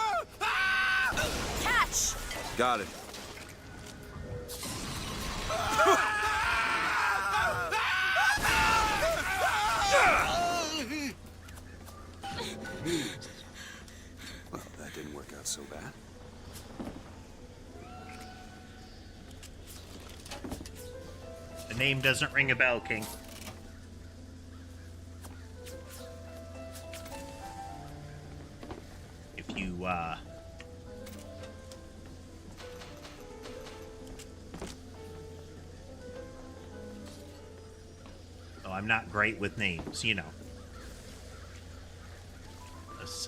[SPEAKER 5] Catch.
[SPEAKER 17] Got it. Well, that didn't work out so bad.
[SPEAKER 1] The name doesn't ring a bell, King. If you, Oh, I'm not great with names, you know. Let's,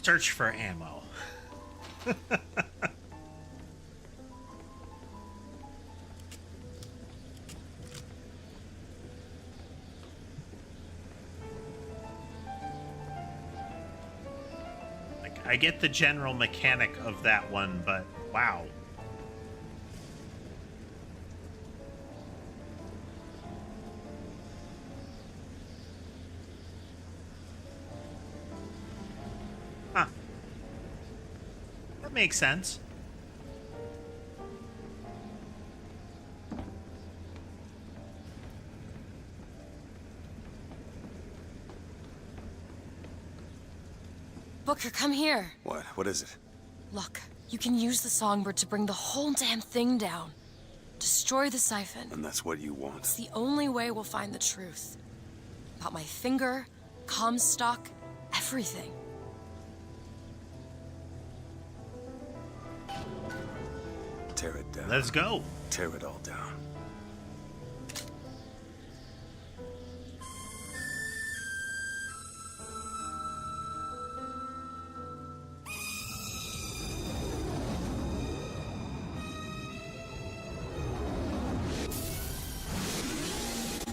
[SPEAKER 1] search for ammo. Like, I get the general mechanic of that one, but wow. Huh. That makes sense.
[SPEAKER 5] Booker, come here.
[SPEAKER 4] What? What is it?
[SPEAKER 5] Look, you can use the Songbird to bring the whole damn thing down. Destroy the siphon.
[SPEAKER 4] And that's what you want?
[SPEAKER 5] It's the only way we'll find the truth. About my finger, Comstock, everything.
[SPEAKER 4] Tear it down.
[SPEAKER 1] Let's go.
[SPEAKER 4] Tear it all down.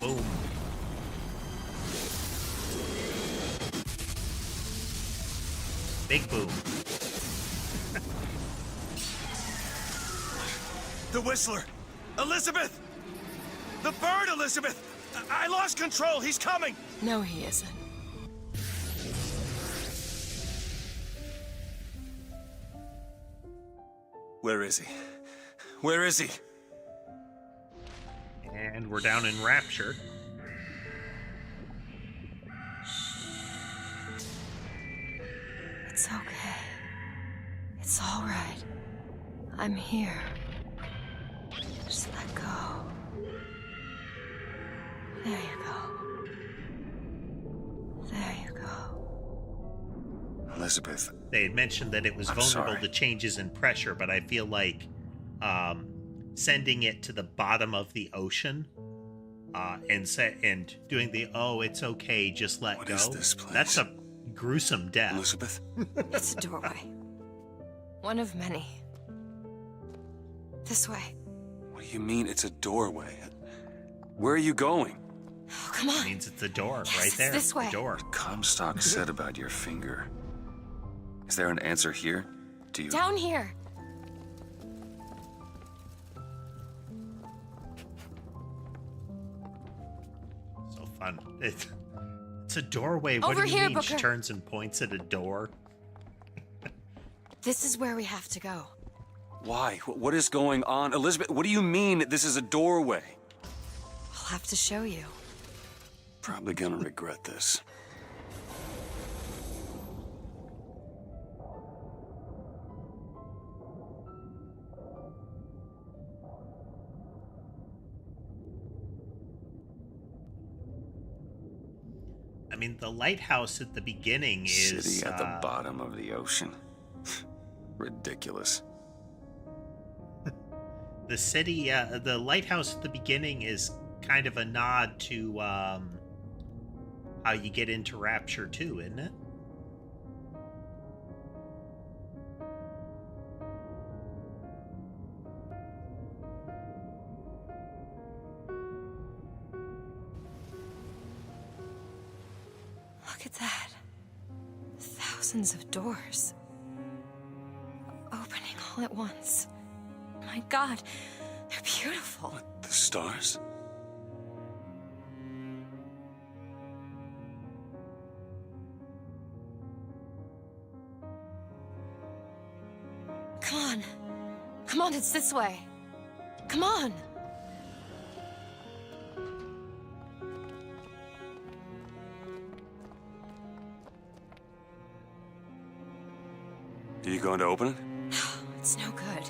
[SPEAKER 1] Boom. Big boom.
[SPEAKER 2] The Whistler! Elizabeth! The bird, Elizabeth! I lost control! He's coming!
[SPEAKER 5] No, he isn't.
[SPEAKER 4] Where is he? Where is he?
[SPEAKER 1] And we're down in Rapture.
[SPEAKER 5] It's okay. It's all right. I'm here. Just let go. There you go. There you go.
[SPEAKER 4] Elizabeth.
[SPEAKER 1] They had mentioned that it was vulnerable to changes in pressure, but I feel like sending it to the bottom of the ocean and doing the it's okay, just let go.
[SPEAKER 4] What is this place?
[SPEAKER 1] That's a gruesome death.
[SPEAKER 4] Elizabeth?
[SPEAKER 5] It's a doorway. One of many. This way.
[SPEAKER 4] What do you mean it's a doorway? Where are you going?
[SPEAKER 5] Oh, come on.
[SPEAKER 1] It means it's a door
[SPEAKER 5] Yes,
[SPEAKER 1] right
[SPEAKER 5] it's
[SPEAKER 1] there.
[SPEAKER 5] this way.
[SPEAKER 1] The door.
[SPEAKER 4] Comstock said about your finger. Is there an answer here? Do you...
[SPEAKER 5] Down here.
[SPEAKER 1] So fun. It's a doorway. What
[SPEAKER 5] Over
[SPEAKER 1] do you
[SPEAKER 5] here,
[SPEAKER 1] mean? She
[SPEAKER 5] Booker.
[SPEAKER 1] turns and points at a door.
[SPEAKER 5] This is where we have to go.
[SPEAKER 4] Why? What is going on? Elizabeth, what do you mean this is a doorway?
[SPEAKER 5] I'll have to show you.
[SPEAKER 4] Probably gonna regret this.
[SPEAKER 1] I mean, the lighthouse at the beginning is...
[SPEAKER 4] City at the bottom of the ocean. Ridiculous.
[SPEAKER 1] The city, the lighthouse at the beginning is kind of a nod to how you get into Rapture too, isn't it?
[SPEAKER 5] Look at that. Thousands of doors. Opening all at once. My God, they're beautiful.
[SPEAKER 4] The stars?
[SPEAKER 5] Come on. Come on, it's this way. Come on.
[SPEAKER 4] Are you going to open it?
[SPEAKER 5] It's no good.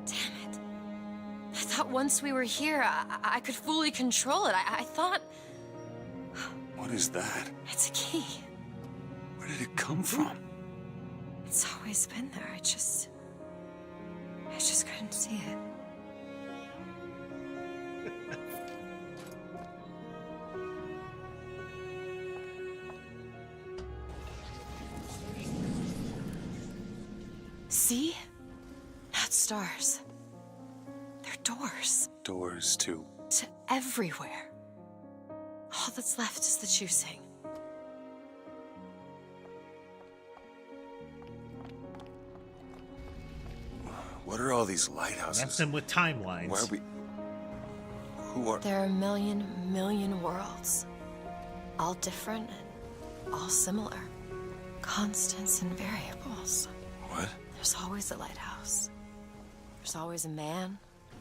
[SPEAKER 5] Damn it. I thought once we were here, I could fully control it. I thought...
[SPEAKER 4] What is that?
[SPEAKER 5] It's a key.
[SPEAKER 4] Where did it come from?
[SPEAKER 5] It's always been there. I just couldn't see it. See? Not stars. They're doors.
[SPEAKER 4] Doors to...
[SPEAKER 5] To everywhere. All that's left is the choosing.
[SPEAKER 4] What are all these lighthouses?
[SPEAKER 1] That's them with timelines.
[SPEAKER 4] Why are we... Who are...
[SPEAKER 5] There are a million worlds. All different and all similar. Constants and variables.
[SPEAKER 4] What?
[SPEAKER 5] There's always a lighthouse. There's always a man.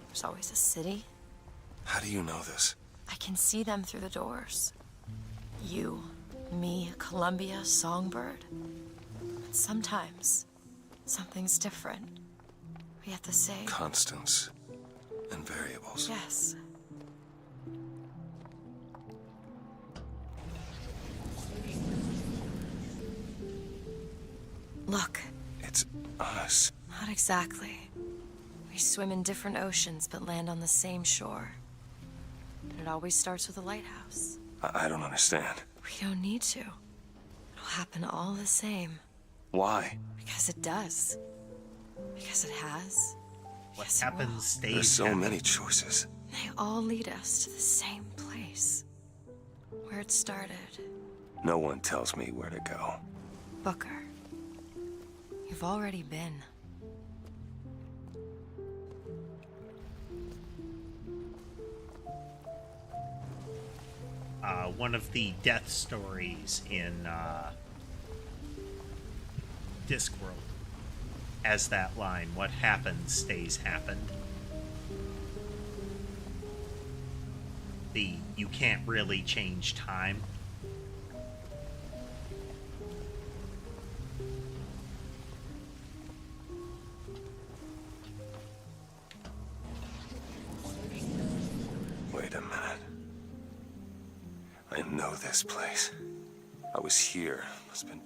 [SPEAKER 5] There's always a city.
[SPEAKER 4] How do you know this?
[SPEAKER 5] I can see them through the doors. You, me, Columbia, Songbird. But sometimes, something's different. We have to say...
[SPEAKER 4] Constants and variables.
[SPEAKER 5] Yes. Look.
[SPEAKER 4] It's us.
[SPEAKER 5] Not exactly. We swim in different oceans but land on the same shore. But it always starts with a lighthouse.
[SPEAKER 4] I don't understand.
[SPEAKER 5] We don't need to. It'll happen all the same.
[SPEAKER 4] Why?
[SPEAKER 5] Because it does. Because it has.
[SPEAKER 1] What
[SPEAKER 5] Because it
[SPEAKER 1] happens
[SPEAKER 5] will.
[SPEAKER 1] stays.
[SPEAKER 4] There's so
[SPEAKER 1] happens.
[SPEAKER 4] many choices.
[SPEAKER 5] They all lead us to the same place. Where it started.
[SPEAKER 4] No one tells me where to go.
[SPEAKER 5] Booker. You've already been.
[SPEAKER 1] One of the death stories in Discworld as that line. What happens stays happened. You can't really change time.
[SPEAKER 4] Wait a minute. I know this place. I was here. It's been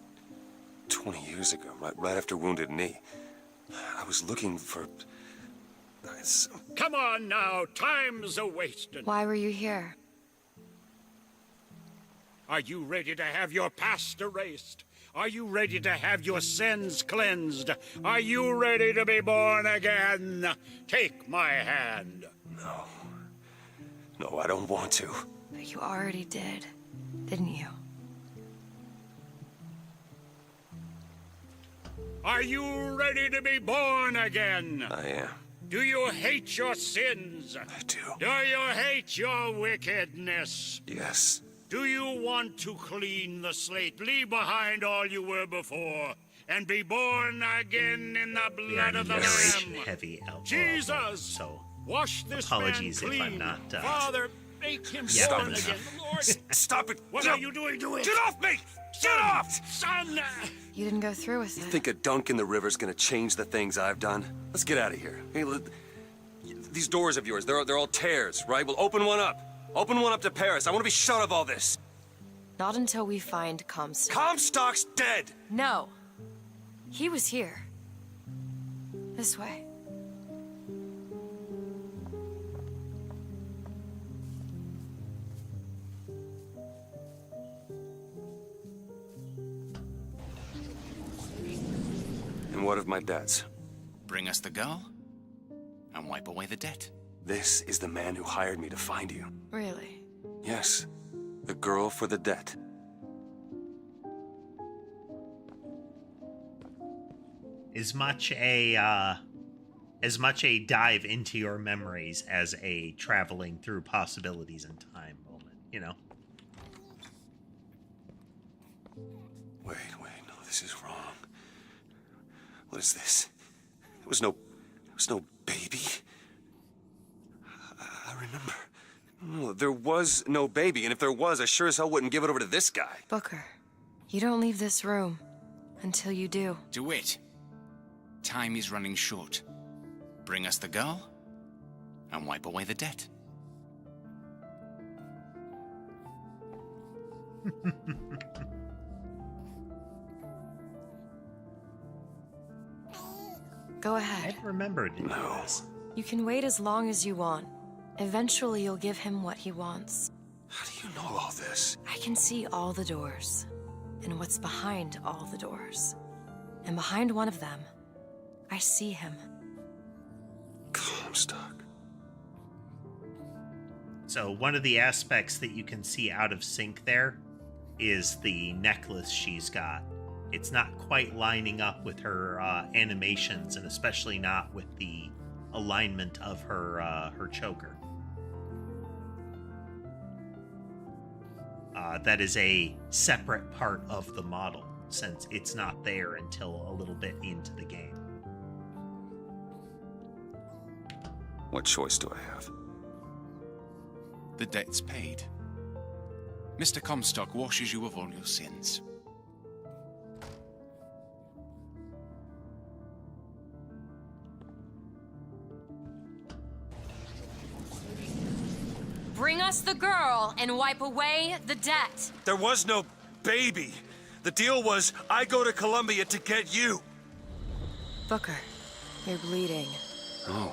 [SPEAKER 4] 20 years ago, right after Wounded Knee. I was looking for...
[SPEAKER 20] Come on now, time's a-wasting.
[SPEAKER 5] Why were you here?
[SPEAKER 20] Are you ready to have your past erased? Are you ready to have your sins cleansed? Are you ready to be born again? Take my hand.
[SPEAKER 4] No. No, I don't want to.
[SPEAKER 5] But you already did, didn't you?
[SPEAKER 20] Are you ready to be born again?
[SPEAKER 4] I am.
[SPEAKER 20] Do you hate your sins?
[SPEAKER 4] I do.
[SPEAKER 20] Do you hate your wickedness?
[SPEAKER 4] Yes.
[SPEAKER 20] Do you want to clean the slate, leave behind all you were before, and be born again in the blood of the Lamb?
[SPEAKER 1] Heavy alcohol.
[SPEAKER 20] Jesus!
[SPEAKER 1] So,
[SPEAKER 20] wash this
[SPEAKER 1] apologies
[SPEAKER 20] man
[SPEAKER 1] if
[SPEAKER 20] clean.
[SPEAKER 1] I'm not.
[SPEAKER 20] Father, make him
[SPEAKER 4] Stop
[SPEAKER 20] born
[SPEAKER 4] it.
[SPEAKER 20] again, Lord.
[SPEAKER 4] Stop it!
[SPEAKER 20] What are you doing to it?
[SPEAKER 4] Get off me! Get off!
[SPEAKER 20] Son!
[SPEAKER 5] You didn't go through with it.
[SPEAKER 4] Think a dunk in the river's gonna change the things I've done? Let's get out of here. Hey, these doors of yours, they're all tears, right? Well, open one up. Open one up to Paris. I want to be shut of all this.
[SPEAKER 5] Not until we find Comstock.
[SPEAKER 4] Comstock's dead!
[SPEAKER 5] No. He was here. This way.
[SPEAKER 4] And what of my debts?
[SPEAKER 11] Bring us the girl, and wipe away the debt.
[SPEAKER 4] This is the man who hired me to find you.
[SPEAKER 5] Really?
[SPEAKER 4] Yes. The girl for the debt.
[SPEAKER 1] As much a dive into your memories as a traveling through possibilities in time moment, you know?
[SPEAKER 4] Wait, no, this is wrong. What is this? It was no baby. I remember. No, there was no baby, and if there was, I sure as hell wouldn't give it over to this guy.
[SPEAKER 5] Booker, you don't leave this room until you do.
[SPEAKER 11] DeWitt, time is running short. Bring us the girl, and wipe away the debt.
[SPEAKER 5] Go ahead.
[SPEAKER 1] I remembered this.
[SPEAKER 5] You can wait as long as you want. Eventually, you'll give him what he wants.
[SPEAKER 4] How do you know all this?
[SPEAKER 5] I can see all the doors, and what's behind all the doors. And behind one of them, I see him.
[SPEAKER 4] Comstock.
[SPEAKER 1] So one of the aspects that you can see out of sync there is the necklace she's got. It's not quite lining up with her animations, and especially not with the alignment of her choker. That is a separate part of the model, since it's not there until a little bit into the game.
[SPEAKER 4] What choice do I have?
[SPEAKER 11] The debt's paid. Mr. Comstock washes you of all your sins.
[SPEAKER 3] Bring us the girl and wipe away the debt.
[SPEAKER 4] There was no baby. The deal was I go to Columbia to get you.
[SPEAKER 5] Booker, you're bleeding.
[SPEAKER 4] No.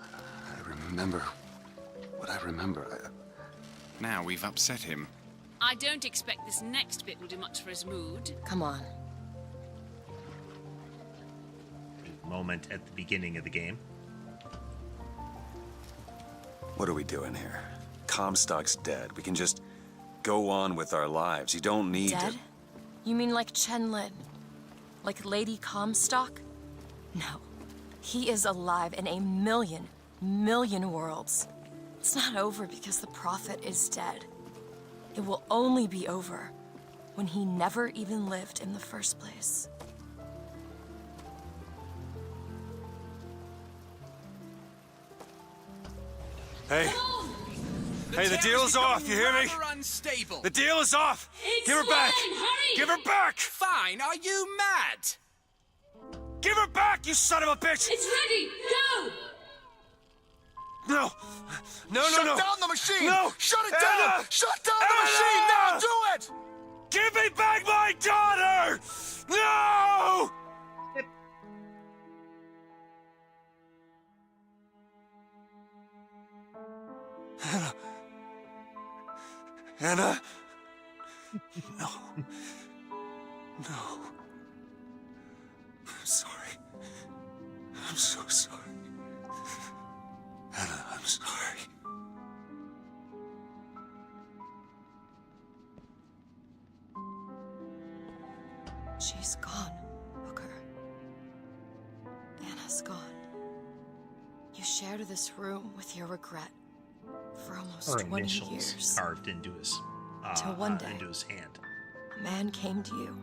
[SPEAKER 4] I remember what I remember.
[SPEAKER 11] Now we've upset him.
[SPEAKER 12] I don't expect this next bit will do much for his mood.
[SPEAKER 5] Come on.
[SPEAKER 1] Moment at the beginning of the game.
[SPEAKER 4] What are we doing here? Comstock's dead. We can just go on with our lives. You don't need
[SPEAKER 5] Dead?
[SPEAKER 4] to...
[SPEAKER 5] You mean like Chen Lin? Like Lady Comstock? No. He is alive in a million worlds. It's not over because the Prophet is dead. It will only be over when he never even lived in the first place.
[SPEAKER 4] Hey. Hey, the deal's off, you hear me?
[SPEAKER 11] Unstable.
[SPEAKER 4] The deal is off! Give her back! Give her back!
[SPEAKER 11] Fine, are you mad?
[SPEAKER 4] Give her back, you son of a bitch!
[SPEAKER 9] It's ready! Go!
[SPEAKER 4] No! No!
[SPEAKER 19] Shut down the machine!
[SPEAKER 4] No!
[SPEAKER 19] Shut it
[SPEAKER 4] Anna!
[SPEAKER 19] down! Shut down the machine! Now do it!
[SPEAKER 4] Give me back my daughter! No! Anna. Anna? No. No. I'm sorry. I'm so sorry. Anna, I'm sorry.
[SPEAKER 5] She's gone, Booker. Anna's gone. You shared this room with your regret for almost
[SPEAKER 1] Her
[SPEAKER 5] 20
[SPEAKER 1] initials
[SPEAKER 5] years.
[SPEAKER 1] carved into his
[SPEAKER 5] Till one day,
[SPEAKER 1] into his hand.
[SPEAKER 5] a man came to you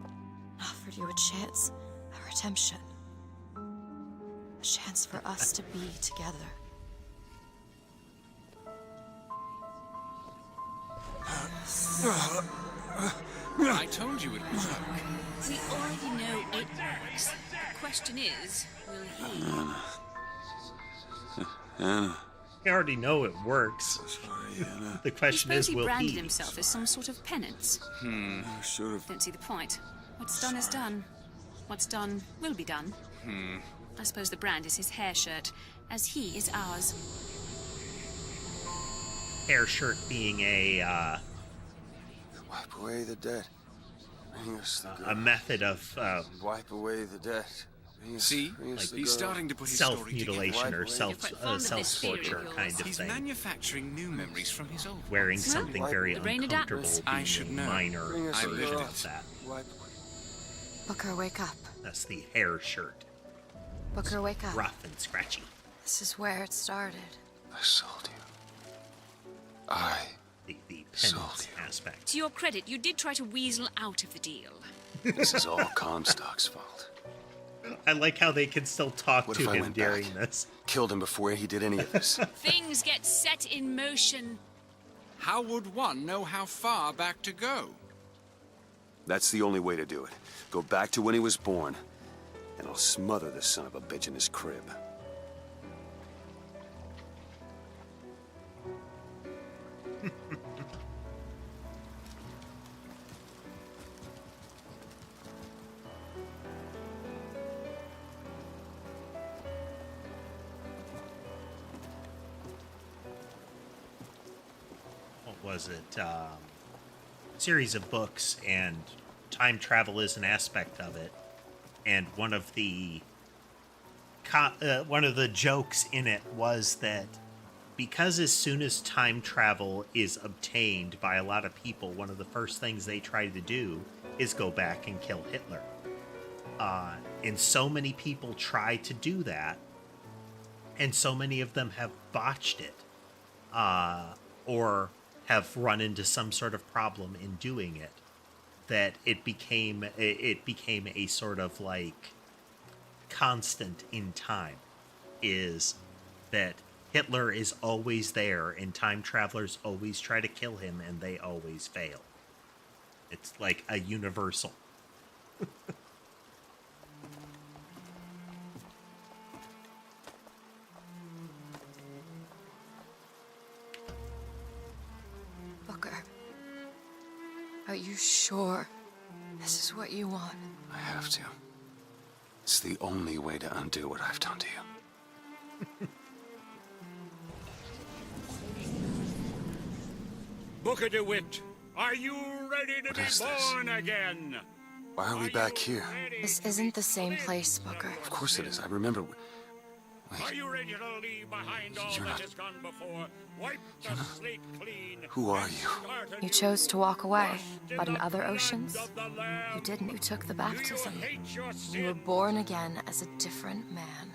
[SPEAKER 5] and offered you a chance at redemption. A chance for us to be together.
[SPEAKER 11] I told you it would work.
[SPEAKER 12] We already know it works. The question is, will he?
[SPEAKER 4] Anna.
[SPEAKER 1] We already know it works.
[SPEAKER 4] Sorry, Anna.
[SPEAKER 1] The question
[SPEAKER 12] Suppose
[SPEAKER 1] is,
[SPEAKER 12] he
[SPEAKER 1] will
[SPEAKER 12] branded
[SPEAKER 1] he?
[SPEAKER 12] himself as some sort of penance.
[SPEAKER 4] I should have.
[SPEAKER 12] Don't see the point. What's done is done. What's done will be done. I suppose the brand is his hair shirt, as he is ours.
[SPEAKER 1] Hair shirt being a
[SPEAKER 17] Wipe away the debt. Bring us the
[SPEAKER 1] a method of
[SPEAKER 17] wipe away the debt.
[SPEAKER 11] See,
[SPEAKER 17] Bring us the
[SPEAKER 11] he's
[SPEAKER 17] girl.
[SPEAKER 11] starting to put his story
[SPEAKER 1] self-mutilation
[SPEAKER 11] together.
[SPEAKER 1] or self-torture kind of
[SPEAKER 11] He's
[SPEAKER 1] thing.
[SPEAKER 11] manufacturing new memories from his old
[SPEAKER 1] Wearing
[SPEAKER 11] ones.
[SPEAKER 1] something very
[SPEAKER 12] the brain
[SPEAKER 1] uncomfortable,
[SPEAKER 12] adapts.
[SPEAKER 1] being
[SPEAKER 11] I should
[SPEAKER 1] a
[SPEAKER 11] know.
[SPEAKER 1] minor
[SPEAKER 17] Bring us the
[SPEAKER 1] version
[SPEAKER 17] girl.
[SPEAKER 1] of that.
[SPEAKER 17] Wipe
[SPEAKER 5] Booker, wake up.
[SPEAKER 1] That's the hair shirt.
[SPEAKER 5] Booker, wake up.
[SPEAKER 1] Rough and scratchy.
[SPEAKER 5] This is where it started.
[SPEAKER 17] I sold you. I
[SPEAKER 1] The penance aspect.
[SPEAKER 12] To your credit, you did try to weasel out of the deal.
[SPEAKER 17] This is all Comstock's fault.
[SPEAKER 1] I like how they can still talk
[SPEAKER 17] What
[SPEAKER 1] to
[SPEAKER 17] if I
[SPEAKER 1] him
[SPEAKER 17] went
[SPEAKER 1] during
[SPEAKER 17] back?
[SPEAKER 1] this.
[SPEAKER 17] Killed him before he did any of this.
[SPEAKER 12] Things get set in motion.
[SPEAKER 11] How would one know how far back to go?
[SPEAKER 4] That's the only way to do it. Go back to when he was born, and I'll smother this son of a bitch in his crib.
[SPEAKER 1] What was it? Series of books, and time travel is an aspect of it. And one of the jokes in it was that because as soon as time travel is obtained by a lot of people, one of the first things they try to do is go back and kill Hitler. And so many people try to do that, and so many of them have botched it, or have run into some sort of problem in doing it, that it became a sort of like constant in time, is that Hitler is always there and time travelers always try to kill him and they always fail. It's like a universal.
[SPEAKER 5] Booker, are you sure this is what you want?
[SPEAKER 4] I have to. It's the only way to undo what I've done to you.
[SPEAKER 20] Booker DeWitt, are you ready to be born again?
[SPEAKER 4] Why are we back here?
[SPEAKER 5] This isn't the same place, Booker.
[SPEAKER 4] Of course it is. I remember.
[SPEAKER 20] Are you ready to leave behind all
[SPEAKER 4] You're
[SPEAKER 20] that
[SPEAKER 4] not-
[SPEAKER 20] has gone before? Wipe the slate clean.
[SPEAKER 4] Who are you?
[SPEAKER 5] You chose to walk away, but in other oceans, you didn't. You took the baptism. You were born again as a different man.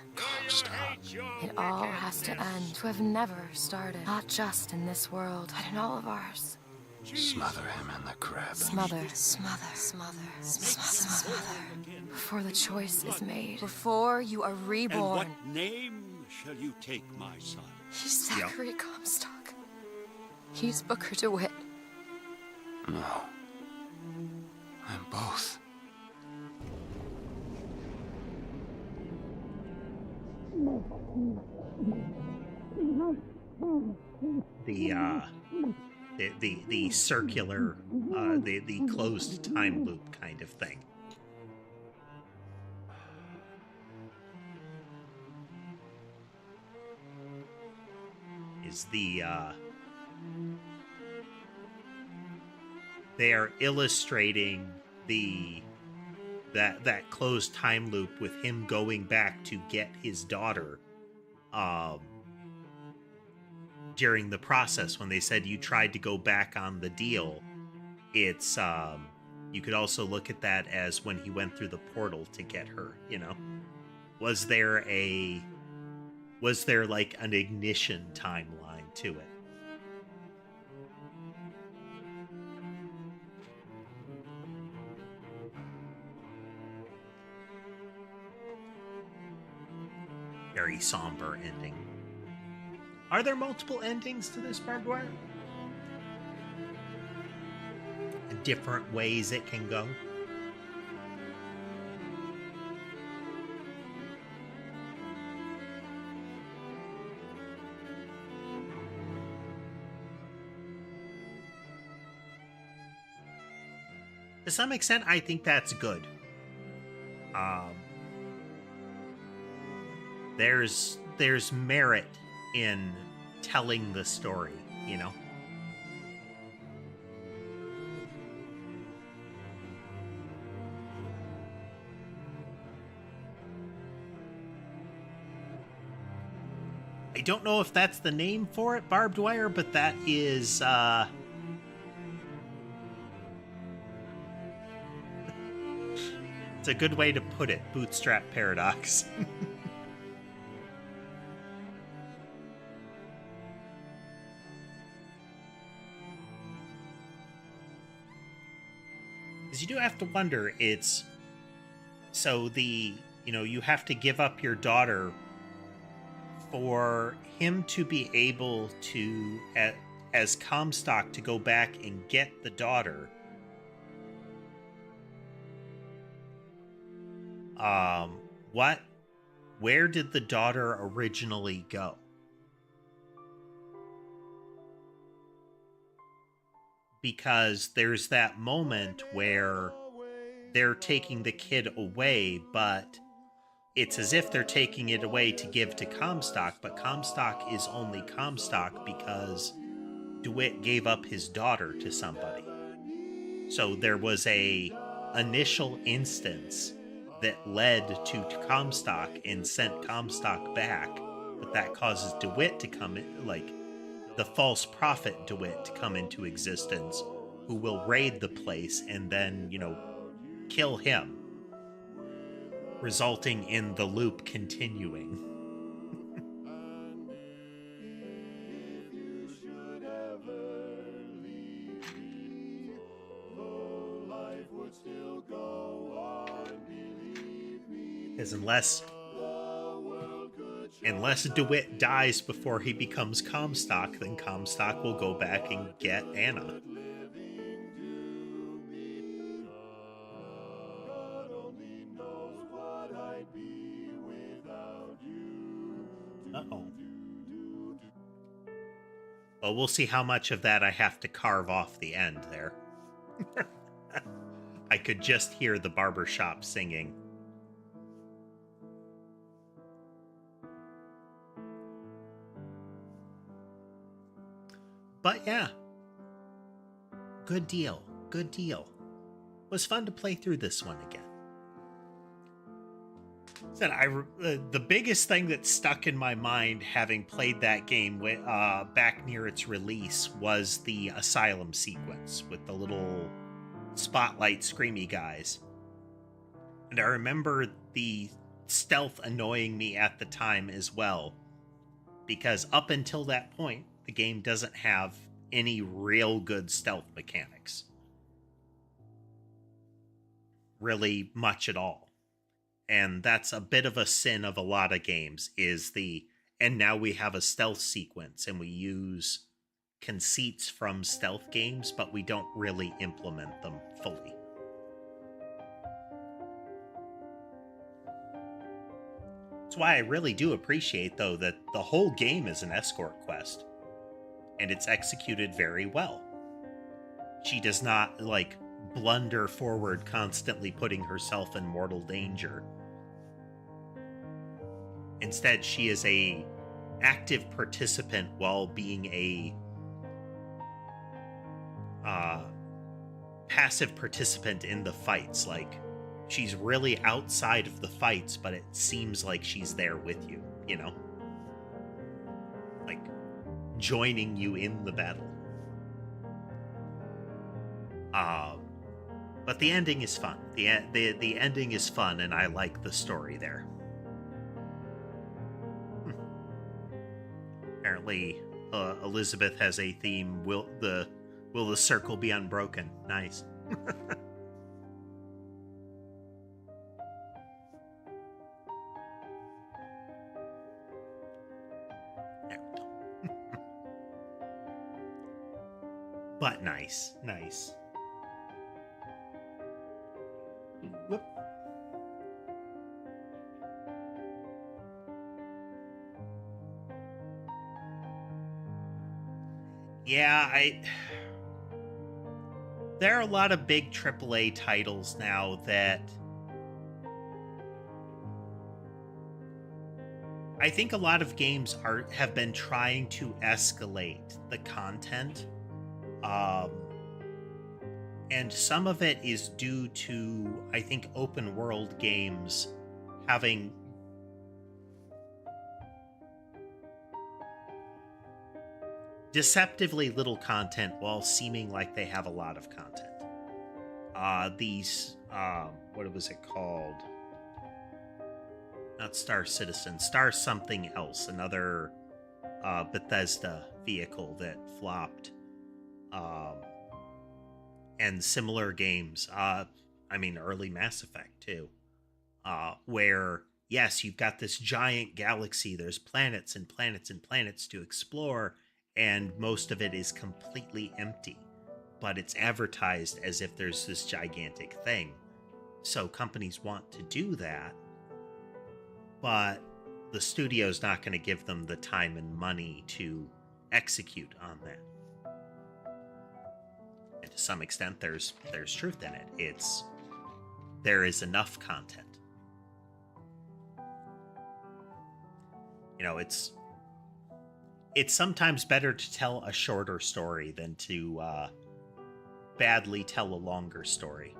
[SPEAKER 5] It all has to end. To have never started. Not just in this world, but in all of ours.
[SPEAKER 4] Smother him in the crib.
[SPEAKER 5] Smother, smother, smother, smother. Before the choice is made. Before you are
[SPEAKER 20] And
[SPEAKER 5] reborn.
[SPEAKER 20] what name shall you take, my son?
[SPEAKER 5] He's Zachary Comstock. He's Booker DeWitt.
[SPEAKER 11] No. I'm both.
[SPEAKER 1] The circular, the closed time loop kind of thing. Is the they are illustrating that closed time loop with him going back to get his daughter during the process when they said you tried to go back on the deal. It's you could also look at that as when he went through the portal to get her, you know. Was there like an ignition timeline to it? Very somber ending. Are there multiple endings to this, barbed wire? Different ways it can go? To some extent, I think that's good. There's merit in telling the story, you know? I don't know if that's the name for it, barbed wire, but that is, it's a good way to put it. Bootstrap paradox. Because you do have to wonder, it's... So you have to give up your daughter for him to be able to, as Comstock, to go back and get the daughter. Where did the daughter originally go? Because there's that moment where they're taking the kid away, but it's as if they're taking it away to give to Comstock, but Comstock is only Comstock because DeWitt gave up his daughter to somebody. So there was a initial instance that led to Comstock and sent Comstock back, but that causes DeWitt to come in, like the false prophet DeWitt to come into existence, who will raid the place and then, kill him, resulting in the loop continuing. Because unless DeWitt dies before he becomes Comstock, then Comstock will go back and get Anna. Uh-oh. Well, we'll see how much of that I have to carve off the end there. I could just hear the barbershop singing. But yeah, good deal. Good deal. It was fun to play through this one again. The biggest thing that stuck in my mind, having played that game back near its release, was the asylum sequence with the little spotlight screamy guys. And I remember the stealth annoying me at the time as well, because up until that point, the game doesn't have any real good stealth mechanics. Really much at all. And that's a bit of a sin of a lot of games, is the and now we have a stealth sequence, and we use conceits from stealth games, but we don't really implement them fully. That's why I really do appreciate, though, that the whole game is an escort quest, and it's executed very well. She does not, like, blunder forward, constantly putting herself in mortal danger. Instead, she is a active participant while being a passive participant in the fights. Like, she's really outside of the fights, but it seems like she's there with you, you know? Like, joining you in the battle. But the ending is fun. The ending is fun, and I like the story there. Apparently, Elizabeth has a theme. Will the circle be unbroken? Nice. But nice. Whoop. Yeah, there are a lot of big AAA titles now that I think a lot of games have been trying to escalate the content. And some of it is due to, I think, open world games having deceptively little content while seeming like they have a lot of content. What was it called? Not Star Citizen, Star something else, another Bethesda vehicle that flopped. And similar games, early Mass Effect too, where, yes, you've got this giant galaxy, there's planets and planets and planets to explore, and most of it is completely empty, but it's advertised as if there's this gigantic thing. So companies want to do that, but the studio's not going to give them the time and money to execute on that. And to some extent, there's truth in it. There is enough content. You know, it's sometimes better to tell a shorter story than to badly tell a longer story.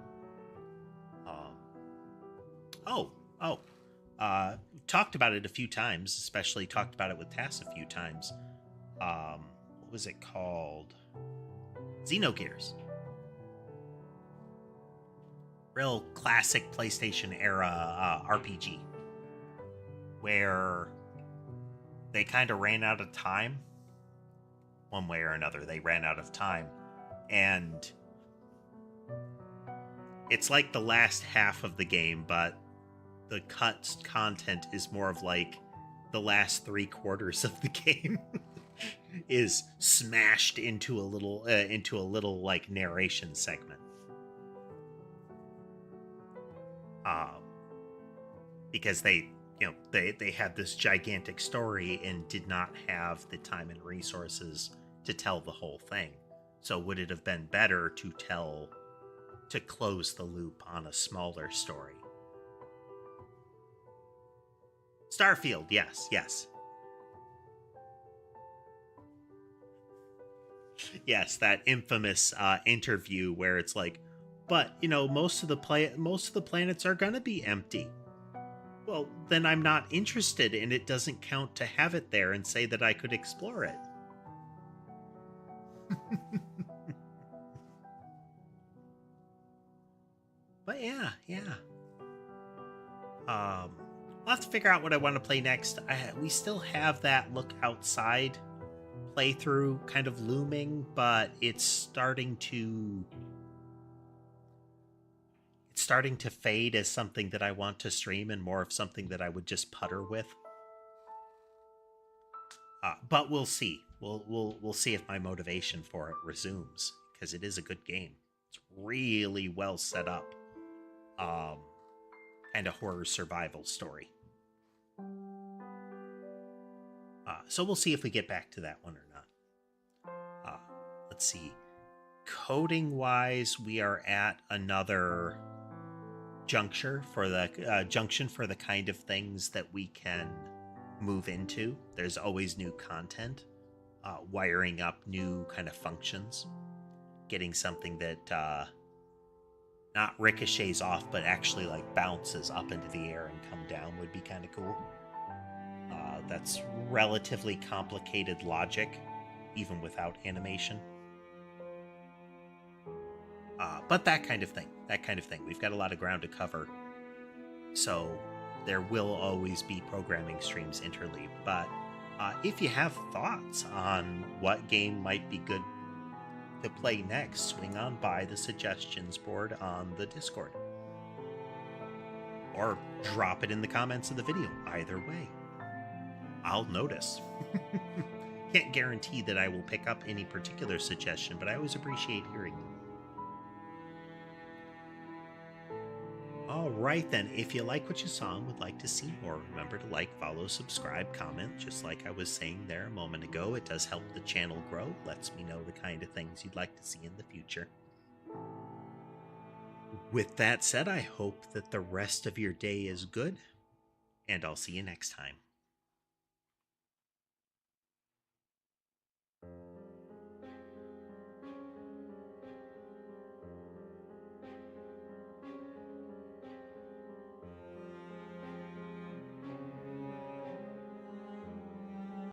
[SPEAKER 1] Talked about it a few times, especially talked about it with Tass a few times. What was it called? Xenogears. Real classic PlayStation era RPG. Where they kind of ran out of time. One way or another, they ran out of time. And it's like the last half of the game, but the cut content is more of like the last 3/4 of the game is smashed into a little like narration segment. Because they had this gigantic story and did not have the time and resources to tell the whole thing. So would it have been better to close the loop on a smaller story? Starfield, yes. Yes, that infamous interview where it's like, but, most of the planets are going to be empty. Well, then I'm not interested, and it doesn't count to have it there and say that I could explore it. But yeah. I'll have to figure out what I want to play next. We still have that look outside playthrough kind of looming, but it's starting to fade as something that I want to stream and more of something that I would just putter with. But we'll see. We'll see if my motivation for it resumes, because it is a good game. It's really well set up. And a horror survival story. So we'll see if we get back to that one or not. Let's see. Coding wise, we are at another junction for the kind of things that we can move into. There's always new content, wiring up new kind of functions, getting something that not ricochets off, but actually like bounces up into the air and come down would be kind of cool. That's relatively complicated logic, even without animation. But that kind of thing. We've got a lot of ground to cover. So there will always be programming streams interleaved. But if you have thoughts on what game might be good to play next, swing on by the suggestions board on the Discord. Or drop it in the comments of the video. Either way, I'll notice. Can't guarantee that I will pick up any particular suggestion, but I always appreciate hearing them. Alright then, if you like what you saw and would like to see more, remember to like, follow, subscribe, comment, just like I was saying there a moment ago. It does help the channel grow, lets me know the kind of things you'd like to see in the future. With that said, I hope that the rest of your day is good, and I'll see you next time.